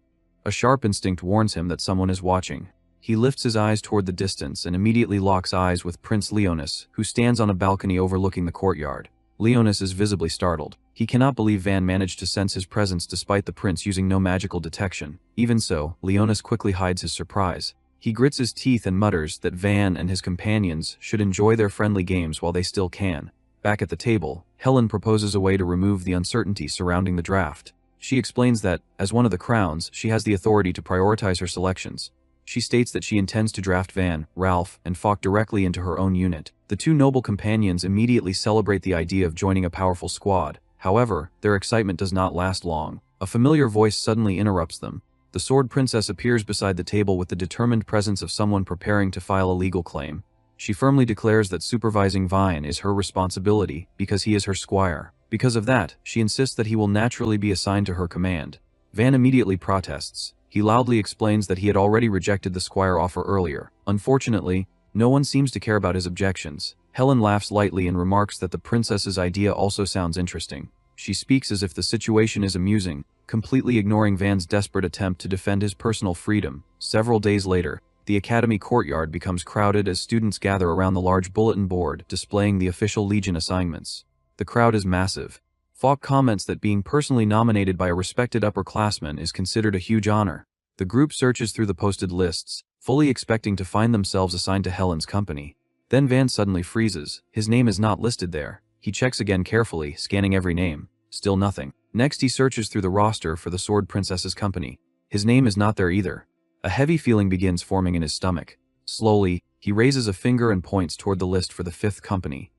Speaker 1: A sharp instinct warns him that someone is watching. He lifts his eyes toward the distance and immediately locks eyes with Prince Leonis, who stands on a balcony overlooking the courtyard. Leonis is visibly startled. He cannot believe Van managed to sense his presence despite the prince using no magical detection. Even so, Leonis quickly hides his surprise. He grits his teeth and mutters that Van and his companions should enjoy their friendly games while they still can. Back at the table, Helen proposes a way to remove the uncertainty surrounding the draft. She explains that, as one of the crowns, she has the authority to prioritize her selections. She states that she intends to draft Van, Ralph, and Falk directly into her own unit. The two noble companions immediately celebrate the idea of joining a powerful squad. However, their excitement does not last long. A familiar voice suddenly interrupts them. The Sword Princess appears beside the table with the determined presence of someone preparing to file a legal claim. She firmly declares that supervising Vine is her responsibility because he is her squire. Because of that, she insists that he will naturally be assigned to her command. Van immediately protests. He loudly explains that he had already rejected the squire offer earlier. Unfortunately, no one seems to care about his objections. Helen laughs lightly and remarks that the princess's idea also sounds interesting. She speaks as if the situation is amusing, completely ignoring Van's desperate attempt to defend his personal freedom. Several days later, the academy courtyard becomes crowded as students gather around the large bulletin board displaying the official Legion assignments. The crowd is massive. Falk comments that being personally nominated by a respected upperclassman is considered a huge honor. The group searches through the posted lists, fully expecting to find themselves assigned to Helen's company. Then Van suddenly freezes. His name is not listed there. He checks again carefully, scanning every name. Still nothing. Next he searches through the roster for the Sword Princess's company. His name is not there either. A heavy feeling begins forming in his stomach. Slowly, he raises a finger and points toward the list for the 5th company.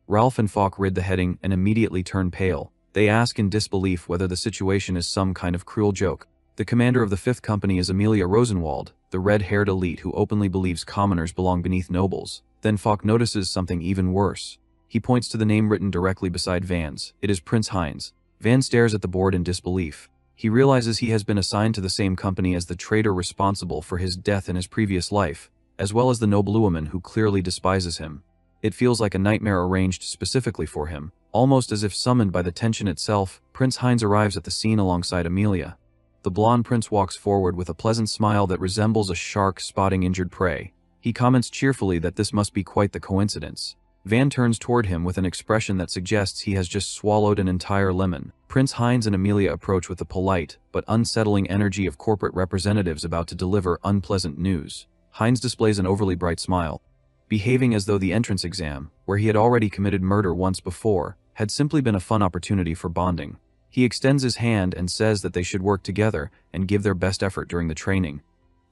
Speaker 1: Ralph and Falk read the heading and immediately turn pale. They ask in disbelief whether the situation is some kind of cruel joke. The commander of the 5th company is Amelia Rosenwald, the red-haired elite who openly believes commoners belong beneath nobles. Then Falk notices something even worse. He points to the name written directly beside Van's. It is Prince Heinz. Van stares at the board in disbelief. He realizes he has been assigned to the same company as the traitor responsible for his death in his previous life, as well as the noblewoman who clearly despises him. It feels like a nightmare arranged specifically for him. Almost as if summoned by the tension itself, Prince Heinz arrives at the scene alongside Amelia. The blonde prince walks forward with a pleasant smile that resembles a shark spotting injured prey. He comments cheerfully that this must be quite the coincidence. Van turns toward him with an expression that suggests he has just swallowed an entire lemon. Prince Heinz and Amelia approach with the polite but unsettling energy of corporate representatives about to deliver unpleasant news. Heinz displays an overly bright smile, behaving as though the entrance exam, where he had already committed murder once before, had simply been a fun opportunity for bonding. He extends his hand and says that they should work together and give their best effort during the training.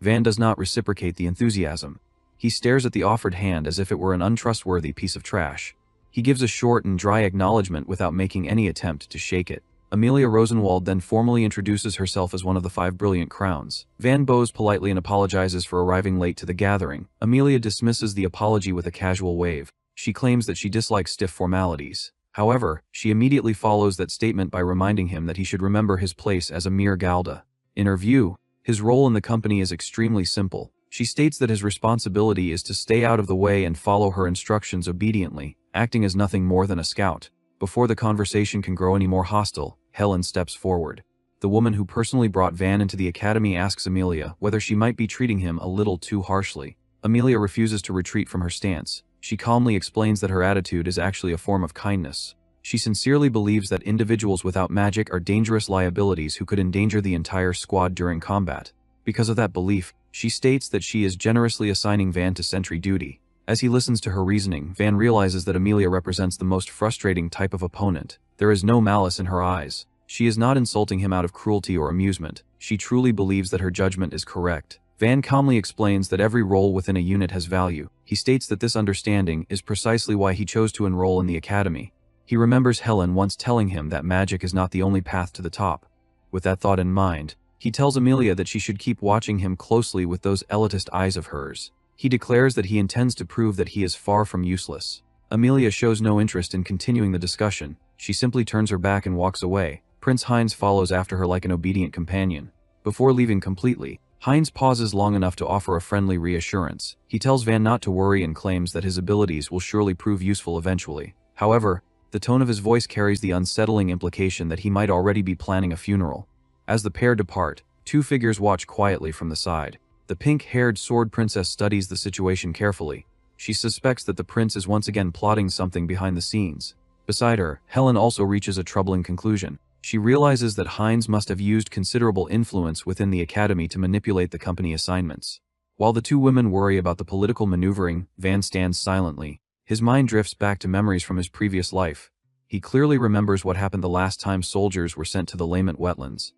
Speaker 1: Van does not reciprocate the enthusiasm. He stares at the offered hand as if it were an untrustworthy piece of trash. He gives a short and dry acknowledgement without making any attempt to shake it. Amelia Rosenwald then formally introduces herself as one of the 5 brilliant crowns. Van bows politely and apologizes for arriving late to the gathering. Amelia dismisses the apology with a casual wave. She claims that she dislikes stiff formalities. However, she immediately follows that statement by reminding him that he should remember his place as a mere Galda. In her view, his role in the company is extremely simple. She states that his responsibility is to stay out of the way and follow her instructions obediently, acting as nothing more than a scout. Before the conversation can grow any more hostile, Helen steps forward. The woman who personally brought Van into the academy asks Amelia whether she might be treating him a little too harshly. Amelia refuses to retreat from her stance. She calmly explains that her attitude is actually a form of kindness. She sincerely believes that individuals without magic are dangerous liabilities who could endanger the entire squad during combat. Because of that belief, she states that she is generously assigning Van to sentry duty. As he listens to her reasoning, Van realizes that Amelia represents the most frustrating type of opponent. There is no malice in her eyes. She is not insulting him out of cruelty or amusement. She truly believes that her judgment is correct. Van calmly explains that every role within a unit has value. He states that this understanding is precisely why he chose to enroll in the academy. He remembers Helen once telling him that magic is not the only path to the top. With that thought in mind, he tells Amelia that she should keep watching him closely with those elitist eyes of hers. He declares that he intends to prove that he is far from useless. Amelia shows no interest in continuing the discussion. She simply turns her back and walks away. Prince Heinz follows after her like an obedient companion. Before leaving completely, Heinz pauses long enough to offer a friendly reassurance. He tells Van not to worry and claims that his abilities will surely prove useful eventually. However, the tone of his voice carries the unsettling implication that he might already be planning a funeral. As the pair depart, 2 figures watch quietly from the side. The pink-haired sword princess studies the situation carefully. She suspects that the prince is once again plotting something behind the scenes. Beside her, Helen also reaches a troubling conclusion. She realizes that Heinz must have used considerable influence within the academy to manipulate the company assignments. While the 2 women worry about the political maneuvering, Van stands silently. His mind drifts back to memories from his previous life. He clearly remembers what happened the last time soldiers were sent to the Lament wetlands.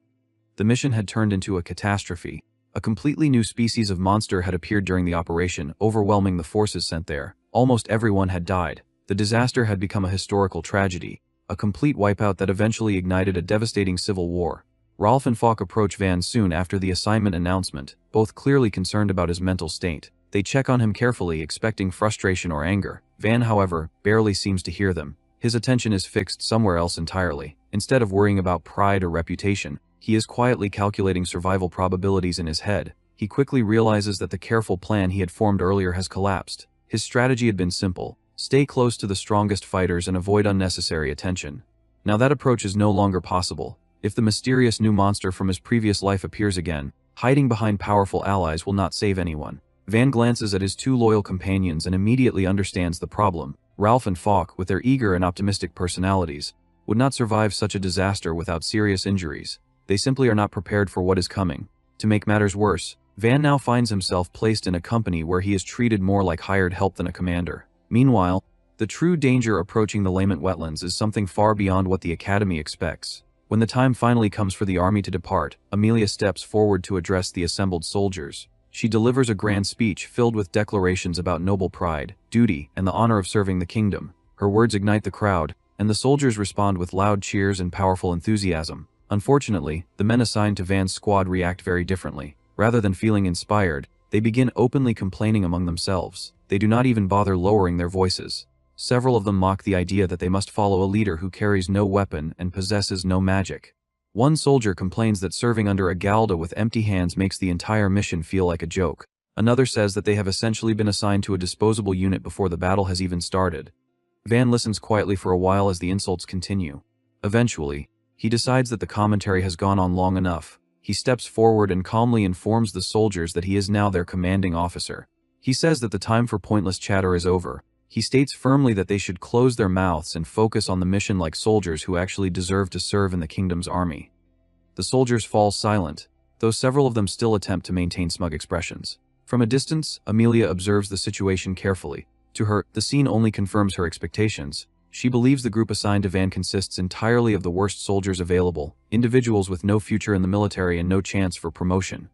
Speaker 1: The mission had turned into a catastrophe. A completely new species of monster had appeared during the operation, overwhelming the forces sent there. Almost everyone had died. The disaster had become a historical tragedy, a complete wipeout that eventually ignited a devastating civil war. Rolf and Falk approach Van soon after the assignment announcement, both clearly concerned about his mental state. They check on him carefully, expecting frustration or anger. Van, however, barely seems to hear them. His attention is fixed somewhere else entirely. Instead of worrying about pride or reputation, he is quietly calculating survival probabilities in his head. He quickly realizes that the careful plan he had formed earlier has collapsed. His strategy had been simple: Stay close to the strongest fighters and avoid unnecessary attention. Now that approach is no longer possible. If the mysterious new monster from his previous life appears again, hiding behind powerful allies will not save anyone. Van glances at his two loyal companions and immediately understands the problem. Ralph and Falk, with their eager and optimistic personalities, would not survive such a disaster without serious injuries. They simply are not prepared for what is coming. To make matters worse, Van now finds himself placed in a company where he is treated more like hired help than a commander. Meanwhile, the true danger approaching the Lament Wetlands is something far beyond what the Academy expects. When the time finally comes for the army to depart, Amelia steps forward to address the assembled soldiers. She delivers a grand speech filled with declarations about noble pride, duty, and the honor of serving the kingdom. Her words ignite the crowd, and the soldiers respond with loud cheers and powerful enthusiasm. Unfortunately, the men assigned to Van's squad react very differently. Rather than feeling inspired, they begin openly complaining among themselves. They do not even bother lowering their voices. Several of them mock the idea that they must follow a leader who carries no weapon and possesses no magic. One soldier complains that serving under a Galda with empty hands makes the entire mission feel like a joke. Another says that they have essentially been assigned to a disposable unit before the battle has even started. Van listens quietly for a while as the insults continue. Eventually, he decides that the commentary has gone on long enough. He steps forward and calmly informs the soldiers that he is now their commanding officer. He says that the time for pointless chatter is over. He states firmly that they should close their mouths and focus on the mission like soldiers who actually deserve to serve in the kingdom's army. The soldiers fall silent, though several of them still attempt to maintain smug expressions. From a distance, Amelia observes the situation carefully. To her, the scene only confirms her expectations. She believes the group assigned to Van consists entirely of the worst soldiers available, individuals with no future in the military and no chance for promotion.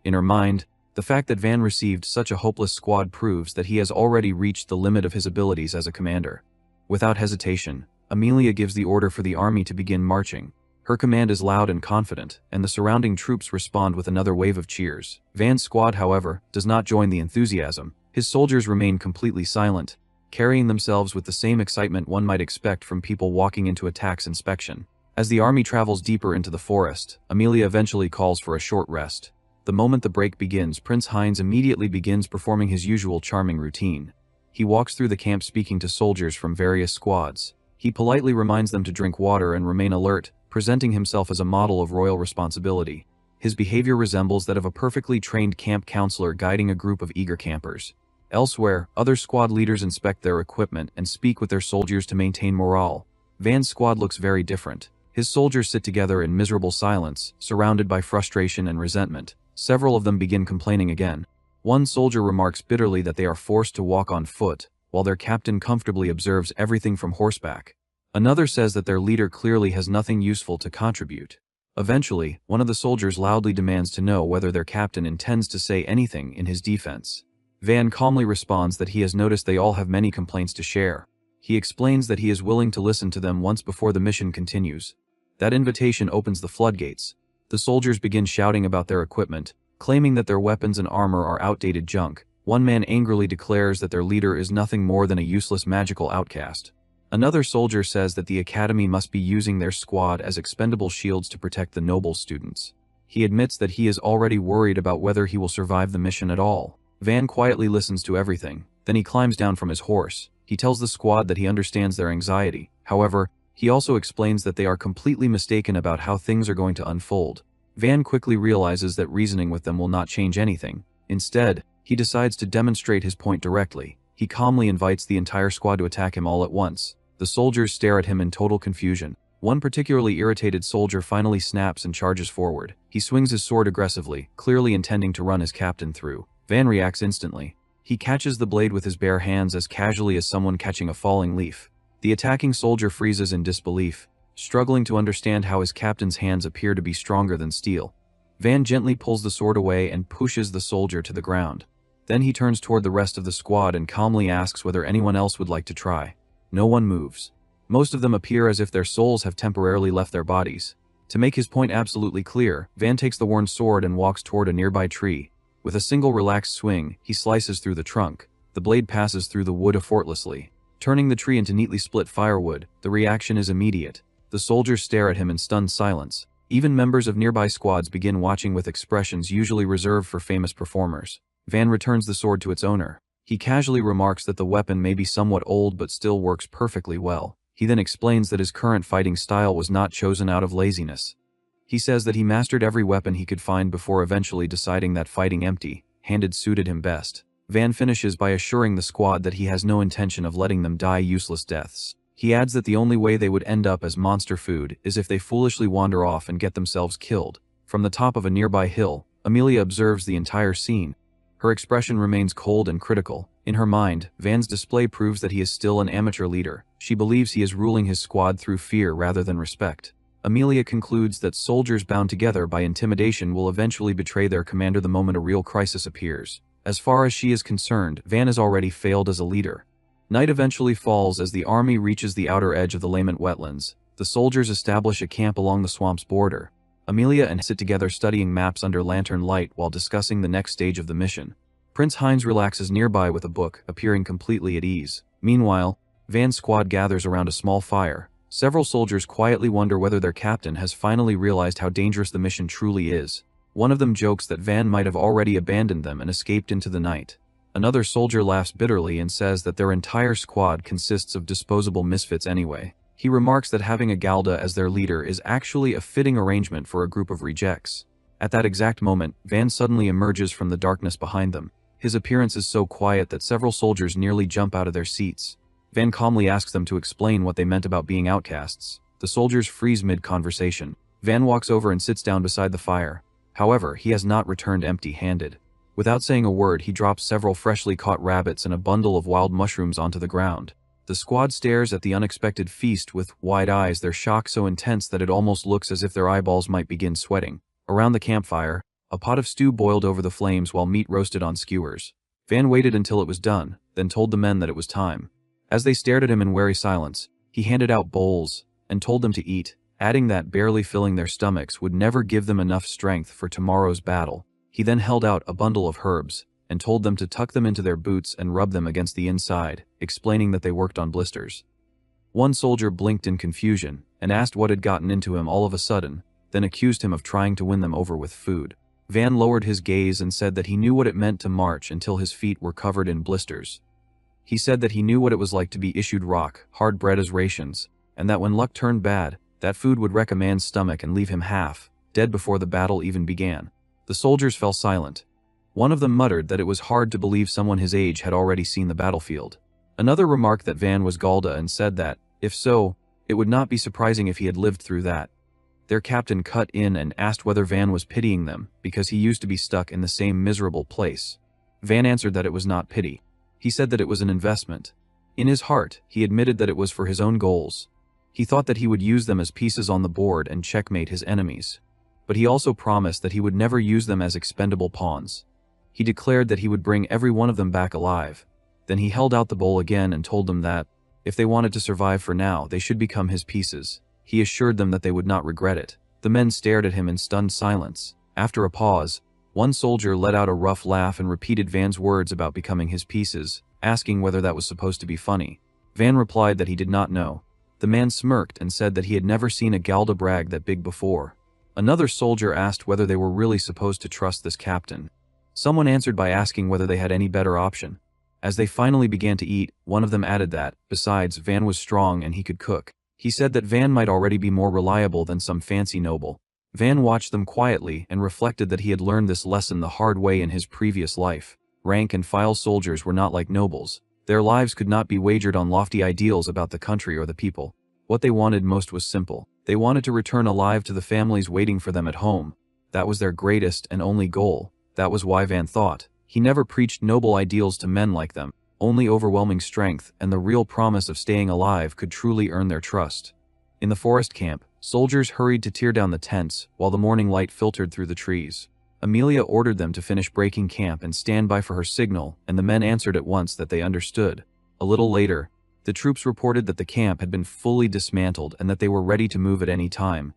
Speaker 1: In her mind, the fact that Van received such a hopeless squad proves that he has already reached the limit of his abilities as a commander. Without hesitation, Amelia gives the order for the army to begin marching. Her command is loud and confident, and the surrounding troops respond with another wave of cheers. Van's squad, however, does not join the enthusiasm. His soldiers remain completely silent, carrying themselves with the same excitement one might expect from people walking into a tax inspection. As the army travels deeper into the forest, Amelia eventually calls for a short rest. The moment the break begins, Prince Heinz immediately begins performing his usual charming routine. He walks through the camp speaking to soldiers from various squads. He politely reminds them to drink water and remain alert, presenting himself as a model of royal responsibility. His behavior resembles that of a perfectly trained camp counselor guiding a group of eager campers. Elsewhere, other squad leaders inspect their equipment and speak with their soldiers to maintain morale. Van's squad looks very different. His soldiers sit together in miserable silence, surrounded by frustration and resentment. Several of them begin complaining again. One soldier remarks bitterly that they are forced to walk on foot, while their captain comfortably observes everything from horseback. Another says that their leader clearly has nothing useful to contribute. Eventually, one of the soldiers loudly demands to know whether their captain intends to say anything in his defense. Van calmly responds that he has noticed they all have many complaints to share. He explains that he is willing to listen to them once before the mission continues. That invitation opens the floodgates. The soldiers begin shouting about their equipment, claiming that their weapons and armor are outdated junk. One man angrily declares that their leader is nothing more than a useless magical outcast. Another soldier says that the academy must be using their squad as expendable shields to protect the noble students. He admits that he is already worried about whether he will survive the mission at all. Van quietly listens to everything, then he climbs down from his horse. He tells the squad that he understands their anxiety. However, he also explains that they are completely mistaken about how things are going to unfold. Van quickly realizes that reasoning with them will not change anything. Instead, he decides to demonstrate his point directly. He calmly invites the entire squad to attack him all at once. The soldiers stare at him in total confusion. One particularly irritated soldier finally snaps and charges forward. He swings his sword aggressively, clearly intending to run his captain through. Van reacts instantly. He catches the blade with his bare hands as casually as someone catching a falling leaf. The attacking soldier freezes in disbelief, struggling to understand how his captain's hands appear to be stronger than steel. Van gently pulls the sword away and pushes the soldier to the ground. Then he turns toward the rest of the squad and calmly asks whether anyone else would like to try. No one moves. Most of them appear as if their souls have temporarily left their bodies. To make his point absolutely clear, Van takes the worn sword and walks toward a nearby tree. With a single relaxed swing, he slices through the trunk. The blade passes through the wood effortlessly, turning the tree into neatly split firewood. The reaction is immediate. The soldiers stare at him in stunned silence. Even members of nearby squads begin watching with expressions usually reserved for famous performers. Van returns the sword to its owner. He casually remarks that the weapon may be somewhat old but still works perfectly well. He then explains that his current fighting style was not chosen out of laziness. He says that he mastered every weapon he could find before eventually deciding that fighting empty-handed suited him best. Van finishes by assuring the squad that he has no intention of letting them die useless deaths. He adds that the only way they would end up as monster food is if they foolishly wander off and get themselves killed. From the top of a nearby hill, Amelia observes the entire scene. Her expression remains cold and critical. In her mind, Van's display proves that he is still an amateur leader. She believes he is ruling his squad through fear rather than respect. Amelia concludes that soldiers bound together by intimidation will eventually betray their commander the moment a real crisis appears. As far as she is concerned, Van has already failed as a leader. Night eventually falls as the army reaches the outer edge of the Lament wetlands. The soldiers establish a camp along the swamp's border. Amelia and sit together studying maps under lantern light while discussing the next stage of the mission. Prince Heinz relaxes nearby with a book, appearing completely at ease. Meanwhile, Van's squad gathers around a small fire. Several soldiers quietly wonder whether their captain has finally realized how dangerous the mission truly is. One of them jokes that Van might have already abandoned them and escaped into the night. Another soldier laughs bitterly and says that their entire squad consists of disposable misfits anyway. He remarks that having a Galda as their leader is actually a fitting arrangement for a group of rejects. At that exact moment, Van suddenly emerges from the darkness behind them. His appearance is so quiet that several soldiers nearly jump out of their seats. Van calmly asks them to explain what they meant about being outcasts. The soldiers freeze mid-conversation. Van walks over and sits down beside the fire. However, he has not returned empty-handed. Without saying a word, he drops several freshly caught rabbits and a bundle of wild mushrooms onto the ground. The squad stares at the unexpected feast with wide eyes, their shock so intense that it almost looks as if their eyeballs might begin sweating. Around the campfire, a pot of stew boiled over the flames while meat roasted on skewers. Van waited until it was done, then told the men that it was time. As they stared at him in wary silence, he handed out bowls and told them to eat, adding that barely filling their stomachs would never give them enough strength for tomorrow's battle. He then held out a bundle of herbs and told them to tuck them into their boots and rub them against the inside, explaining that they worked on blisters. One soldier blinked in confusion and asked what had gotten into him all of a sudden, then accused him of trying to win them over with food. Van lowered his gaze and said that he knew what it meant to march until his feet were covered in blisters. He said that he knew what it was like to be issued rock, hard bread as rations, and that when luck turned bad, that food would wreck a man's stomach and leave him half dead before the battle even began. The soldiers fell silent. One of them muttered that it was hard to believe someone his age had already seen the battlefield. Another remarked that Van was Galda and said that, if so, it would not be surprising if he had lived through that. Their captain cut in and asked whether Van was pitying them because he used to be stuck in the same miserable place. Van answered that it was not pity. He said that it was an investment. In his heart, he admitted that it was for his own goals. He thought that he would use them as pieces on the board and checkmate his enemies. But he also promised that he would never use them as expendable pawns. He declared that he would bring every one of them back alive. Then he held out the bowl again and told them that, if they wanted to survive for now, they should become his pieces. He assured them that they would not regret it. The men stared at him in stunned silence. After a pause, one soldier let out a rough laugh and repeated Van's words about becoming his pieces, asking whether that was supposed to be funny. Van replied that he did not know. The man smirked and said that he had never seen a Galda brag that big before. Another soldier asked whether they were really supposed to trust this captain. Someone answered by asking whether they had any better option. As they finally began to eat, one of them added that, besides, Van was strong and he could cook. He said that Van might already be more reliable than some fancy noble. Van watched them quietly and reflected that he had learned this lesson the hard way in his previous life. Rank-and-file soldiers were not like nobles. Their lives could not be wagered on lofty ideals about the country or the people. What they wanted most was simple. They wanted to return alive to the families waiting for them at home. That was their greatest and only goal. That was why Van thought. He never preached noble ideals to men like them. Only overwhelming strength and the real promise of staying alive could truly earn their trust. In the forest camp, soldiers hurried to tear down the tents while the morning light filtered through the trees. Amelia ordered them to finish breaking camp and stand by for her signal, and the men answered at once that they understood. A little later, the troops reported that the camp had been fully dismantled and that they were ready to move at any time.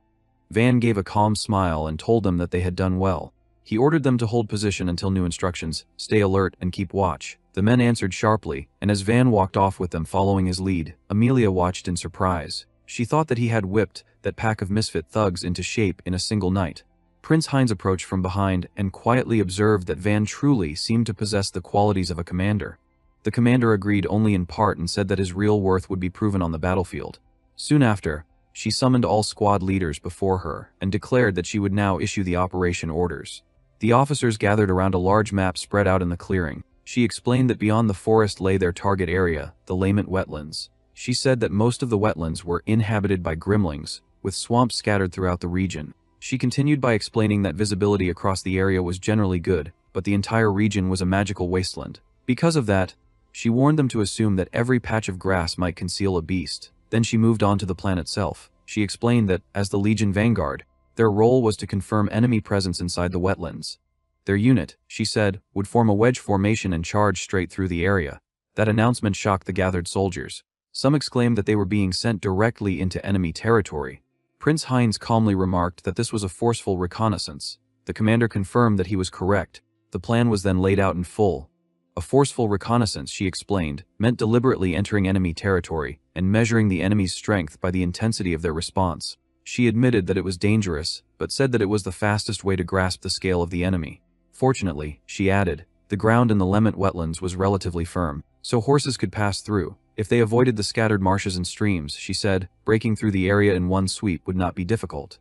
Speaker 1: Van gave a calm smile and told them that they had done well. He ordered them to hold position until new instructions, stay alert and keep watch. The men answered sharply, and as Van walked off with them following his lead, Amelia watched in surprise. She thought that he had whipped that pack of misfit thugs into shape in a single night. Prince Heinz approached from behind and quietly observed that Van truly seemed to possess the qualities of a commander. The commander agreed only in part and said that his real worth would be proven on the battlefield. Soon after, she summoned all squad leaders before her and declared that she would now issue the operation orders. The officers gathered around a large map spread out in the clearing. She explained that beyond the forest lay their target area, the Lament wetlands. She said that most of the wetlands were inhabited by gremlings, with swamps scattered throughout the region. She continued by explaining that visibility across the area was generally good, but the entire region was a magical wasteland. Because of that, she warned them to assume that every patch of grass might conceal a beast. Then she moved on to the plan itself. She explained that, as the Legion Vanguard, their role was to confirm enemy presence inside the wetlands. Their unit, she said, would form a wedge formation and charge straight through the area. That announcement shocked the gathered soldiers. Some exclaimed that they were being sent directly into enemy territory. Prince Heinz calmly remarked that this was a forceful reconnaissance. The commander confirmed that he was correct. The plan was then laid out in full. A forceful reconnaissance, she explained, meant deliberately entering enemy territory and measuring the enemy's strength by the intensity of their response. She admitted that it was dangerous, but said that it was the fastest way to grasp the scale of the enemy. Fortunately, she added, the ground in the Lament wetlands was relatively firm, so horses could pass through. If they avoided the scattered marshes and streams, she said, breaking through the area in one sweep would not be difficult.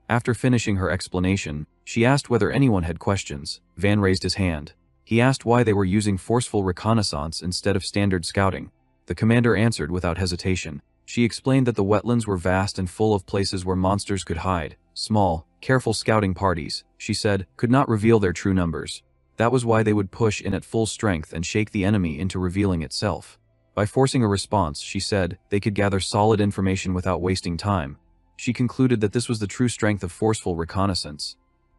Speaker 1: After finishing her explanation, she asked whether anyone had questions. Van raised his hand. He asked why they were using forceful reconnaissance instead of standard scouting. The commander answered without hesitation. She explained that the wetlands were vast and full of places where monsters could hide. Small, careful scouting parties, she said, could not reveal their true numbers. That was why they would push in at full strength and shake the enemy into revealing itself. By forcing a response, she said, they could gather solid information without wasting time. She concluded that this was the true strength of forceful reconnaissance.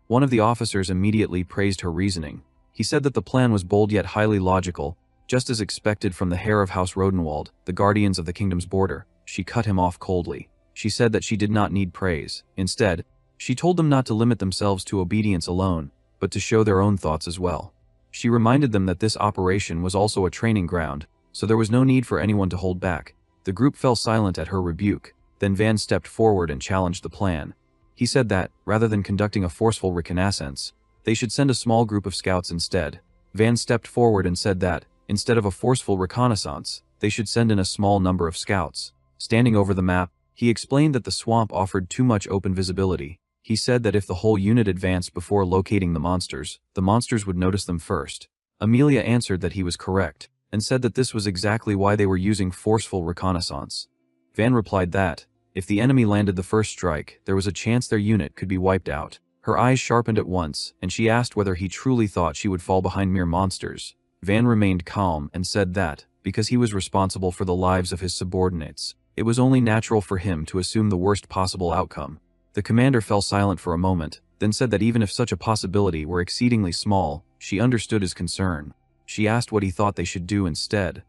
Speaker 1: One of the officers immediately praised her reasoning. He said that the plan was bold yet highly logical, just as expected from the heir of House Rodenwald, the guardians of the kingdom's border. She cut him off coldly. She said that she did not need praise. Instead, she told them not to limit themselves to obedience alone, but to show their own thoughts as well. She reminded them that this operation was also a training ground, so there was no need for anyone to hold back. The group fell silent at her rebuke. Then Van stepped forward and challenged the plan. He said that, rather than conducting a forceful reconnaissance, they should send a small group of scouts instead. Van stepped forward and said that, instead of a forceful reconnaissance, they should send in a small number of scouts. Standing over the map, he explained that the swamp offered too much open visibility. He said that if the whole unit advanced before locating the monsters would notice them first. Amelia answered that he was correct, and said that this was exactly why they were using forceful reconnaissance. Van replied that, if the enemy landed the first strike, there was a chance their unit could be wiped out. Her eyes sharpened at once, and she asked whether he truly thought she would fall behind mere monsters. Van remained calm and said that, because he was responsible for the lives of his subordinates, it was only natural for him to assume the worst possible outcome. The commander fell silent for a moment, then said that even if such a possibility were exceedingly small, she understood his concern. She asked what he thought they should do instead.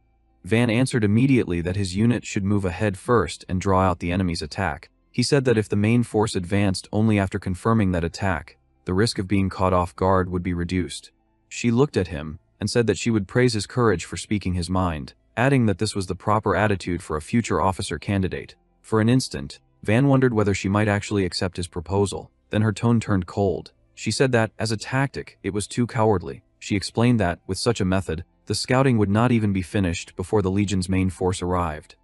Speaker 1: Van answered immediately that his unit should move ahead first and draw out the enemy's attack. He said that if the main force advanced only after confirming that attack, the risk of being caught off guard would be reduced. She looked at him and said that she would praise his courage for speaking his mind, adding that this was the proper attitude for a future officer candidate. For an instant, Van wondered whether she might actually accept his proposal. Then her tone turned cold. She said that, as a tactic, it was too cowardly. She explained that, with such a method, the scouting would not even be finished before the Legion's main force arrived.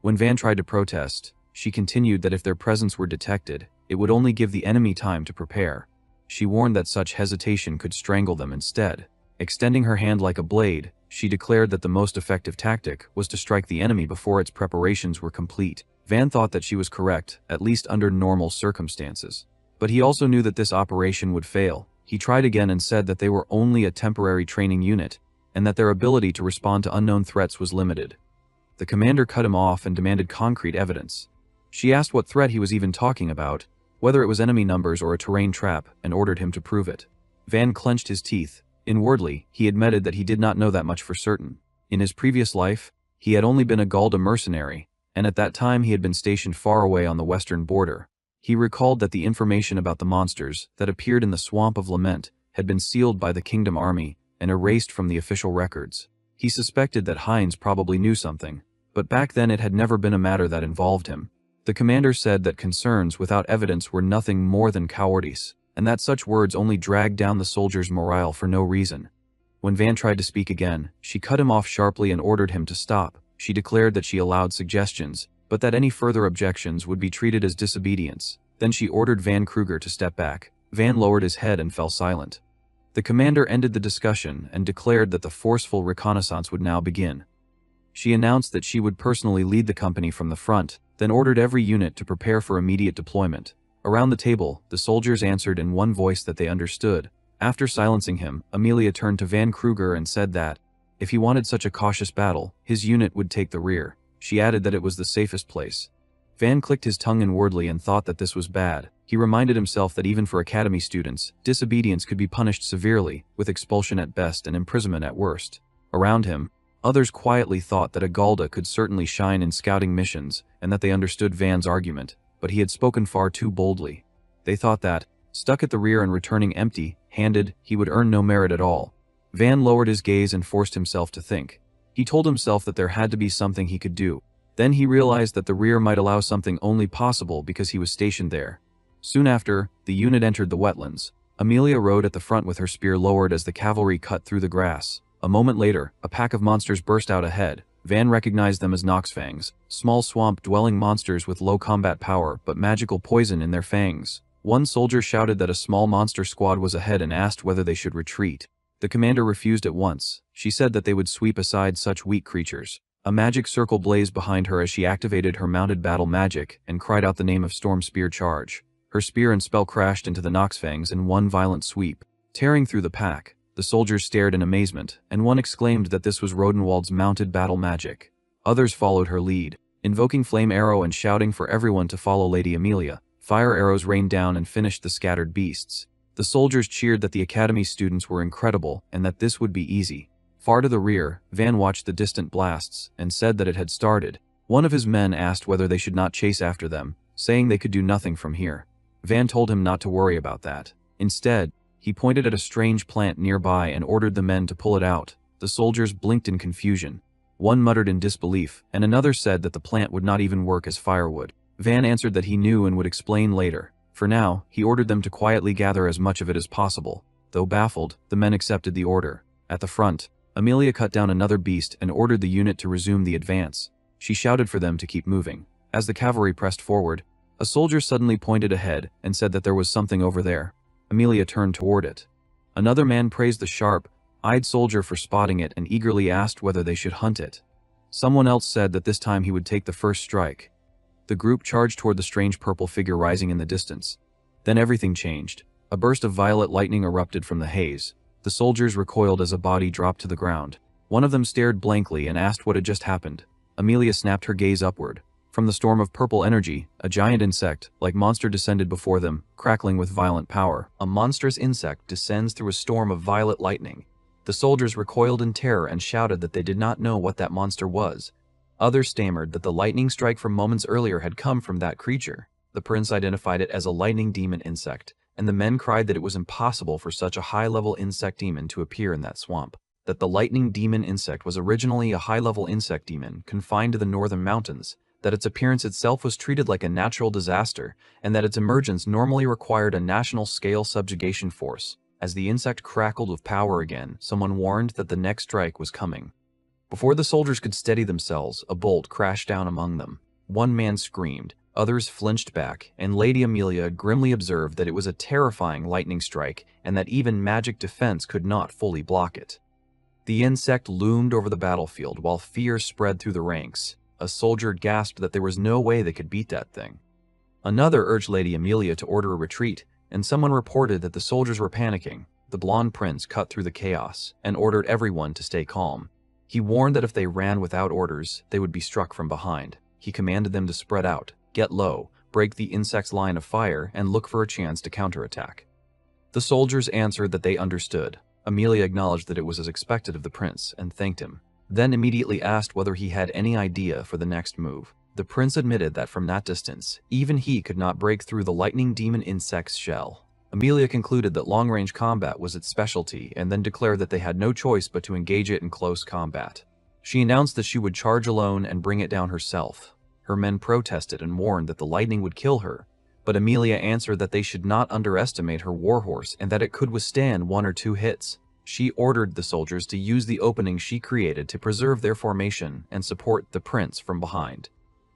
Speaker 1: When Van tried to protest, she continued that if their presence were detected, it would only give the enemy time to prepare. She warned that such hesitation could strangle them instead. Extending her hand like a blade, she declared that the most effective tactic was to strike the enemy before its preparations were complete. Van thought that she was correct, at least under normal circumstances. But he also knew that this operation would fail. He tried again and said that they were only a temporary training unit, and that their ability to respond to unknown threats was limited. The commander cut him off and demanded concrete evidence. She asked what threat he was even talking about, whether it was enemy numbers or a terrain trap, and ordered him to prove it. Van clenched his teeth. Inwardly, he admitted that he did not know that much for certain. In his previous life, he had only been a Galda mercenary, and at that time he had been stationed far away on the western border. He recalled that the information about the monsters that appeared in the Swamp of Lament had been sealed by the Kingdom Army and erased from the official records. He suspected that Heinz probably knew something, but back then it had never been a matter that involved him. The commander said that concerns without evidence were nothing more than cowardice, and that such words only dragged down the soldiers' morale for no reason. When Van tried to speak again, she cut him off sharply and ordered him to stop. She declared that she allowed suggestions, but that any further objections would be treated as disobedience. Then she ordered Van Kruger to step back. Van lowered his head and fell silent. The commander ended the discussion and declared that the forceful reconnaissance would now begin. She announced that she would personally lead the company from the front, then ordered every unit to prepare for immediate deployment. Around the table, the soldiers answered in one voice that they understood. After silencing him, Amelia turned to Van Kruger and said that, if he wanted such a cautious battle, his unit would take the rear. She added that it was the safest place. Van clicked his tongue inwardly and thought that this was bad. He reminded himself that even for academy students, disobedience could be punished severely, with expulsion at best and imprisonment at worst. Around him, others quietly thought that a Galda could certainly shine in scouting missions, and that they understood Van's argument, but he had spoken far too boldly. They thought that, stuck at the rear and returning empty-handed, he would earn no merit at all. Van lowered his gaze and forced himself to think. He told himself that there had to be something he could do. Then he realized that the rear might allow something only possible because he was stationed there. Soon after, the unit entered the wetlands. Amelia rode at the front with her spear lowered as the cavalry cut through the grass. A moment later, a pack of monsters burst out ahead. Van recognized them as Noxfangs, small swamp-dwelling monsters with low combat power but magical poison in their fangs. One soldier shouted that a small monster squad was ahead and asked whether they should retreat. The commander refused at once. She said that they would sweep aside such weak creatures. A magic circle blazed behind her as she activated her mounted battle magic and cried out the name of Storm Spear Charge. Her spear and spell crashed into the Noxfangs in one violent sweep, tearing through the pack. The soldiers stared in amazement, and one exclaimed that this was Rodenwald's mounted battle magic. Others followed her lead, invoking Flame Arrow and shouting for everyone to follow Lady Amelia. Fire arrows rained down and finished the scattered beasts. The soldiers cheered that the academy students were incredible and that this would be easy. Far to the rear, Van watched the distant blasts and said that it had started. One of his men asked whether they should not chase after them, saying they could do nothing from here. Van told him not to worry about that. Instead, he pointed at a strange plant nearby and ordered the men to pull it out. The soldiers blinked in confusion. One muttered in disbelief, and another said that the plant would not even work as firewood. Van answered that he knew and would explain later. For now, he ordered them to quietly gather as much of it as possible. Though baffled, the men accepted the order. At the front, Amelia cut down another beast and ordered the unit to resume the advance. She shouted for them to keep moving. As the cavalry pressed forward, a soldier suddenly pointed ahead and said that there was something over there. Amelia turned toward it. Another man praised the sharp-eyed soldier for spotting it and eagerly asked whether they should hunt it. Someone else said that this time he would take the first strike. The group charged toward the strange purple figure rising in the distance. Then everything changed. A burst of violet lightning erupted from the haze. The soldiers recoiled as a body dropped to the ground. One of them stared blankly and asked what had just happened. Amelia snapped her gaze upward. From the storm of purple energy, a giant insect-like monster descended before them, crackling with violent power. A monstrous insect descends through a storm of violet lightning. The soldiers recoiled in terror and shouted that they did not know what that monster was. Others stammered that the lightning strike from moments earlier had come from that creature. The prince identified it as a lightning demon insect, and the men cried that it was impossible for such a high-level insect demon to appear in that swamp. That the lightning demon insect was originally a high-level insect demon confined to the northern mountains, that its appearance itself was treated like a natural disaster, and that its emergence normally required a national-scale subjugation force. As the insect crackled with power again, someone warned that the next strike was coming. Before the soldiers could steady themselves, a bolt crashed down among them. One man screamed, others flinched back, and Lady Amelia grimly observed that it was a terrifying lightning strike and that even magic defense could not fully block it. The insect loomed over the battlefield while fear spread through the ranks. A soldier gasped that there was no way they could beat that thing. Another urged Lady Amelia to order a retreat, and someone reported that the soldiers were panicking. The blonde prince cut through the chaos and ordered everyone to stay calm. He warned that if they ran without orders, they would be struck from behind. He commanded them to spread out, get low, break the insect's line of fire, and look for a chance to counterattack. The soldiers answered that they understood. Amelia acknowledged that it was as expected of the prince and thanked him, then immediately asked whether he had any idea for the next move. The prince admitted that from that distance, even he could not break through the lightning demon insect's shell. Amelia concluded that long-range combat was its specialty and then declared that they had no choice but to engage it in close combat. She announced that she would charge alone and bring it down herself. Her men protested and warned that the lightning would kill her, but Amelia answered that they should not underestimate her warhorse and that it could withstand 1 or 2 hits. She ordered the soldiers to use the opening she created to preserve their formation and support the prince from behind.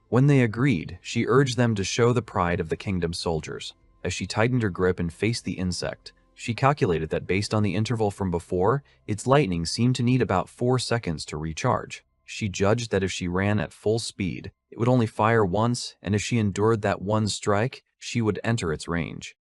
Speaker 1: When they agreed, she urged them to show the pride of the kingdom's soldiers. As she tightened her grip and faced the insect, she calculated that based on the interval from before, its lightning seemed to need about 4 seconds to recharge. She judged that if she ran at full speed, it would only fire once, and if she endured that one strike, she would enter its range.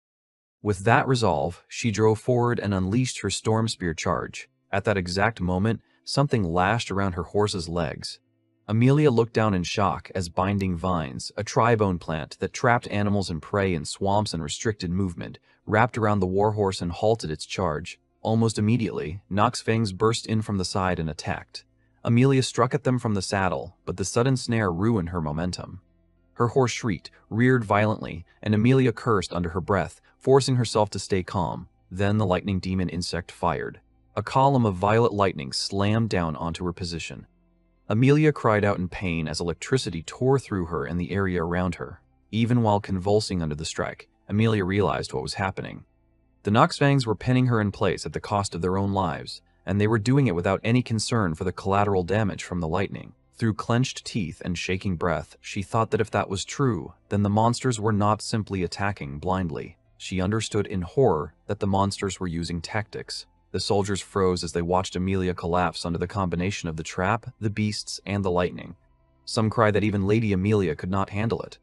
Speaker 1: With that resolve, she drove forward and unleashed her storm spear charge. At that exact moment, something lashed around her horse's legs. Amelia looked down in shock as binding vines, a tribone plant that trapped animals and prey in swamps and restricted movement, wrapped around the warhorse and halted its charge. Almost immediately, Nox fangs burst in from the side and attacked. Amelia struck at them from the saddle, but the sudden snare ruined her momentum. Her horse shrieked, reared violently, and Amelia cursed under her breath, forcing herself to stay calm. Then the lightning demon insect fired. A column of violet lightning slammed down onto her position. Amelia cried out in pain as electricity tore through her and the area around her. Even while convulsing under the strike, Amelia realized what was happening. The Noxfangs were pinning her in place at the cost of their own lives, and they were doing it without any concern for the collateral damage from the lightning. Through clenched teeth and shaking breath, she thought that if that was true, then the monsters were not simply attacking blindly. She understood in horror that the monsters were using tactics. The soldiers froze as they watched Amelia collapse under the combination of the trap, the beasts, and the lightning. Some cried that even Lady Amelia could not handle it.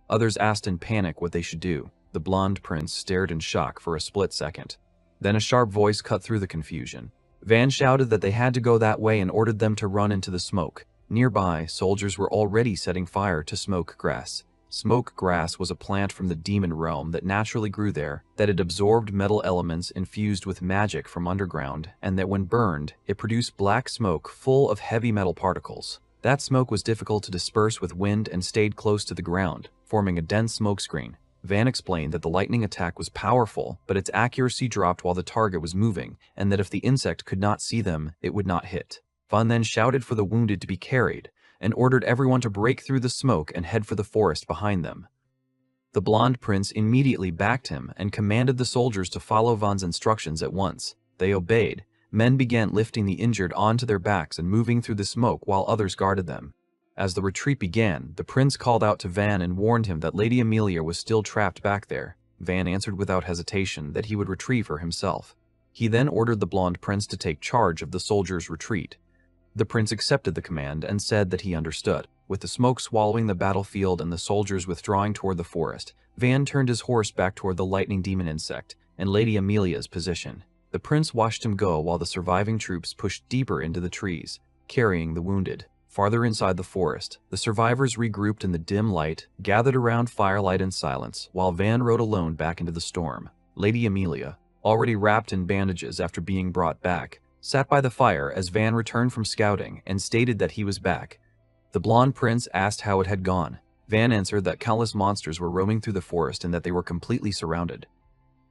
Speaker 1: Others asked in panic what they should do. The blonde prince stared in shock for a split second. Then a sharp voice cut through the confusion. Van shouted that they had to go that way and ordered them to run into the smoke. Nearby, soldiers were already setting fire to smoke grass. Smoke grass was a plant from the demon realm that naturally grew there, that it absorbed metal elements infused with magic from underground, and that when burned, it produced black smoke full of heavy metal particles. That smoke was difficult to disperse with wind and stayed close to the ground, forming a dense smokescreen. Van explained that the lightning attack was powerful, but its accuracy dropped while the target was moving, and that if the insect could not see them, it would not hit. Van then shouted for the wounded to be carried, and ordered everyone to break through the smoke and head for the forest behind them. The blonde prince immediately backed him and commanded the soldiers to follow Van's instructions at once. They obeyed. Men began lifting the injured onto their backs and moving through the smoke while others guarded them. As the retreat began, the prince called out to Van and warned him that Lady Amelia was still trapped back there. Van answered without hesitation that he would retrieve her himself. He then ordered the blonde prince to take charge of the soldiers' retreat. The prince accepted the command and said that he understood. With the smoke swallowing the battlefield and the soldiers withdrawing toward the forest, Van turned his horse back toward the lightning demon insect and Lady Amelia's position. The prince watched him go while the surviving troops pushed deeper into the trees, carrying the wounded. Farther inside the forest, the survivors regrouped in the dim light, gathered around firelight in silence, while Van rode alone back into the storm. Lady Amelia, already wrapped in bandages after being brought back, sat by the fire as Van returned from scouting and stated that he was back. The blonde prince asked how it had gone. Van answered that countless monsters were roaming through the forest and that they were completely surrounded.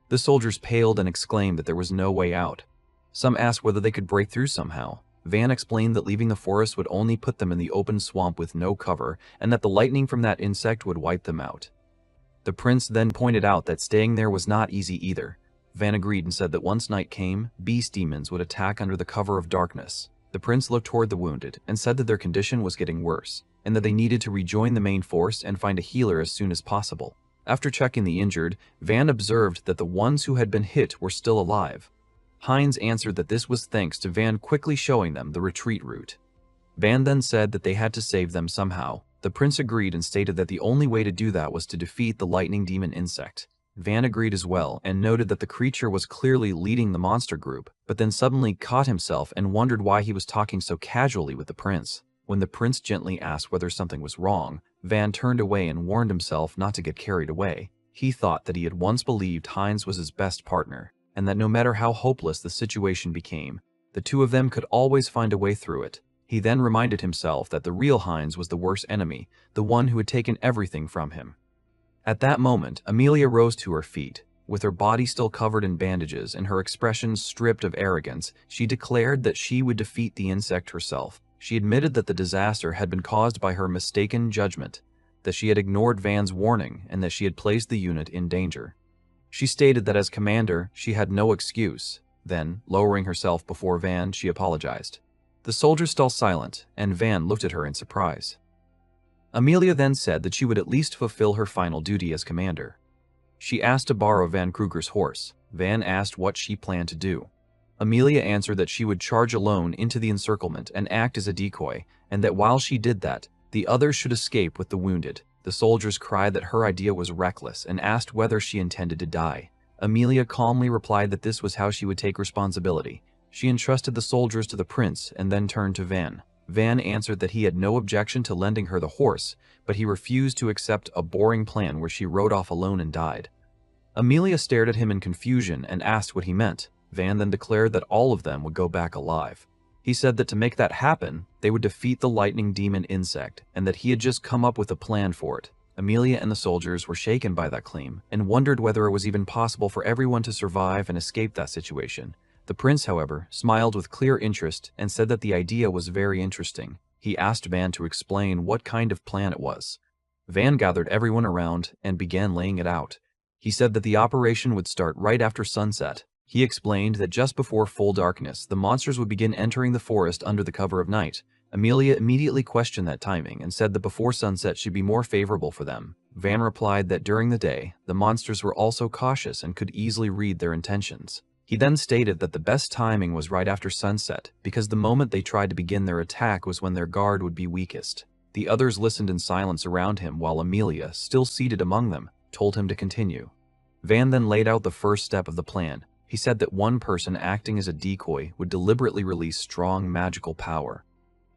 Speaker 1: The soldiers paled and exclaimed that there was no way out. Some asked whether they could break through somehow. Van explained that leaving the forest would only put them in the open swamp with no cover, and that the lightning from that insect would wipe them out. The prince then pointed out that staying there was not easy either. Van agreed and said that once night came, beast demons would attack under the cover of darkness. The prince looked toward the wounded and said that their condition was getting worse, and that they needed to rejoin the main force and find a healer as soon as possible. After checking the injured, Van observed that the ones who had been hit were still alive. Hines answered that this was thanks to Van quickly showing them the retreat route. Van then said that they had to save them somehow. The prince agreed and stated that the only way to do that was to defeat the lightning demon insect. Van agreed as well and noted that the creature was clearly leading the monster group, but then suddenly caught himself and wondered why he was talking so casually with the prince. When the prince gently asked whether something was wrong, Van turned away and warned himself not to get carried away. He thought that he had once believed Hines was his best partner, and that no matter how hopeless the situation became, the two of them could always find a way through it. He then reminded himself that the real Hines was the worst enemy, the one who had taken everything from him. At that moment, Amelia rose to her feet. With her body still covered in bandages and her expression stripped of arrogance, she declared that she would defeat the insect herself. She admitted that the disaster had been caused by her mistaken judgment, that she had ignored Van's warning, and that she had placed the unit in danger. She stated that as commander, she had no excuse. Then, lowering herself before Van, she apologized. The soldiers fell silent, and Van looked at her in surprise. Amelia then said that she would at least fulfill her final duty as commander. She asked to borrow Van Kruger's horse. Van asked what she planned to do. Amelia answered that she would charge alone into the encirclement and act as a decoy, and that while she did that, the others should escape with the wounded. The soldiers cried that her idea was reckless and asked whether she intended to die. Amelia calmly replied that this was how she would take responsibility. She entrusted the soldiers to the prince and then turned to Van. Van answered that he had no objection to lending her the horse, but he refused to accept a boring plan where she rode off alone and died. Amelia stared at him in confusion and asked what he meant. Van then declared that all of them would go back alive. He said that to make that happen, they would defeat the lightning demon insect, and that he had just come up with a plan for it. Amelia and the soldiers were shaken by that claim, and wondered whether it was even possible for everyone to survive and escape that situation. The prince, however, smiled with clear interest and said that the idea was very interesting. He asked Van to explain what kind of plan it was. Van gathered everyone around and began laying it out. He said that the operation would start right after sunset. He explained that just before full darkness, the monsters would begin entering the forest under the cover of night. Amelia immediately questioned that timing and said that before sunset should be more favorable for them. Van replied that during the day, the monsters were also cautious and could easily read their intentions. He then stated that the best timing was right after sunset, because the moment they tried to begin their attack was when their guard would be weakest. The others listened in silence around him while Amelia, still seated among them, told him to continue. Van then laid out the first step of the plan. He said that one person acting as a decoy would deliberately release strong magical power.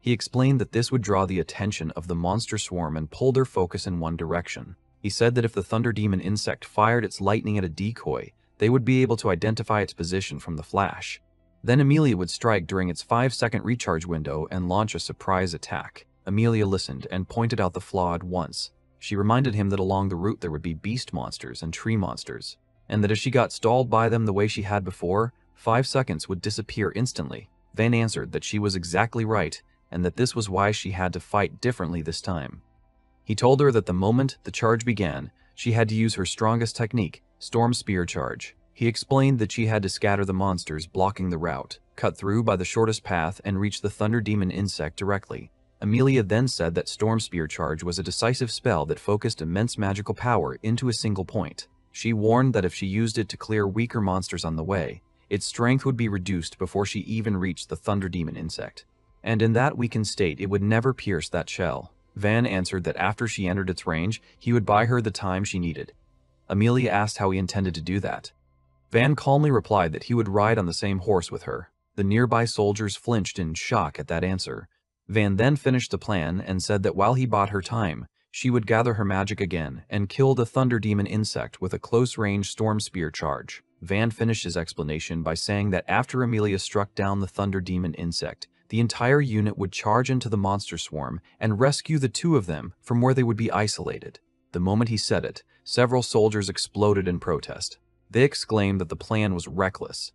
Speaker 1: He explained that this would draw the attention of the monster swarm and pull their focus in one direction. He said that if the thunder demon insect fired its lightning at a decoy, they would be able to identify its position from the flash. Then Amelia would strike during its 5-second recharge window and launch a surprise attack. Amelia listened and pointed out the flaw at once. She reminded him that along the route there would be beast monsters and tree monsters, and that if she got stalled by them the way she had before, 5 seconds would disappear instantly. Van answered that she was exactly right, and that this was why she had to fight differently this time. He told her that the moment the charge began, she had to use her strongest technique, Storm Spear Charge. He explained that she had to scatter the monsters blocking the route, cut through by the shortest path, and reach the thunder demon insect directly. Amelia then said that Storm Spear Charge was a decisive spell that focused immense magical power into a single point. She warned that if she used it to clear weaker monsters on the way, its strength would be reduced before she even reached the thunder demon insect. And in that weakened state, it would never pierce that shell. Van answered that after she entered its range, he would buy her the time she needed. Amelia asked how he intended to do that. Van calmly replied that he would ride on the same horse with her. The nearby soldiers flinched in shock at that answer. Van then finished the plan and said that while he bought her time, she would gather her magic again and kill the thunder demon insect with a close-range storm spear charge. Van finished his explanation by saying that after Amelia struck down the thunder demon insect, the entire unit would charge into the monster swarm and rescue the two of them from where they would be isolated. The moment he said it, several soldiers exploded in protest. They exclaimed that the plan was reckless.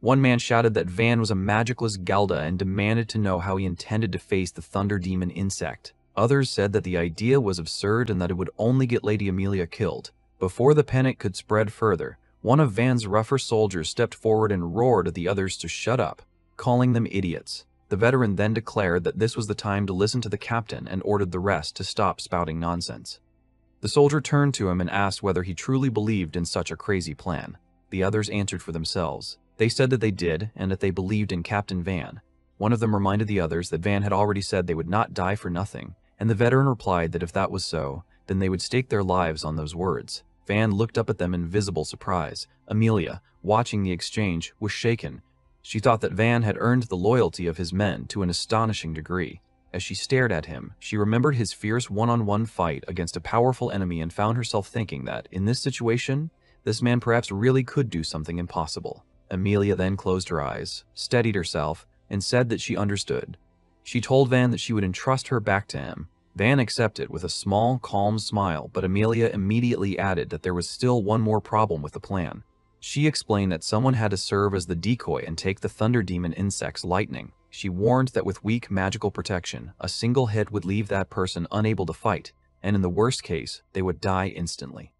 Speaker 1: One man shouted that Van was a magicless Gelda and demanded to know how he intended to face the thunder demon insect. Others said that the idea was absurd and that it would only get Lady Amelia killed. Before the panic could spread further, one of Van's rougher soldiers stepped forward and roared at the others to shut up, calling them idiots. The veteran then declared that this was the time to listen to the captain and ordered the rest to stop spouting nonsense. The soldier turned to him and asked whether he truly believed in such a crazy plan. The others answered for themselves. They said that they did and that they believed in Captain Van. One of them reminded the others that Van had already said they would not die for nothing, and the veteran replied that if that was so, then they would stake their lives on those words. Van looked up at them in visible surprise. Amelia, watching the exchange, was shaken. She thought that Van had earned the loyalty of his men to an astonishing degree. As she stared at him, she remembered his fierce one-on-one fight against a powerful enemy and found herself thinking that, in this situation, this man perhaps really could do something impossible. Amelia then closed her eyes, steadied herself, and said that she understood. She told Van that she would entrust her back to him. Van accepted with a small, calm smile, but Amelia immediately added that there was still one more problem with the plan. She explained that someone had to serve as the decoy and take the thunder demon insect's lightning. She warned that with weak magical protection, a single hit would leave that person unable to fight, and in the worst case, they would die instantly.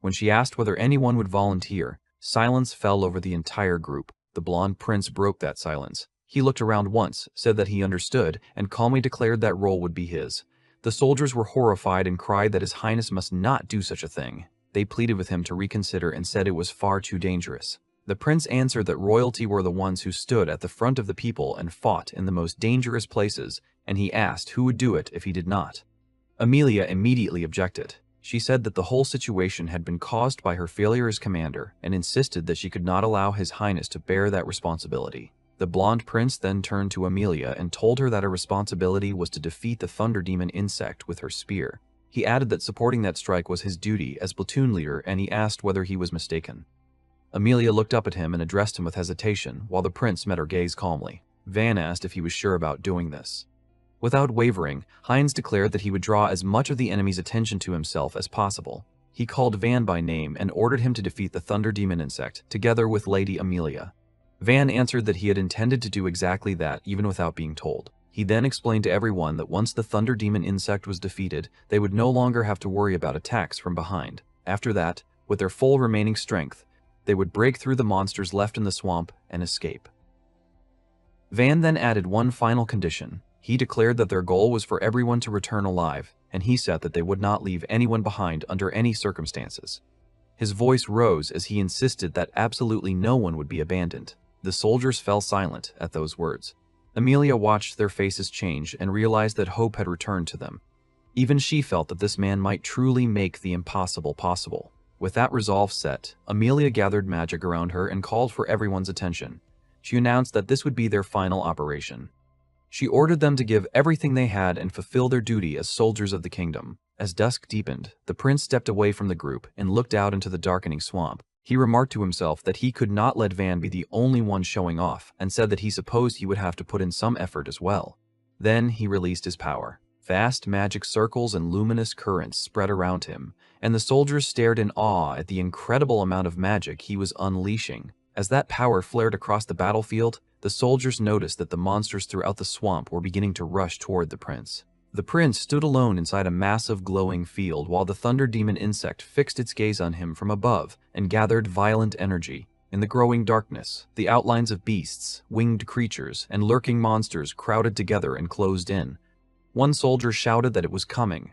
Speaker 1: When she asked whether anyone would volunteer, silence fell over the entire group. The blonde prince broke that silence. He looked around once, said that he understood, and calmly declared that role would be his. The soldiers were horrified and cried that His Highness must not do such a thing. They pleaded with him to reconsider and said it was far too dangerous. The prince answered that royalty were the ones who stood at the front of the people and fought in the most dangerous places, and he asked who would do it if he did not. Amelia immediately objected. She said that the whole situation had been caused by her failure as commander and insisted that she could not allow His Highness to bear that responsibility. The blonde prince then turned to Amelia and told her that her responsibility was to defeat the thunder demon insect with her spear. He added that supporting that strike was his duty as platoon leader, and he asked whether he was mistaken. Amelia looked up at him and addressed him with hesitation, while the prince met her gaze calmly. Van asked if he was sure about doing this. Without wavering, Heinz declared that he would draw as much of the enemy's attention to himself as possible. He called Van by name and ordered him to defeat the thunder demon insect, together with Lady Amelia. Van answered that he had intended to do exactly that, even without being told. He then explained to everyone that once the thunder demon insect was defeated, they would no longer have to worry about attacks from behind. After that, with their full remaining strength, they would break through the monsters left in the swamp and escape. Van then added one final condition. He declared that their goal was for everyone to return alive, and he said that they would not leave anyone behind under any circumstances. His voice rose as he insisted that absolutely no one would be abandoned. The soldiers fell silent at those words. Amelia watched their faces change and realized that hope had returned to them. Even she felt that this man might truly make the impossible possible. With that resolve set, Amelia gathered magic around her and called for everyone's attention. She announced that this would be their final operation. She ordered them to give everything they had and fulfill their duty as soldiers of the kingdom. As dusk deepened, the prince stepped away from the group and looked out into the darkening swamp. He remarked to himself that he could not let Van be the only one showing off, and said that he supposed he would have to put in some effort as well. Then he released his power. Vast magic circles and luminous currents spread around him, and the soldiers stared in awe at the incredible amount of magic he was unleashing. As that power flared across the battlefield, the soldiers noticed that the monsters throughout the swamp were beginning to rush toward the prince. The prince stood alone inside a massive glowing field while the thunder demon insect fixed its gaze on him from above and gathered violent energy. In the growing darkness, the outlines of beasts, winged creatures, and lurking monsters crowded together and closed in. One soldier shouted that it was coming.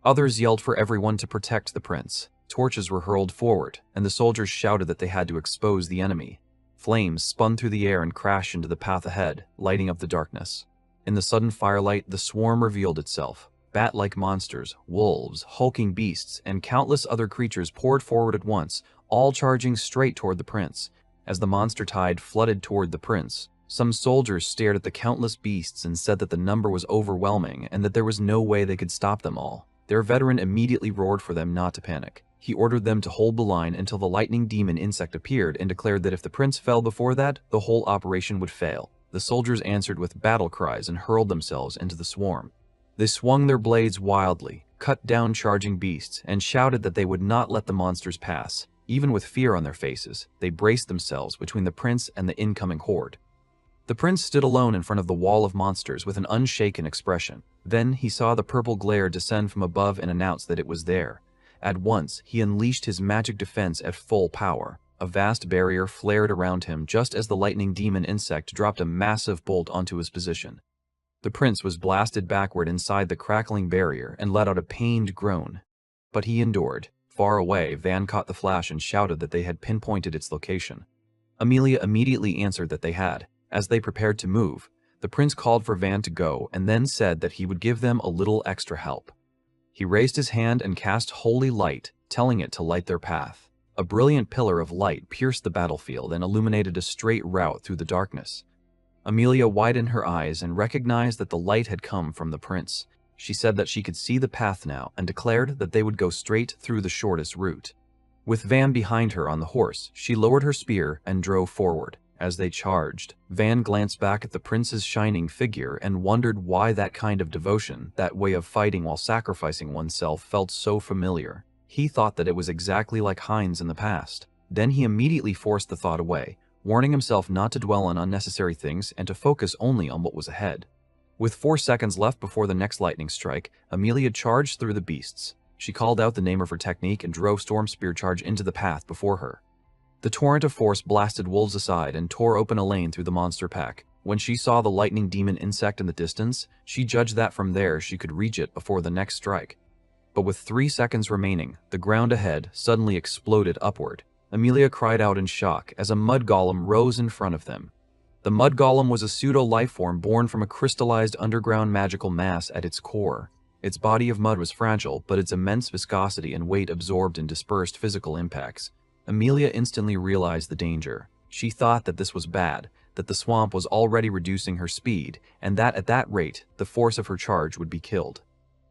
Speaker 1: Others yelled for everyone to protect the prince. Torches were hurled forward, and the soldiers shouted that they had to expose the enemy. Flames spun through the air and crashed into the path ahead, lighting up the darkness. In the sudden firelight, the swarm revealed itself. Bat-like monsters, wolves, hulking beasts, and countless other creatures poured forward at once, all charging straight toward the prince. As the monster tide flooded toward the prince, some soldiers stared at the countless beasts and said that the number was overwhelming and that there was no way they could stop them all. Their veteran immediately roared for them not to panic. He ordered them to hold the line until the lightning demon insect appeared and declared that if the prince fell before that, the whole operation would fail. The soldiers answered with battle cries and hurled themselves into the swarm. They swung their blades wildly, cut down charging beasts, and shouted that they would not let the monsters pass. Even with fear on their faces, they braced themselves between the prince and the incoming horde. The prince stood alone in front of the wall of monsters with an unshaken expression. Then he saw the purple glare descend from above and announced that it was there. At once, he unleashed his magic defense at full power. A vast barrier flared around him just as the lightning demon insect dropped a massive bolt onto his position. The prince was blasted backward inside the crackling barrier and let out a pained groan. But he endured. Far away, Van caught the flash and shouted that they had pinpointed its location. Amelia immediately answered that they had. As they prepared to move, the prince called for Van to go and then said that he would give them a little extra help. He raised his hand and cast holy light, telling it to light their path. A brilliant pillar of light pierced the battlefield and illuminated a straight route through the darkness. Amelia widened her eyes and recognized that the light had come from the prince. She said that she could see the path now and declared that they would go straight through the shortest route. With Van behind her on the horse, she lowered her spear and drove forward. As they charged, Van glanced back at the prince's shining figure and wondered why that kind of devotion, that way of fighting while sacrificing oneself, felt so familiar. He thought that it was exactly like Heinz in the past. Then he immediately forced the thought away, warning himself not to dwell on unnecessary things and to focus only on what was ahead. With 4 seconds left before the next lightning strike, Amelia charged through the beasts. She called out the name of her technique and drove Storm Spear Charge into the path before her. The torrent of force blasted wolves aside and tore open a lane through the monster pack. When she saw the lightning demon insect in the distance, she judged that from there she could reach it before the next strike. But with 3 seconds remaining, the ground ahead suddenly exploded upward. Amelia cried out in shock as a mud golem rose in front of them. The mud golem was a pseudo-lifeform born from a crystallized underground magical mass at its core. Its body of mud was fragile, but its immense viscosity and weight absorbed and dispersed physical impacts. Amelia instantly realized the danger. She thought that this was bad, that the swamp was already reducing her speed, and that at that rate, the force of her charge would be killed.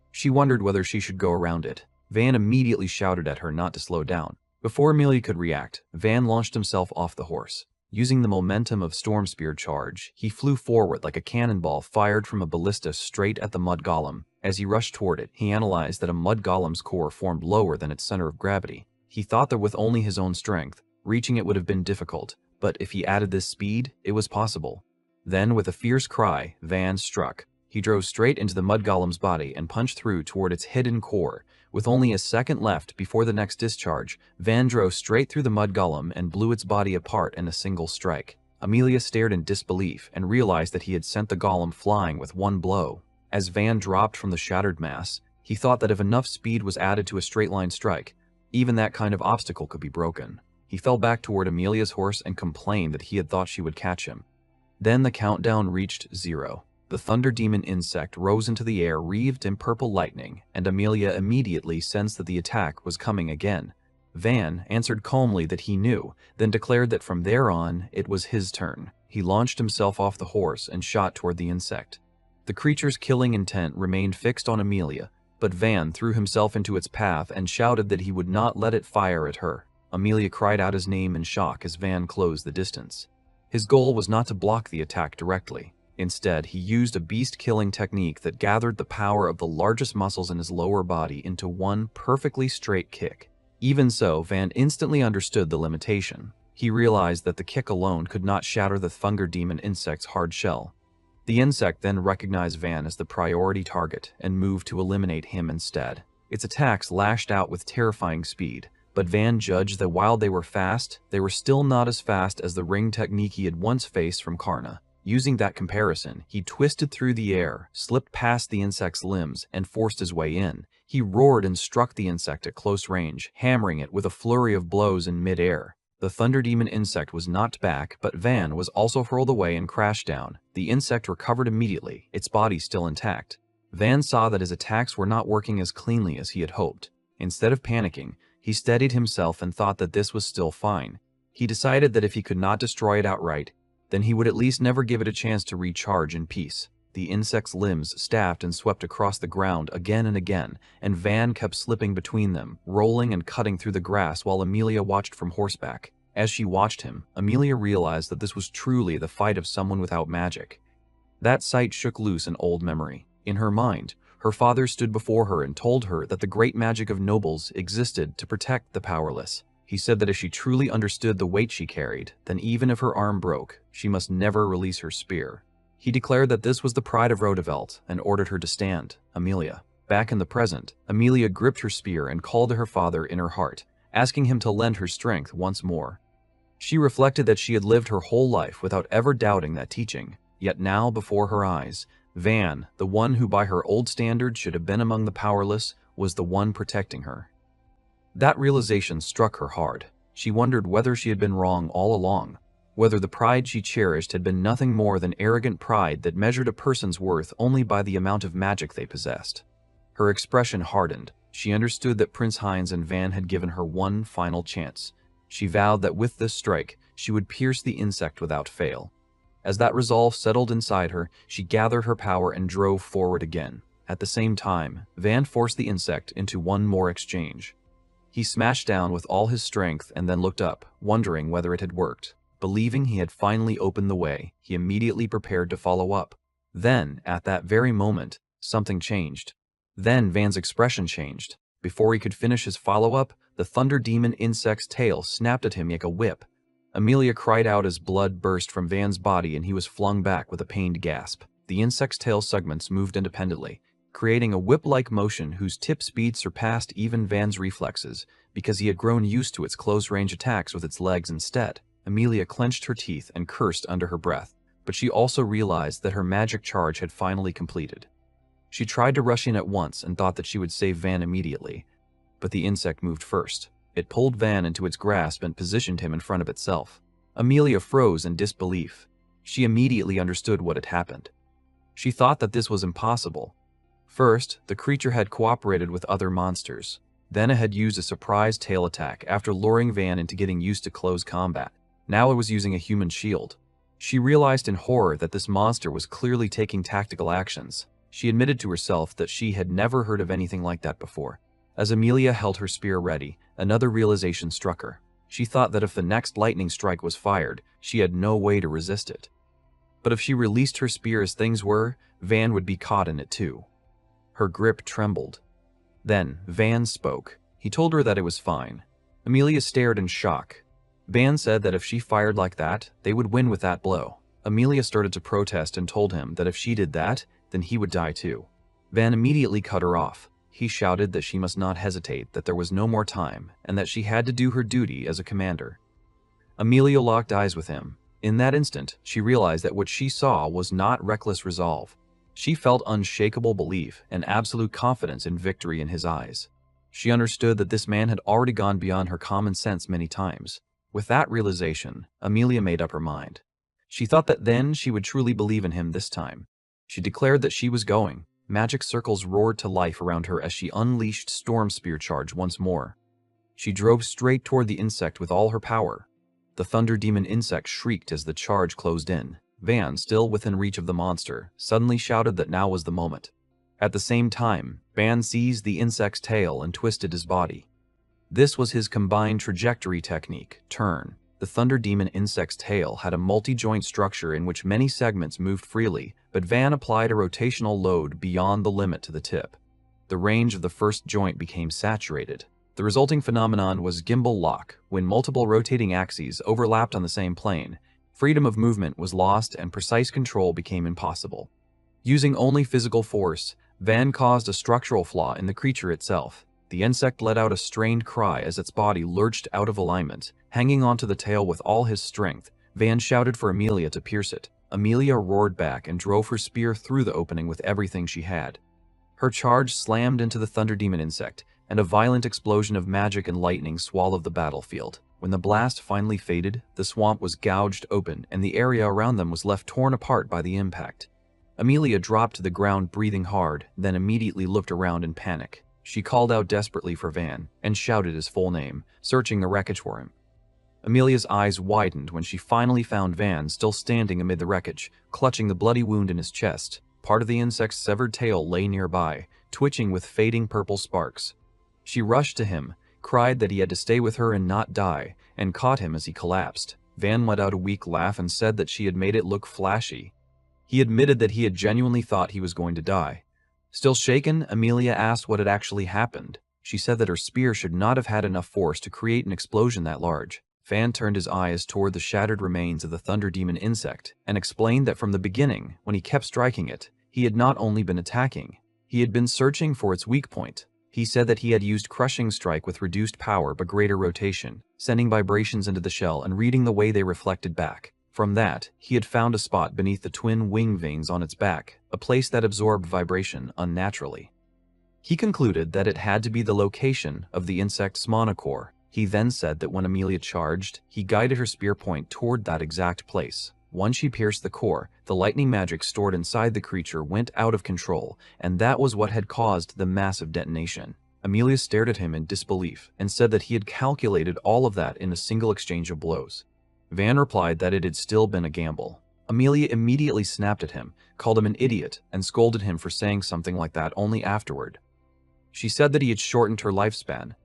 Speaker 1: She wondered whether she should go around it. Van immediately shouted at her not to slow down. Before Amelia could react, Van launched himself off the horse. Using the momentum of Storm Spear charge, he flew forward like a cannonball fired from a ballista straight at the mud golem. As he rushed toward it, he analyzed that a mud golem's core formed lower than its center of gravity. He thought that with only his own strength, reaching it would have been difficult, but if he added this speed, it was possible. Then, with a fierce cry, Van struck. He drove straight into the mud golem's body and punched through toward its hidden core. With only a second left before the next discharge, Van drove straight through the mud golem and blew its body apart in a single strike. Amelia stared in disbelief and realized that he had sent the golem flying with one blow. As Van dropped from the shattered mass, he thought that if enough speed was added to a straight-line strike, even that kind of obstacle could be broken. He fell back toward Amelia's horse and complained that he had thought she would catch him. Then the countdown reached 0. The thunder demon insect rose into the air wreathed in purple lightning, and Amelia immediately sensed that the attack was coming again. Van answered calmly that he knew, then declared that from there on, it was his turn. He launched himself off the horse and shot toward the insect. The creature's killing intent remained fixed on Amelia, but Van threw himself into its path and shouted that he would not let it fire at her. Amelia cried out his name in shock as Van closed the distance. His goal was not to block the attack directly. Instead, he used a beast-killing technique that gathered the power of the largest muscles in his lower body into one perfectly straight kick. Even so, Van instantly understood the limitation. He realized that the kick alone could not shatter the thunder demon insect's hard shell. The insect then recognized Van as the priority target and moved to eliminate him instead. Its attacks lashed out with terrifying speed, but Van judged that while they were fast, they were still not as fast as the ring technique he had once faced from Karna. Using that comparison, he twisted through the air, slipped past the insect's limbs, and forced his way in. He roared and struck the insect at close range, hammering it with a flurry of blows in mid-air. The thunder demon insect was knocked back, but Van was also hurled away and crashed down. The insect recovered immediately, its body still intact. Van saw that his attacks were not working as cleanly as he had hoped. Instead of panicking, he steadied himself and thought that this was still fine. He decided that if he could not destroy it outright, then he would at least never give it a chance to recharge in peace. The insect's limbs stabbed and swept across the ground again and again, and Van kept slipping between them, rolling and cutting through the grass while Amelia watched from horseback. As she watched him, Amelia realized that this was truly the fight of someone without magic. That sight shook loose an old memory. In her mind, her father stood before her and told her that the great magic of nobles existed to protect the powerless. He said that if she truly understood the weight she carried, then even if her arm broke, she must never release her spear. He declared that this was the pride of Rodevelt and ordered her to stand. Amelia. Back in the present, Amelia gripped her spear and called to her father in her heart, asking him to lend her strength once more. She reflected that she had lived her whole life without ever doubting that teaching, yet now before her eyes, Van, the one who by her old standards should have been among the powerless, was the one protecting her. That realization struck her hard. She wondered whether she had been wrong all along, whether the pride she cherished had been nothing more than arrogant pride that measured a person's worth only by the amount of magic they possessed. Her expression hardened. She understood that Prince Heinz and Van had given her one final chance. She vowed that with this strike, she would pierce the insect without fail. As that resolve settled inside her, she gathered her power and drove forward again. At the same time, Van forced the insect into one more exchange. He smashed down with all his strength and then looked up, wondering whether it had worked. Believing he had finally opened the way, he immediately prepared to follow up. Then, at that very moment, something changed. Then Van's expression changed. Before he could finish his follow-up, the thunder demon insect's tail snapped at him like a whip. Amelia cried out as blood burst from Van's body and he was flung back with a pained gasp. The insect's tail segments moved independently. creating a whip-like motion whose tip speed surpassed even Van's reflexes because he had grown used to its close-range attacks with its legs instead. Amelia clenched her teeth and cursed under her breath, but she also realized that her magic charge had finally completed. She tried to rush in at once and thought that she would save Van immediately, but the insect moved first. It pulled Van into its grasp and positioned him in front of itself. Amelia froze in disbelief. She immediately understood what had happened. She thought that this was impossible. First, the creature had cooperated with other monsters. Then it had used a surprise tail attack after luring Van into getting used to close combat. Now it was using a human shield. She realized in horror that this monster was clearly taking tactical actions. She admitted to herself that she had never heard of anything like that before. As Amelia held her spear ready, another realization struck her. She thought that if the next lightning strike was fired, she had no way to resist it. But if she released her spear as things were, Van would be caught in it too. Her grip trembled. Then, Van spoke. He told her that it was fine. Amelia stared in shock. Van said that if she fired like that, they would win with that blow. Amelia started to protest and told him that if she did that, then he would die too. Van immediately cut her off. He shouted that she must not hesitate, that there was no more time, and that she had to do her duty as a commander. Amelia locked eyes with him. In that instant, she realized that what she saw was not reckless resolve. She felt unshakable belief and absolute confidence in victory in his eyes. She understood that this man had already gone beyond her common sense many times. With that realization, Amelia made up her mind. She thought that then she would truly believe in him this time. She declared that she was going. Magic circles roared to life around her as she unleashed Storm Spear Charge once more. She drove straight toward the insect with all her power. The Thunder Demon insect shrieked as the charge closed in. Van, still within reach of the monster, suddenly shouted that now was the moment. At the same time, Van seized the insect's tail and twisted his body. This was his combined trajectory technique, turn. The Thunder Demon insect's tail had a multi-joint structure in which many segments moved freely, but Van applied a rotational load beyond the limit to the tip. The range of the first joint became saturated. The resulting phenomenon was gimbal lock. When multiple rotating axes overlapped on the same plane, freedom of movement was lost and precise control became impossible. Using only physical force, Van caused a structural flaw in the creature itself. The insect let out a strained cry as its body lurched out of alignment. Hanging onto the tail with all his strength, Van shouted for Amelia to pierce it. Amelia roared back and drove her spear through the opening with everything she had. Her charge slammed into the Thunder Demon insect, and a violent explosion of magic and lightning swallowed the battlefield. When the blast finally faded, the swamp was gouged open and the area around them was left torn apart by the impact. Amelia dropped to the ground breathing hard, then immediately looked around in panic. She called out desperately for Van and shouted his full name, searching the wreckage for him. Amelia's eyes widened when she finally found Van still standing amid the wreckage, clutching the bloody wound in his chest. Part of the insect's severed tail lay nearby, twitching with fading purple sparks. She rushed to him, cried that he had to stay with her and not die, and caught him as he collapsed. Van let out a weak laugh and said that she had made it look flashy. He admitted that he had genuinely thought he was going to die. Still shaken, Amelia asked what had actually happened. She said that her spear should not have had enough force to create an explosion that large. Van turned his eyes toward the shattered remains of the Thunder Demon insect and explained that from the beginning, when he kept striking it, he had not only been attacking, he had been searching for its weak point. He said that he had used Crushing Strike with reduced power but greater rotation, sending vibrations into the shell and reading the way they reflected back. From that, he had found a spot beneath the twin wing veins on its back, a place that absorbed vibration unnaturally. He concluded that it had to be the location of the insect's monocore. He then said that when Amelia charged, he guided her spear point toward that exact place. Once she pierced the core, the lightning magic stored inside the creature went out of control, and that was what had caused the massive detonation. Amelia stared at him in disbelief and said that he had calculated all of that in a single exchange of blows. Van replied that it had still been a gamble. Amelia immediately snapped at him, called him an idiot, and scolded him for saying something like that only afterward. She said that he had shortened her lifespan.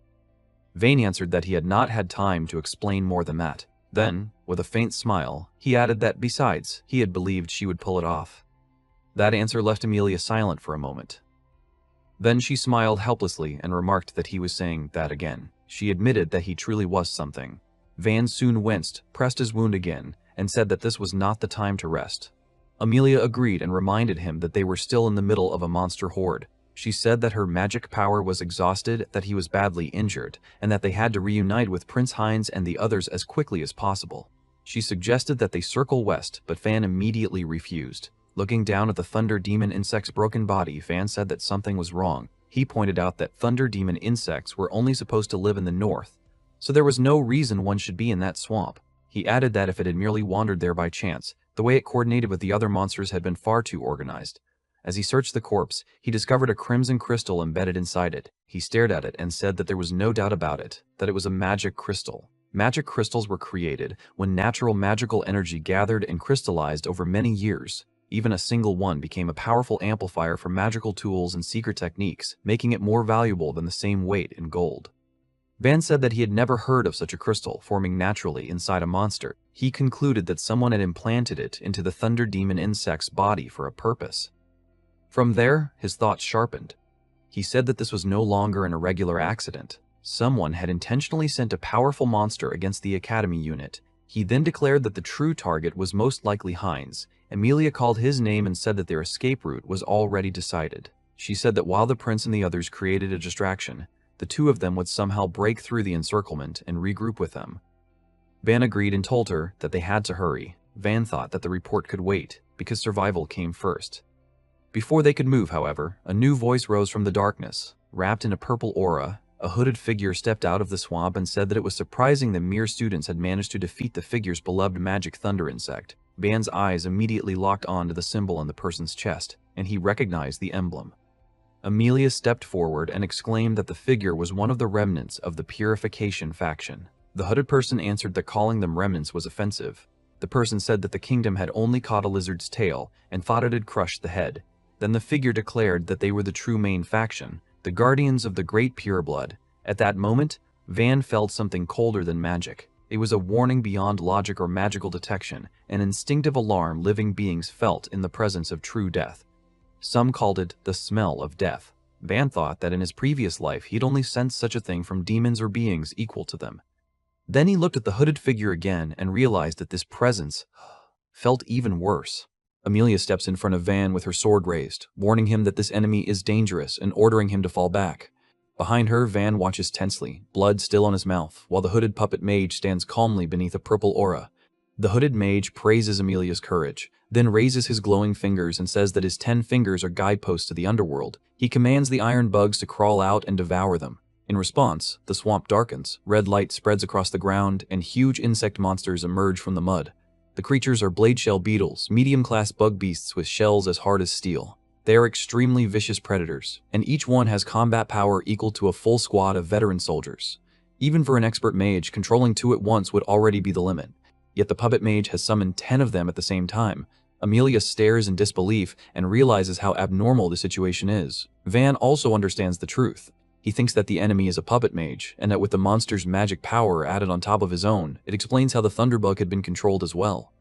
Speaker 1: Van answered that he had not had time to explain more than that. Then, with a faint smile, he added that besides, he had believed she would pull it off. That answer left Amelia silent for a moment. Then she smiled helplessly and remarked that he was saying that again. She admitted that he truly was something. Van soon winced, pressed his wound again, and said that this was not the time to rest. Amelia agreed and reminded him that they were still in the middle of a monster horde. She said that her magic power was exhausted, that he was badly injured, and that they had to reunite with Prince Hines and the others as quickly as possible. She suggested that they circle west, but Van immediately refused. Looking down at the Thunder Demon insect's broken body, Van said that something was wrong. He pointed out that Thunder Demon insects were only supposed to live in the north, so there was no reason one should be in that swamp. He added that if it had merely wandered there by chance, the way it coordinated with the other monsters had been far too organized. As he searched the corpse, he discovered a crimson crystal embedded inside it. He stared at it and said that there was no doubt about it, that it was a magic crystal. Magic crystals were created when natural magical energy gathered and crystallized over many years. Even a single one became a powerful amplifier for magical tools and secret techniques, making it more valuable than the same weight in gold. Van said that he had never heard of such a crystal forming naturally inside a monster. He concluded that someone had implanted it into the Thunder Demon insect's body for a purpose. From there, his thoughts sharpened. He said that this was no longer an irregular accident. Someone had intentionally sent a powerful monster against the Academy unit. He then declared that the true target was most likely Hines. Amelia called his name and said that their escape route was already decided. She said that while the prince and the others created a distraction, the two of them would somehow break through the encirclement and regroup with them. Van agreed and told her that they had to hurry. Van thought that the report could wait, because survival came first. Before they could move, however, a new voice rose from the darkness. Wrapped in a purple aura, a hooded figure stepped out of the swamp and said that it was surprising that mere students had managed to defeat the figure's beloved magic thunder insect. Van's eyes immediately locked on to the symbol on the person's chest, and he recognized the emblem. Amelia stepped forward and exclaimed that the figure was one of the remnants of the Purification faction. The hooded person answered that calling them remnants was offensive. The person said that the kingdom had only caught a lizard's tail and thought it had crushed the head. Then the figure declared that they were the true main faction, the guardians of the great pureblood. At that moment, Van felt something colder than magic. It was a warning beyond logic or magical detection, an instinctive alarm living beings felt in the presence of true death. Some called it the smell of death. Van thought that in his previous life he'd only sensed such a thing from demons or beings equal to them. Then he looked at the hooded figure again and realized that this presence felt even worse. Amelia steps in front of Van with her sword raised, warning him that this enemy is dangerous and ordering him to fall back. Behind her, Van watches tensely, blood still on his mouth, while the hooded puppet mage stands calmly beneath a purple aura. The hooded mage praises Amelia's courage, then raises his glowing fingers and says that his 10 fingers are guideposts to the underworld. He commands the iron bugs to crawl out and devour them. In response, the swamp darkens, red light spreads across the ground, and huge insect monsters emerge from the mud. The creatures are blade shell beetles, medium-class bug beasts with shells as hard as steel. They are extremely vicious predators, and each one has combat power equal to a full squad of veteran soldiers. Even for an expert mage, controlling 2 at once would already be the limit. Yet the puppet mage has summoned 10 of them at the same time. Amelia stares in disbelief and realizes how abnormal the situation is. Van also understands the truth. He thinks that the enemy is a puppet mage, and that with the monster's magic power added on top of his own, it explains how the Thunderbug had been controlled as well.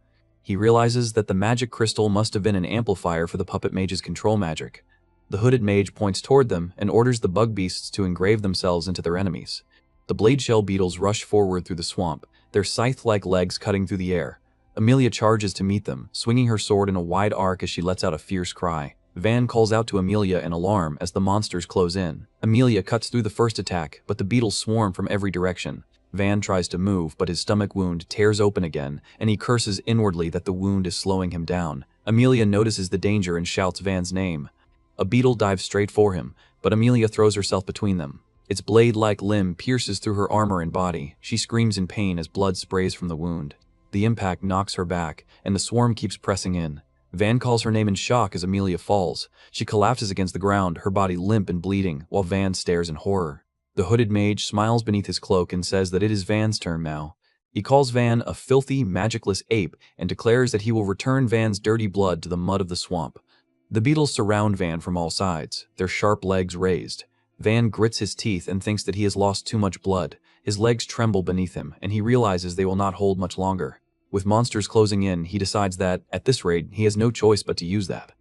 Speaker 1: He realizes that the magic crystal must have been an amplifier for the puppet mage's control magic. The hooded mage points toward them and orders the bug beasts to engrave themselves into their enemies. The blade shell beetles rush forward through the swamp, their scythe-like legs cutting through the air. Amelia charges to meet them, swinging her sword in a wide arc as she lets out a fierce cry. Van calls out to Amelia in alarm as the monsters close in. Amelia cuts through the first attack, but the beetles swarm from every direction. Van tries to move, but his stomach wound tears open again, and he curses inwardly that the wound is slowing him down. Amelia notices the danger and shouts Van's name. A beetle dives straight for him, but Amelia throws herself between them. Its blade-like limb pierces through her armor and body. She screams in pain as blood sprays from the wound. The impact knocks her back, and the swarm keeps pressing in. Van calls her name in shock as Amelia falls. She collapses against the ground, her body limp and bleeding, while Van stares in horror. The hooded mage smiles beneath his cloak and says that it is Van's turn now. He calls Van a filthy, magicless ape and declares that he will return Van's dirty blood to the mud of the swamp. The beetles surround Van from all sides, their sharp legs raised. Van grits his teeth and thinks that he has lost too much blood. His legs tremble beneath him, and he realizes they will not hold much longer. With monsters closing in, he decides that, at this rate, he has no choice but to use that.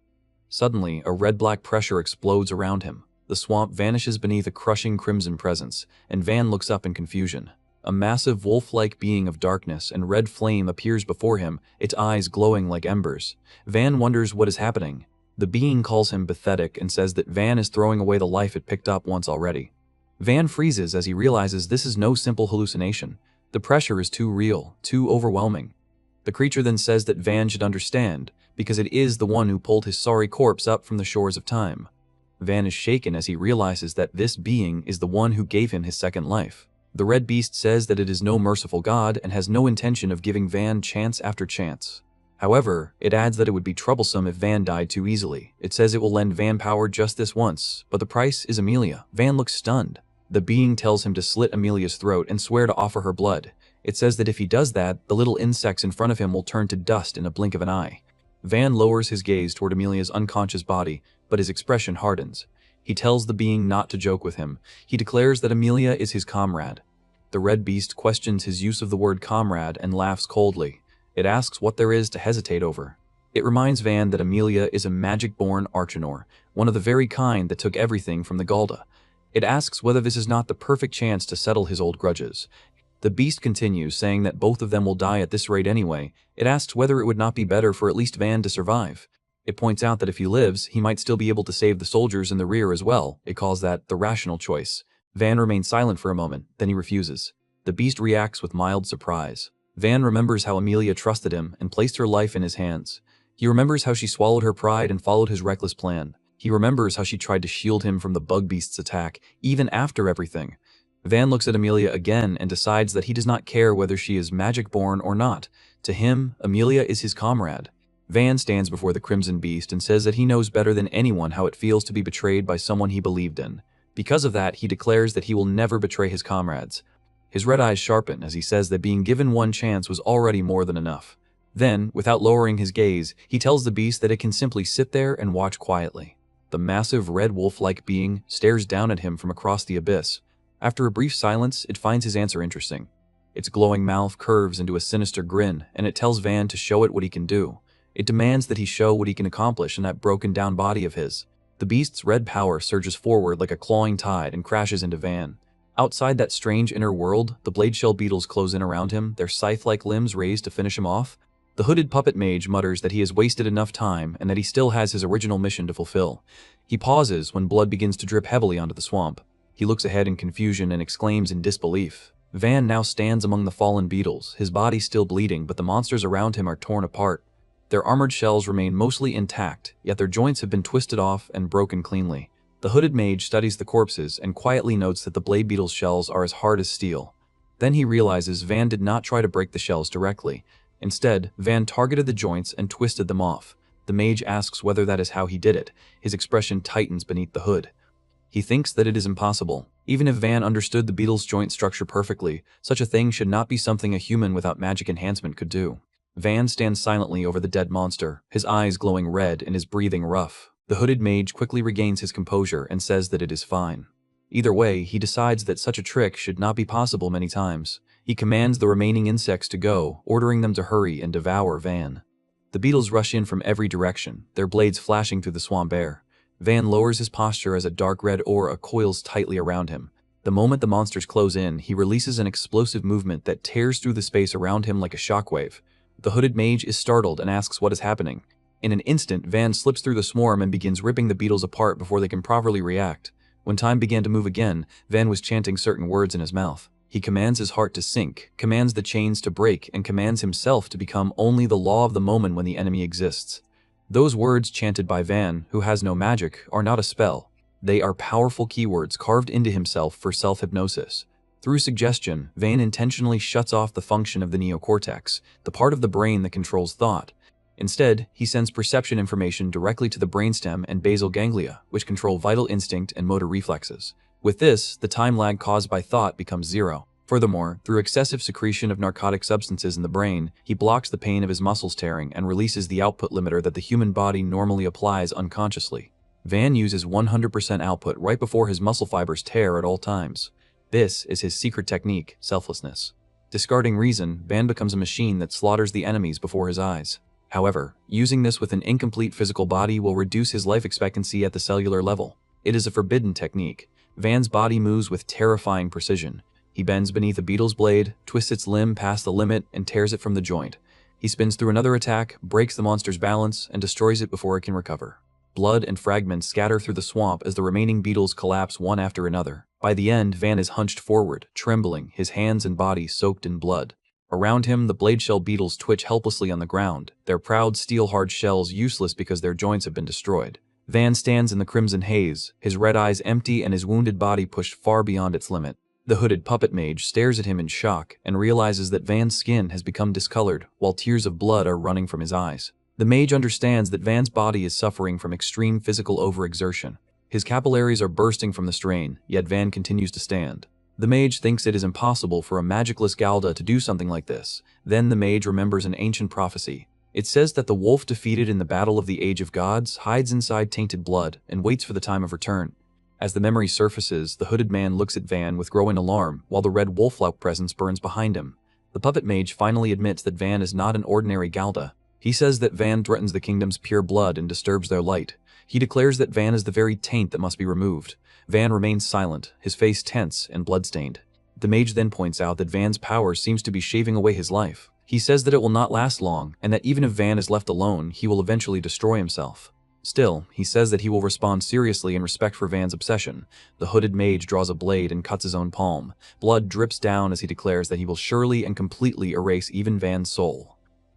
Speaker 1: Suddenly, a red-black pressure explodes around him. The swamp vanishes beneath a crushing crimson presence, and Van looks up in confusion. A massive wolf-like being of darkness and red flame appears before him, its eyes glowing like embers. Van wonders what is happening. The being calls him pathetic and says that Van is throwing away the life it picked up once already. Van freezes as he realizes this is no simple hallucination. The pressure is too real, too overwhelming. The creature then says that Van should understand, because it is the one who pulled his sorry corpse up from the shores of time. Van is shaken as he realizes that this being is the one who gave him his second life. The red beast says that it is no merciful god and has no intention of giving Van chance after chance. However, it adds that it would be troublesome if Van died too easily. It says it will lend Van power just this once, but the price is Amelia. Van looks stunned. The being tells him to slit Amelia's throat and swear to offer her blood. It says that if he does that, the little insects in front of him will turn to dust in a blink of an eye. Van lowers his gaze toward Amelia's unconscious body, but his expression hardens. He tells the being not to joke with him. He declares that Amelia is his comrade. The red beast questions his use of the word comrade and laughs coldly. It asks what there is to hesitate over. It reminds Van that Amelia is a magic-born Archanor, one of the very kind that took everything from the Galda. It asks whether this is not the perfect chance to settle his old grudges. The beast continues, saying that both of them will die at this rate anyway. It asks whether it would not be better for at least Van to survive. It points out that if he lives, he might still be able to save the soldiers in the rear as well. It calls that the rational choice. Van remains silent for a moment, then he refuses. The beast reacts with mild surprise. Van remembers how Amelia trusted him and placed her life in his hands. He remembers how she swallowed her pride and followed his reckless plan. He remembers how she tried to shield him from the bug beast's attack, even after everything. Van looks at Amelia again and decides that he does not care whether she is magic-born or not. To him, Amelia is his comrade. Van stands before the Crimson Beast and says that he knows better than anyone how it feels to be betrayed by someone he believed in. Because of that, he declares that he will never betray his comrades. His red eyes sharpen as he says that being given one chance was already more than enough. Then, without lowering his gaze, he tells the beast that it can simply sit there and watch quietly. The massive red wolf-like being stares down at him from across the abyss. After a brief silence, it finds his answer interesting. Its glowing mouth curves into a sinister grin, and it tells Van to show it what he can do. It demands that he show what he can accomplish in that broken-down body of his. The beast's red power surges forward like a clawing tide and crashes into Van. Outside that strange inner world, the blade shell beetles close in around him, their scythe-like limbs raised to finish him off. The hooded puppet mage mutters that he has wasted enough time and that he still has his original mission to fulfill. He pauses when blood begins to drip heavily onto the swamp. He looks ahead in confusion and exclaims in disbelief. Van now stands among the fallen beetles, his body still bleeding, but the monsters around him are torn apart. Their armored shells remain mostly intact, yet their joints have been twisted off and broken cleanly. The hooded mage studies the corpses and quietly notes that the blade beetle's shells are as hard as steel. Then he realizes Van did not try to break the shells directly. Instead, Van targeted the joints and twisted them off. The mage asks whether that is how he did it. His expression tightens beneath the hood. He thinks that it is impossible. Even if Van understood the beetle's joint structure perfectly, such a thing should not be something a human without magic enhancement could do. Van stands silently over the dead monster, his eyes glowing red and his breathing rough. The hooded mage quickly regains his composure and says that it is fine. Either way, he decides that such a trick should not be possible many times. He commands the remaining insects to go, ordering them to hurry and devour Van. The beetles rush in from every direction, their blades flashing through the swamp air. Van lowers his posture as a dark red aura coils tightly around him. The moment the monsters close in, he releases an explosive movement that tears through the space around him like a shockwave. The hooded mage is startled and asks what is happening. In an instant, Van slips through the swarm and begins ripping the beetles apart before they can properly react. When time began to move again, Van was chanting certain words in his mouth. He commands his heart to sink, commands the chains to break, and commands himself to become only the law of the moment when the enemy exists. Those words chanted by Van, who has no magic, are not a spell. They are powerful keywords carved into himself for self-hypnosis. Through suggestion, Van intentionally shuts off the function of the neocortex, the part of the brain that controls thought. Instead, he sends perception information directly to the brainstem and basal ganglia, which control vital instinct and motor reflexes. With this, the time lag caused by thought becomes zero. Furthermore, through excessive secretion of narcotic substances in the brain, he blocks the pain of his muscles tearing and releases the output limiter that the human body normally applies unconsciously. Van uses 100% output right before his muscle fibers tear at all times. This is his secret technique, selflessness. Discarding reason, Van becomes a machine that slaughters the enemies before his eyes. However, using this with an incomplete physical body will reduce his life expectancy at the cellular level. It is a forbidden technique. Van's body moves with terrifying precision. He bends beneath a beetle's blade, twists its limb past the limit, and tears it from the joint. He spins through another attack, breaks the monster's balance, and destroys it before it can recover. Blood and fragments scatter through the swamp as the remaining beetles collapse one after another. By the end, Van is hunched forward, trembling, his hands and body soaked in blood. Around him, the blade shell beetles twitch helplessly on the ground, their proud steel-hard shells useless because their joints have been destroyed. Van stands in the crimson haze, his red eyes empty and his wounded body pushed far beyond its limit. The hooded puppet mage stares at him in shock and realizes that Van's skin has become discolored while tears of blood are running from his eyes. The mage understands that Van's body is suffering from extreme physical overexertion. His capillaries are bursting from the strain, yet Van continues to stand. The mage thinks it is impossible for a magicless Galda to do something like this. Then the mage remembers an ancient prophecy. It says that the wolf defeated in the battle of the Age of Gods hides inside tainted blood and waits for the time of return. As the memory surfaces, the hooded man looks at Van with growing alarm while the red wolf-like presence burns behind him. The puppet mage finally admits that Van is not an ordinary Galda. He says that Van threatens the kingdom's pure blood and disturbs their light. He declares that Van is the very taint that must be removed. Van remains silent, his face tense and bloodstained. The mage then points out that Van's power seems to be shaving away his life. He says that it will not last long, and that even if Van is left alone, he will eventually destroy himself. Still, he says that he will respond seriously in respect for Van's obsession. The hooded mage draws a blade and cuts his own palm. Blood drips down as he declares that he will surely and completely erase even Van's soul.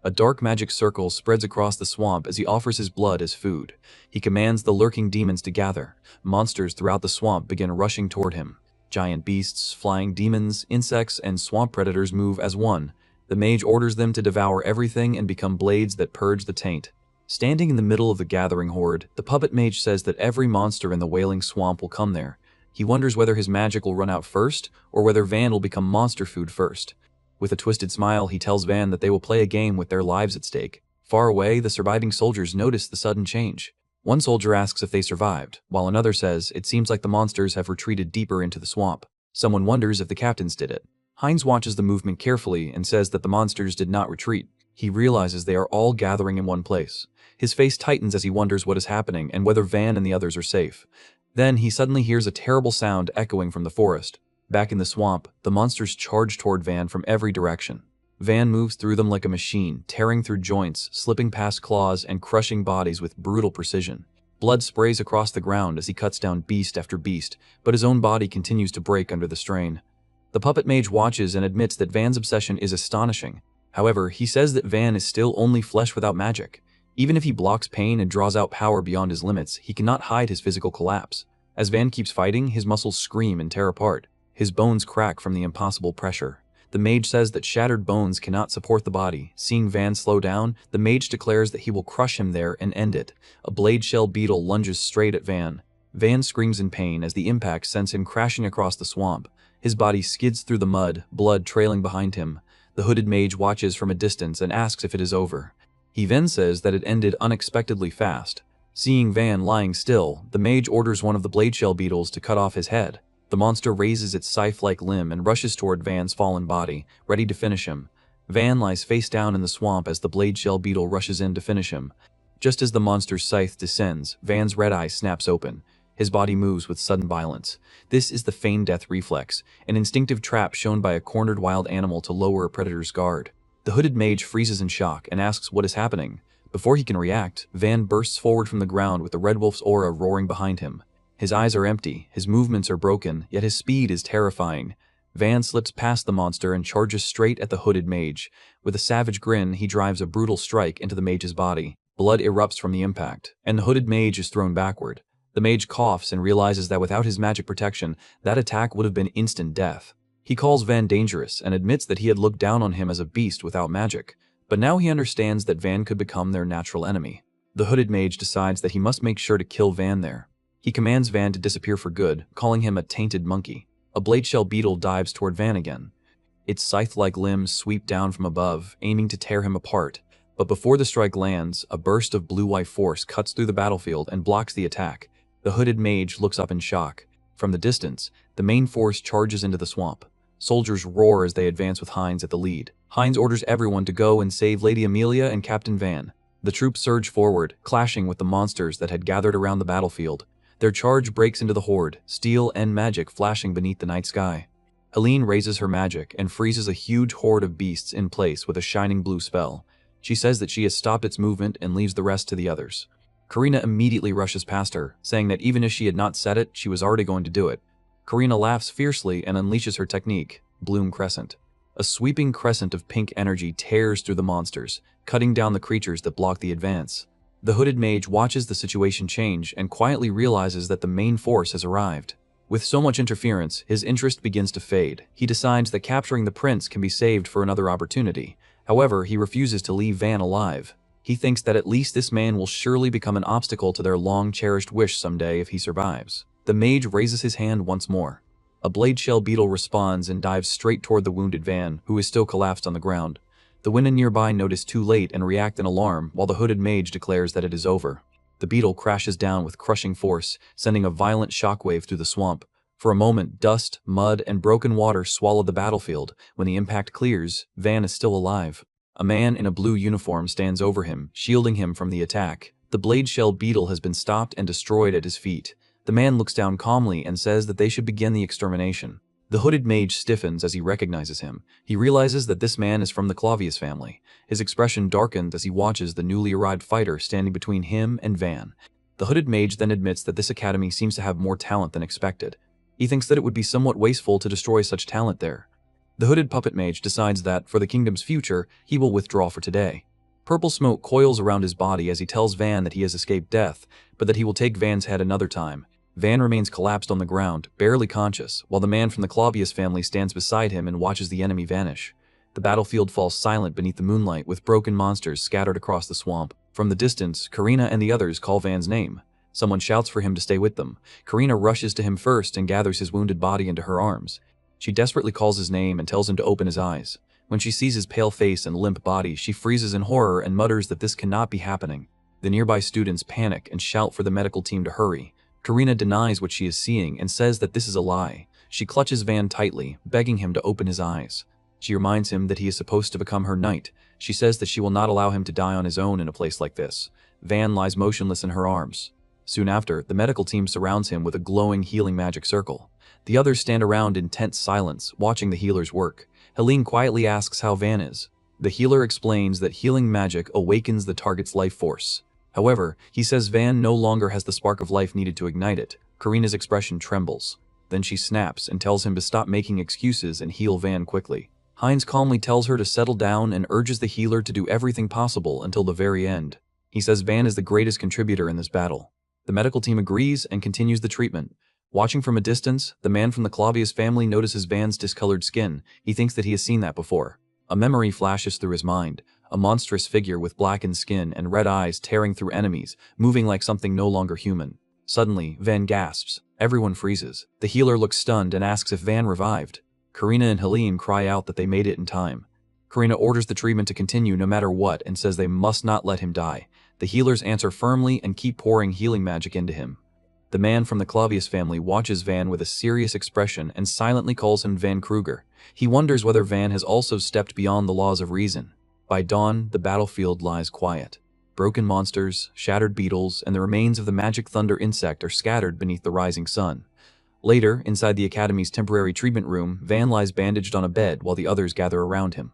Speaker 1: A dark magic circle spreads across the swamp as he offers his blood as food. He commands the lurking demons to gather. Monsters throughout the swamp begin rushing toward him. Giant beasts, flying demons, insects, and swamp predators move as one. The mage orders them to devour everything and become blades that purge the taint. Standing in the middle of the gathering horde, the puppet mage says that every monster in the wailing swamp will come there. He wonders whether his magic will run out first, or whether Van will become monster food first. With a twisted smile, he tells Van that they will play a game with their lives at stake. Far away, the surviving soldiers notice the sudden change. One soldier asks if they survived, while another says it seems like the monsters have retreated deeper into the swamp. Someone wonders if the captains did it. Heinz watches the movement carefully and says that the monsters did not retreat. He realizes they are all gathering in one place. His face tightens as he wonders what is happening and whether Van and the others are safe. Then he suddenly hears a terrible sound echoing from the forest. Back in the swamp, the monsters charge toward Van from every direction. Van moves through them like a machine, tearing through joints, slipping past claws, and crushing bodies with brutal precision. Blood sprays across the ground as he cuts down beast after beast, but his own body continues to break under the strain. The puppet mage watches and admits that Van's obsession is astonishing. However, he says that Van is still only flesh without magic. Even if he blocks pain and draws out power beyond his limits, he cannot hide his physical collapse. As Van keeps fighting, his muscles scream and tear apart. His bones crack from the impossible pressure. The mage says that shattered bones cannot support the body. Seeing Van slow down, the mage declares that he will crush him there and end it. A blade shell beetle lunges straight at Van. Van screams in pain as the impact sends him crashing across the swamp. His body skids through the mud, blood trailing behind him. The hooded mage watches from a distance and asks if it is over. He then says that it ended unexpectedly fast. Seeing Van lying still, the mage orders one of the blade shell beetles to cut off his head. The monster raises its scythe-like limb and rushes toward Van's fallen body, ready to finish him. Van lies face down in the swamp as the blade shell beetle rushes in to finish him. Just as the monster's scythe descends, Van's red eye snaps open. His body moves with sudden violence. This is the feigned death reflex, an instinctive trap shown by a cornered wild animal to lower a predator's guard. The hooded mage freezes in shock and asks what is happening. Before he can react, Van bursts forward from the ground with the red wolf's aura roaring behind him. His eyes are empty, his movements are broken, yet his speed is terrifying. Van slips past the monster and charges straight at the hooded mage. With a savage grin, he drives a brutal strike into the mage's body. Blood erupts from the impact, and the hooded mage is thrown backward. The mage coughs and realizes that without his magic protection, that attack would have been instant death. He calls Van dangerous and admits that he had looked down on him as a beast without magic, but now he understands that Van could become their natural enemy. The hooded mage decides that he must make sure to kill Van there. He commands Van to disappear for good, calling him a tainted monkey. A blade shell beetle dives toward Van again. Its scythe-like limbs sweep down from above, aiming to tear him apart. But before the strike lands, a burst of blue-white force cuts through the battlefield and blocks the attack. The hooded mage looks up in shock. From the distance, the main force charges into the swamp. Soldiers roar as they advance with Heinz at the lead. Heinz orders everyone to go and save Lady Amelia and Captain Van. The troops surge forward, clashing with the monsters that had gathered around the battlefield. Their charge breaks into the horde, steel and magic flashing beneath the night sky. Helene raises her magic and freezes a huge horde of beasts in place with a shining blue spell. She says that she has stopped its movement and leaves the rest to the others. Karina immediately rushes past her, saying that even if she had not said it, she was already going to do it. Karina laughs fiercely and unleashes her technique, Bloom Crescent. A sweeping crescent of pink energy tears through the monsters, cutting down the creatures that block the advance. The hooded mage watches the situation change and quietly realizes that the main force has arrived. With so much interference, his interest begins to fade. He decides that capturing the prince can be saved for another opportunity. However, he refuses to leave Van alive. He thinks that at least this man will surely become an obstacle to their long-cherished wish someday if he survives. The mage raises his hand once more. A blade shell beetle responds and dives straight toward the wounded Van, who is still collapsed on the ground. The women nearby notice too late and react in alarm, while the hooded mage declares that it is over. The beetle crashes down with crushing force, sending a violent shockwave through the swamp. For a moment, dust, mud, and broken water swallow the battlefield. When the impact clears, Van is still alive. A man in a blue uniform stands over him, shielding him from the attack. The blade shell beetle has been stopped and destroyed at his feet. The man looks down calmly and says that they should begin the extermination. The hooded mage stiffens as he recognizes him. He realizes that this man is from the Clavius family. His expression darkens as he watches the newly arrived fighter standing between him and Van. The hooded mage then admits that this academy seems to have more talent than expected. He thinks that it would be somewhat wasteful to destroy such talent there. The hooded puppet mage decides that, for the kingdom's future, he will withdraw for today. Purple smoke coils around his body as he tells Van that he has escaped death, but that he will take Van's head another time. Van remains collapsed on the ground, barely conscious, while the man from the Clavius family stands beside him and watches the enemy vanish. The battlefield falls silent beneath the moonlight, with broken monsters scattered across the swamp. From the distance, Karina and the others call Van's name. Someone shouts for him to stay with them. Karina rushes to him first and gathers his wounded body into her arms. She desperately calls his name and tells him to open his eyes. When she sees his pale face and limp body, she freezes in horror and mutters that this cannot be happening. The nearby students panic and shout for the medical team to hurry. Karina denies what she is seeing and says that this is a lie. She clutches Van tightly, begging him to open his eyes. She reminds him that he is supposed to become her knight. She says that she will not allow him to die on his own in a place like this. Van lies motionless in her arms. Soon after, the medical team surrounds him with a glowing healing magic circle. The others stand around in tense silence, watching the healers work. Helene quietly asks how Van is. The healer explains that healing magic awakens the target's life force. However, he says Van no longer has the spark of life needed to ignite it. Karina's expression trembles. Then she snaps and tells him to stop making excuses and heal Van quickly. Heinz calmly tells her to settle down and urges the healer to do everything possible until the very end. He says Van is the greatest contributor in this battle. The medical team agrees and continues the treatment. Watching from a distance, the man from the Clavius family notices Van's discolored skin. He thinks that he has seen that before. A memory flashes through his mind. A monstrous figure with blackened skin and red eyes tearing through enemies, moving like something no longer human. Suddenly, Van gasps. Everyone freezes. The healer looks stunned and asks if Van revived. Karina and Helene cry out that they made it in time. Karina orders the treatment to continue no matter what and says they must not let him die. The healers answer firmly and keep pouring healing magic into him. The man from the Clavius family watches Van with a serious expression and silently calls him Van Kruger. He wonders whether Van has also stepped beyond the laws of reason. By dawn, the battlefield lies quiet. Broken monsters, shattered beetles, and the remains of the magic thunder insect are scattered beneath the rising sun. Later, inside the Academy's temporary treatment room, Van lies bandaged on a bed while the others gather around him.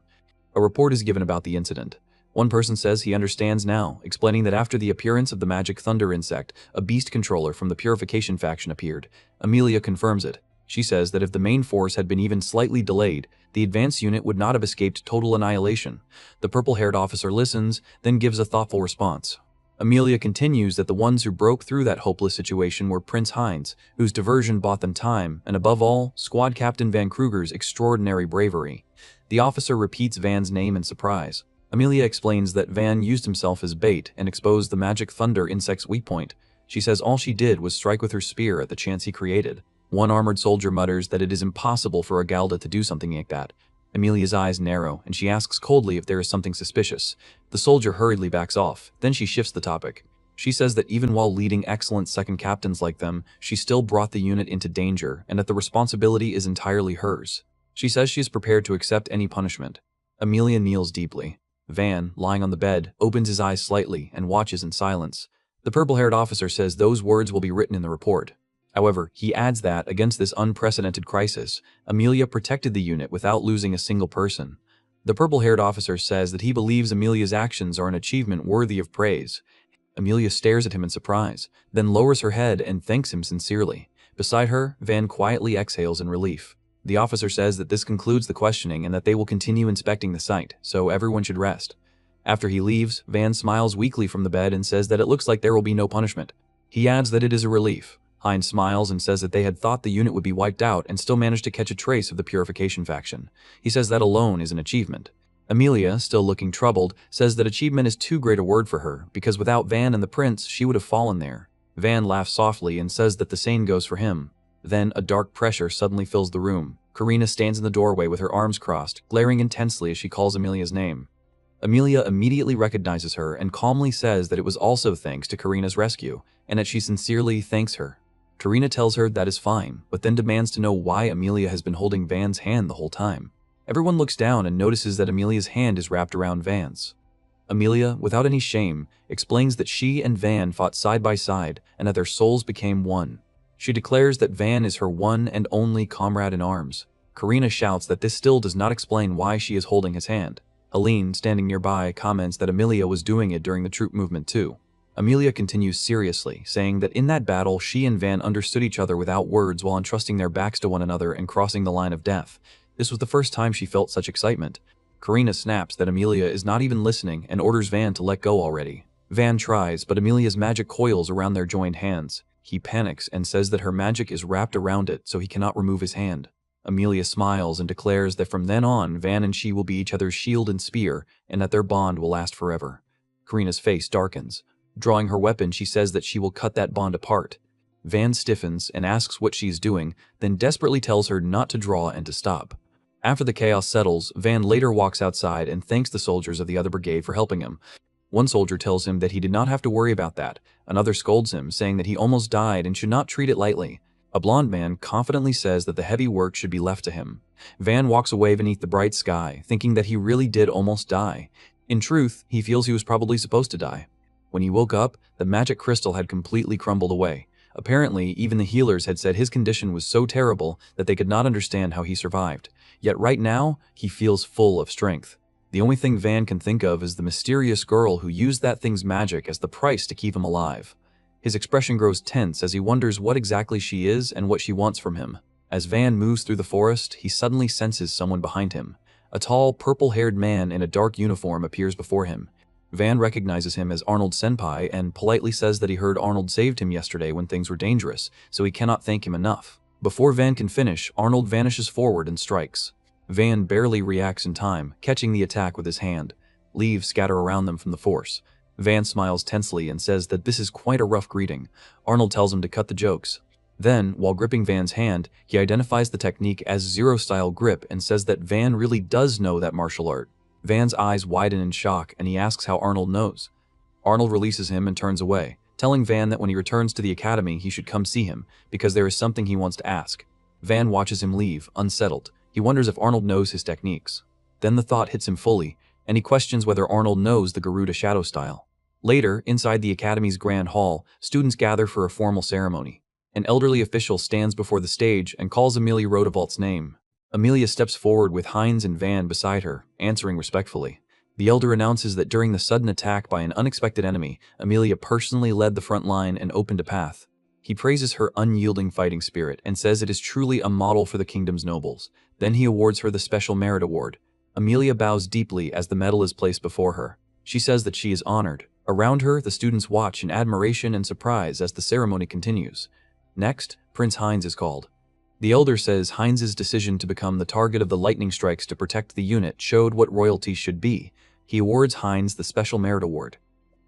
Speaker 1: A report is given about the incident. One person says he understands now, explaining that after the appearance of the magic thunder insect, a beast controller from the Purification faction appeared. Amelia confirms it. She says that if the main force had been even slightly delayed, the advance unit would not have escaped total annihilation. The purple-haired officer listens, then gives a thoughtful response. Amelia continues that the ones who broke through that hopeless situation were Prince Heinz, whose diversion bought them time, and above all, Squad Captain Van Kruger's extraordinary bravery. The officer repeats Van's name in surprise. Amelia explains that Van used himself as bait and exposed the magic thunder insect's weak point. She says all she did was strike with her spear at the chance he created. One armored soldier mutters that it is impossible for a Galda to do something like that. Amelia's eyes narrow, and she asks coldly if there is something suspicious. The soldier hurriedly backs off, then she shifts the topic. She says that even while leading excellent second captains like them, she still brought the unit into danger, and that the responsibility is entirely hers. She says she is prepared to accept any punishment. Amelia kneels deeply. Van, lying on the bed, opens his eyes slightly and watches in silence. The purple-haired officer says those words will be written in the report. However, he adds that, against this unprecedented crisis, Amelia protected the unit without losing a single person. The purple-haired officer says that he believes Amelia's actions are an achievement worthy of praise. Amelia stares at him in surprise, then lowers her head and thanks him sincerely. Beside her, Van quietly exhales in relief. The officer says that this concludes the questioning and that they will continue inspecting the site, so everyone should rest. After he leaves, Van smiles weakly from the bed and says that it looks like there will be no punishment. He adds that it is a relief. Hines smiles and says that they had thought the unit would be wiped out and still managed to catch a trace of the Purification faction. He says that alone is an achievement. Amelia, still looking troubled, says that achievement is too great a word for her, because without Van and the prince, she would have fallen there. Van laughs softly and says that the same goes for him. Then a dark pressure suddenly fills the room. Karina stands in the doorway with her arms crossed, glaring intensely as she calls Amelia's name. Amelia immediately recognizes her and calmly says that it was also thanks to Karina's rescue, and that she sincerely thanks her. Karina tells her that is fine, but then demands to know why Amelia has been holding Van's hand the whole time. Everyone looks down and notices that Amelia's hand is wrapped around Van's. Amelia, without any shame, explains that she and Van fought side by side and that their souls became one. She declares that Van is her one and only comrade in arms. Karina shouts that this still does not explain why she is holding his hand. Helene, standing nearby, comments that Amelia was doing it during the troop movement too. Amelia continues seriously, saying that in that battle she and Van understood each other without words while entrusting their backs to one another and crossing the line of death. This was the first time she felt such excitement. Karina snaps that Amelia is not even listening and orders Van to let go already. Van tries, but Amelia's magic coils around their joined hands. He panics and says that her magic is wrapped around it so he cannot remove his hand. Amelia smiles and declares that from then on, Van and she will be each other's shield and spear, and that their bond will last forever. Karina's face darkens. Drawing her weapon, she says that she will cut that bond apart. Van stiffens and asks what she is doing, then desperately tells her not to draw and to stop. After the chaos settles, Van later walks outside and thanks the soldiers of the other brigade for helping him. One soldier tells him that he did not have to worry about that. Another scolds him, saying that he almost died and should not treat it lightly. A blond man confidently says that the heavy work should be left to him. Van walks away beneath the bright sky, thinking that he really did almost die. In truth, he feels he was probably supposed to die. When he woke up, the magic crystal had completely crumbled away. Apparently, even the healers had said his condition was so terrible that they could not understand how he survived. Yet right now, he feels full of strength. The only thing Van can think of is the mysterious girl who used that thing's magic as the price to keep him alive. His expression grows tense as he wonders what exactly she is and what she wants from him. As Van moves through the forest, he suddenly senses someone behind him. A tall, purple-haired man in a dark uniform appears before him. Van recognizes him as Arnold Senpai and politely says that he heard Arnold saved him yesterday when things were dangerous, so he cannot thank him enough. Before Van can finish, Arnold vanishes forward and strikes. Van barely reacts in time, catching the attack with his hand. Leaves scatter around them from the force. Van smiles tensely and says that this is quite a rough greeting. Arnold tells him to cut the jokes. Then, while gripping Van's hand, he identifies the technique as zero-style grip and says that Van really does know that martial art. Van's eyes widen in shock and he asks how Arnold knows. Arnold releases him and turns away, telling Van that when he returns to the academy he should come see him, because there is something he wants to ask. Van watches him leave, unsettled. He wonders if Arnold knows his techniques. Then the thought hits him fully, and he questions whether Arnold knows the Garuda shadow style. Later, inside the Academy's Grand Hall, students gather for a formal ceremony. An elderly official stands before the stage and calls Amelia Rodevalt's name. Amelia steps forward with Hines and Van beside her, answering respectfully. The elder announces that during the sudden attack by an unexpected enemy, Amelia personally led the front line and opened a path. He praises her unyielding fighting spirit and says it is truly a model for the kingdom's nobles. Then he awards her the Special Merit Award. Amelia bows deeply as the medal is placed before her. She says that she is honored. Around her, the students watch in admiration and surprise as the ceremony continues. Next, Prince Hines is called. The elder says Hines's decision to become the target of the lightning strikes to protect the unit showed what royalty should be. He awards Hines the Special Merit Award.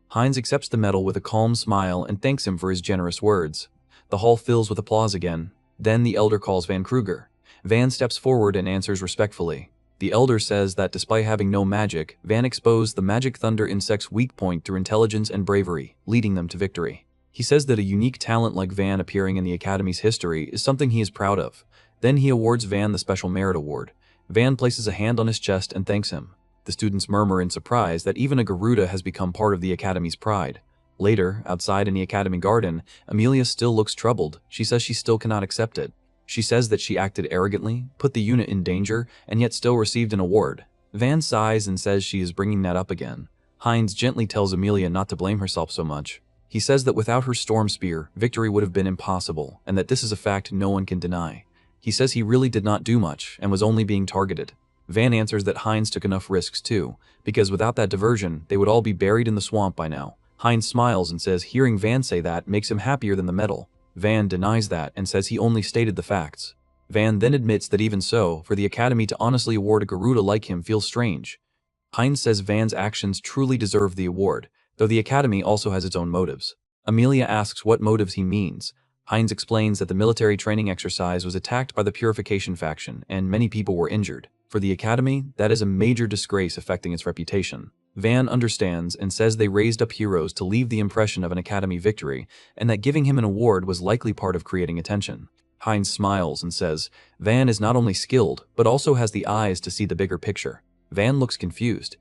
Speaker 1: Hines accepts the medal with a calm smile and thanks him for his generous words. The hall fills with applause again. Then the elder calls Van Kruger. Van steps forward and answers respectfully. The elder says that despite having no magic, Van exposed the magic thunder insect's weak point through intelligence and bravery, leading them to victory. He says that a unique talent like Van appearing in the Academy's history is something he is proud of. Then he awards Van the Special Merit Award. Van places a hand on his chest and thanks him. The students murmur in surprise that even a Garuda has become part of the Academy's pride. Later, outside in the Academy garden, Amelia still looks troubled. She says she still cannot accept it. She says that she acted arrogantly, put the unit in danger, and yet still received an award. Van sighs and says she is bringing that up again. Heinz gently tells Amelia not to blame herself so much. He says that without her storm spear, victory would have been impossible, and that this is a fact no one can deny. He says he really did not do much, and was only being targeted. Van answers that Heinz took enough risks too, because without that diversion, they would all be buried in the swamp by now. Heinz smiles and says hearing Van say that makes him happier than the medal. Van denies that and says he only stated the facts. Van then admits that even so, for the Academy to honestly award a Garuda like him feels strange. Heinz says Van's actions truly deserve the award, though the Academy also has its own motives. Amelia asks what motives he means. Heinz explains that the military training exercise was attacked by the Purification faction, and many people were injured. For the Academy, that is a major disgrace affecting its reputation. Van understands and says they raised up heroes to leave the impression of an Academy victory, and that giving him an award was likely part of creating attention. Heinz smiles and says, Van is not only skilled, but also has the eyes to see the bigger picture. Van looks confused.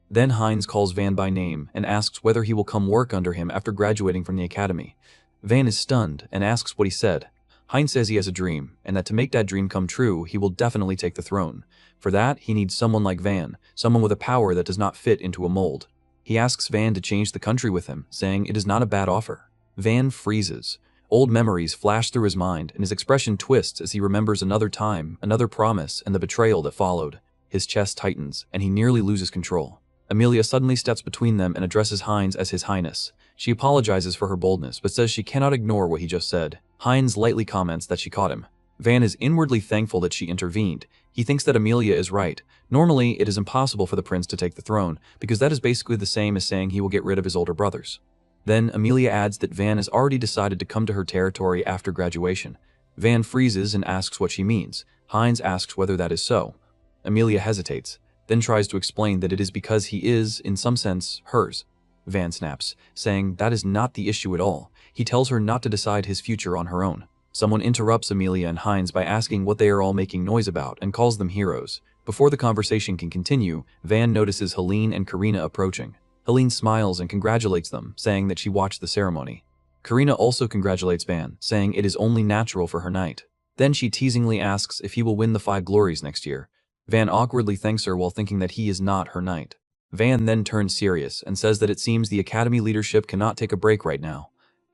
Speaker 1: Then Heinz calls Van by name and asks whether he will come work under him after graduating from the Academy. Van is stunned and asks what he said. Heinz says he has a dream, and that to make that dream come true, he will definitely take the throne. For that, he needs someone like Van, someone with a power that does not fit into a mold. He asks Van to change the country with him, saying it is not a bad offer. Van freezes. Old memories flash through his mind, and his expression twists as he remembers another time, another promise, and the betrayal that followed. His chest tightens, and he nearly loses control. Amelia suddenly steps between them and addresses Heinz as His Highness. She apologizes for her boldness, but says she cannot ignore what he just said. Heinz lightly comments that she caught him. Van is inwardly thankful that she intervened. He thinks that Amelia is right. Normally, it is impossible for the prince to take the throne, because that is basically the same as saying he will get rid of his older brothers. Then, Amelia adds that Van has already decided to come to her territory after graduation. Van freezes and asks what she means. Heinz asks whether that is so. Amelia hesitates, then tries to explain that it is because he is, in some sense, hers. Van snaps, saying that is not the issue at all. He tells her not to decide his future on her own. Someone interrupts Amelia and Heinz by asking what they are all making noise about and calls them heroes. Before the conversation can continue, Van notices Helene and Karina approaching. Helene smiles and congratulates them, saying that she watched the ceremony. Karina also congratulates Van, saying it is only natural for her knight. Then she teasingly asks if he will win the 5 glories next year. Van awkwardly thanks her while thinking that he is not her knight. Van then turns serious and says that it seems the Academy leadership cannot take a break right now.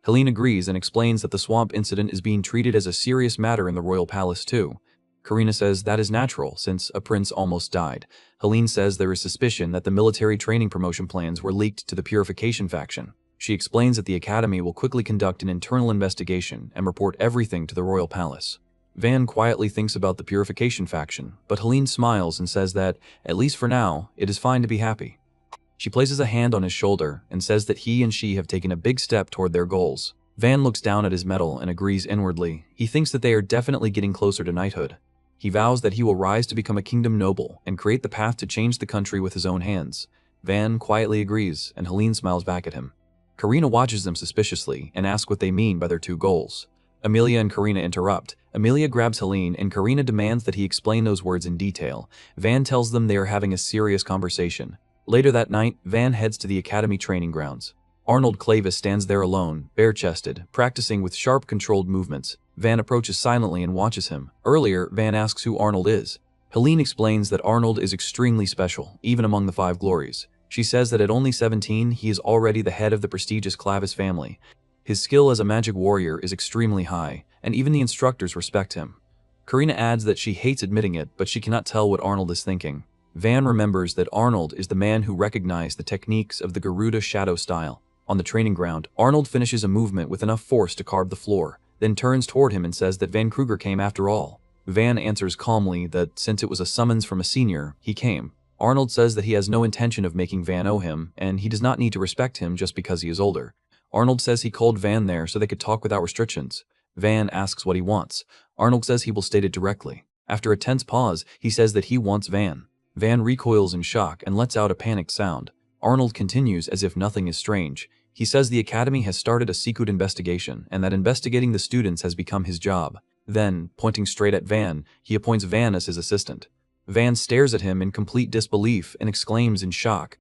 Speaker 1: Helene agrees and explains that the swamp incident is being treated as a serious matter in the royal palace too. Karina says that is natural, since a prince almost died. Helene says there is suspicion that the military training promotion plans were leaked to the Purification faction. She explains that the Academy will quickly conduct an internal investigation and report everything to the royal palace. Van quietly thinks about the Purification faction, but Helene smiles and says that, at least for now, it is fine to be happy. She places a hand on his shoulder and says that he and she have taken a big step toward their goals. Van looks down at his medal and agrees inwardly. He thinks that they are definitely getting closer to knighthood. He vows that he will rise to become a kingdom noble and create the path to change the country with his own hands. Van quietly agrees, and Helene smiles back at him. Karina watches them suspiciously and asks what they mean by their 2 goals. Amelia and Karina interrupt. Amelia grabs Helene and Karina demands that he explain those words in detail. Van tells them they are having a serious conversation. Later that night, Van heads to the Academy training grounds. Arnold Clavis stands there alone, bare-chested, practicing with sharp, controlled movements. Van approaches silently and watches him. Earlier, Van asks who Arnold is. Helene explains that Arnold is extremely special, even among the 5 glories. She says that at only 17, he is already the head of the prestigious Clavis family. His skill as a magic warrior is extremely high, and even the instructors respect him. Karina adds that she hates admitting it, but she cannot tell what Arnold is thinking. Van remembers that Arnold is the man who recognized the techniques of the Garuda shadow style. On the training ground, Arnold finishes a movement with enough force to carve the floor, then turns toward him and says that Van Kruger came after all. Van answers calmly that since it was a summons from a senior, he came. Arnold says that he has no intention of making Van owe him, and he does not need to respect him just because he is older. Arnold says he called Van there so they could talk without restrictions. Van asks what he wants. Arnold says he will state it directly. After a tense pause, he says that he wants Van. Van recoils in shock and lets out a panicked sound. Arnold continues as if nothing is strange. He says the Academy has started a secret investigation and that investigating the students has become his job. Then, pointing straight at Van, he appoints Van as his assistant. Van stares at him in complete disbelief and exclaims in shock,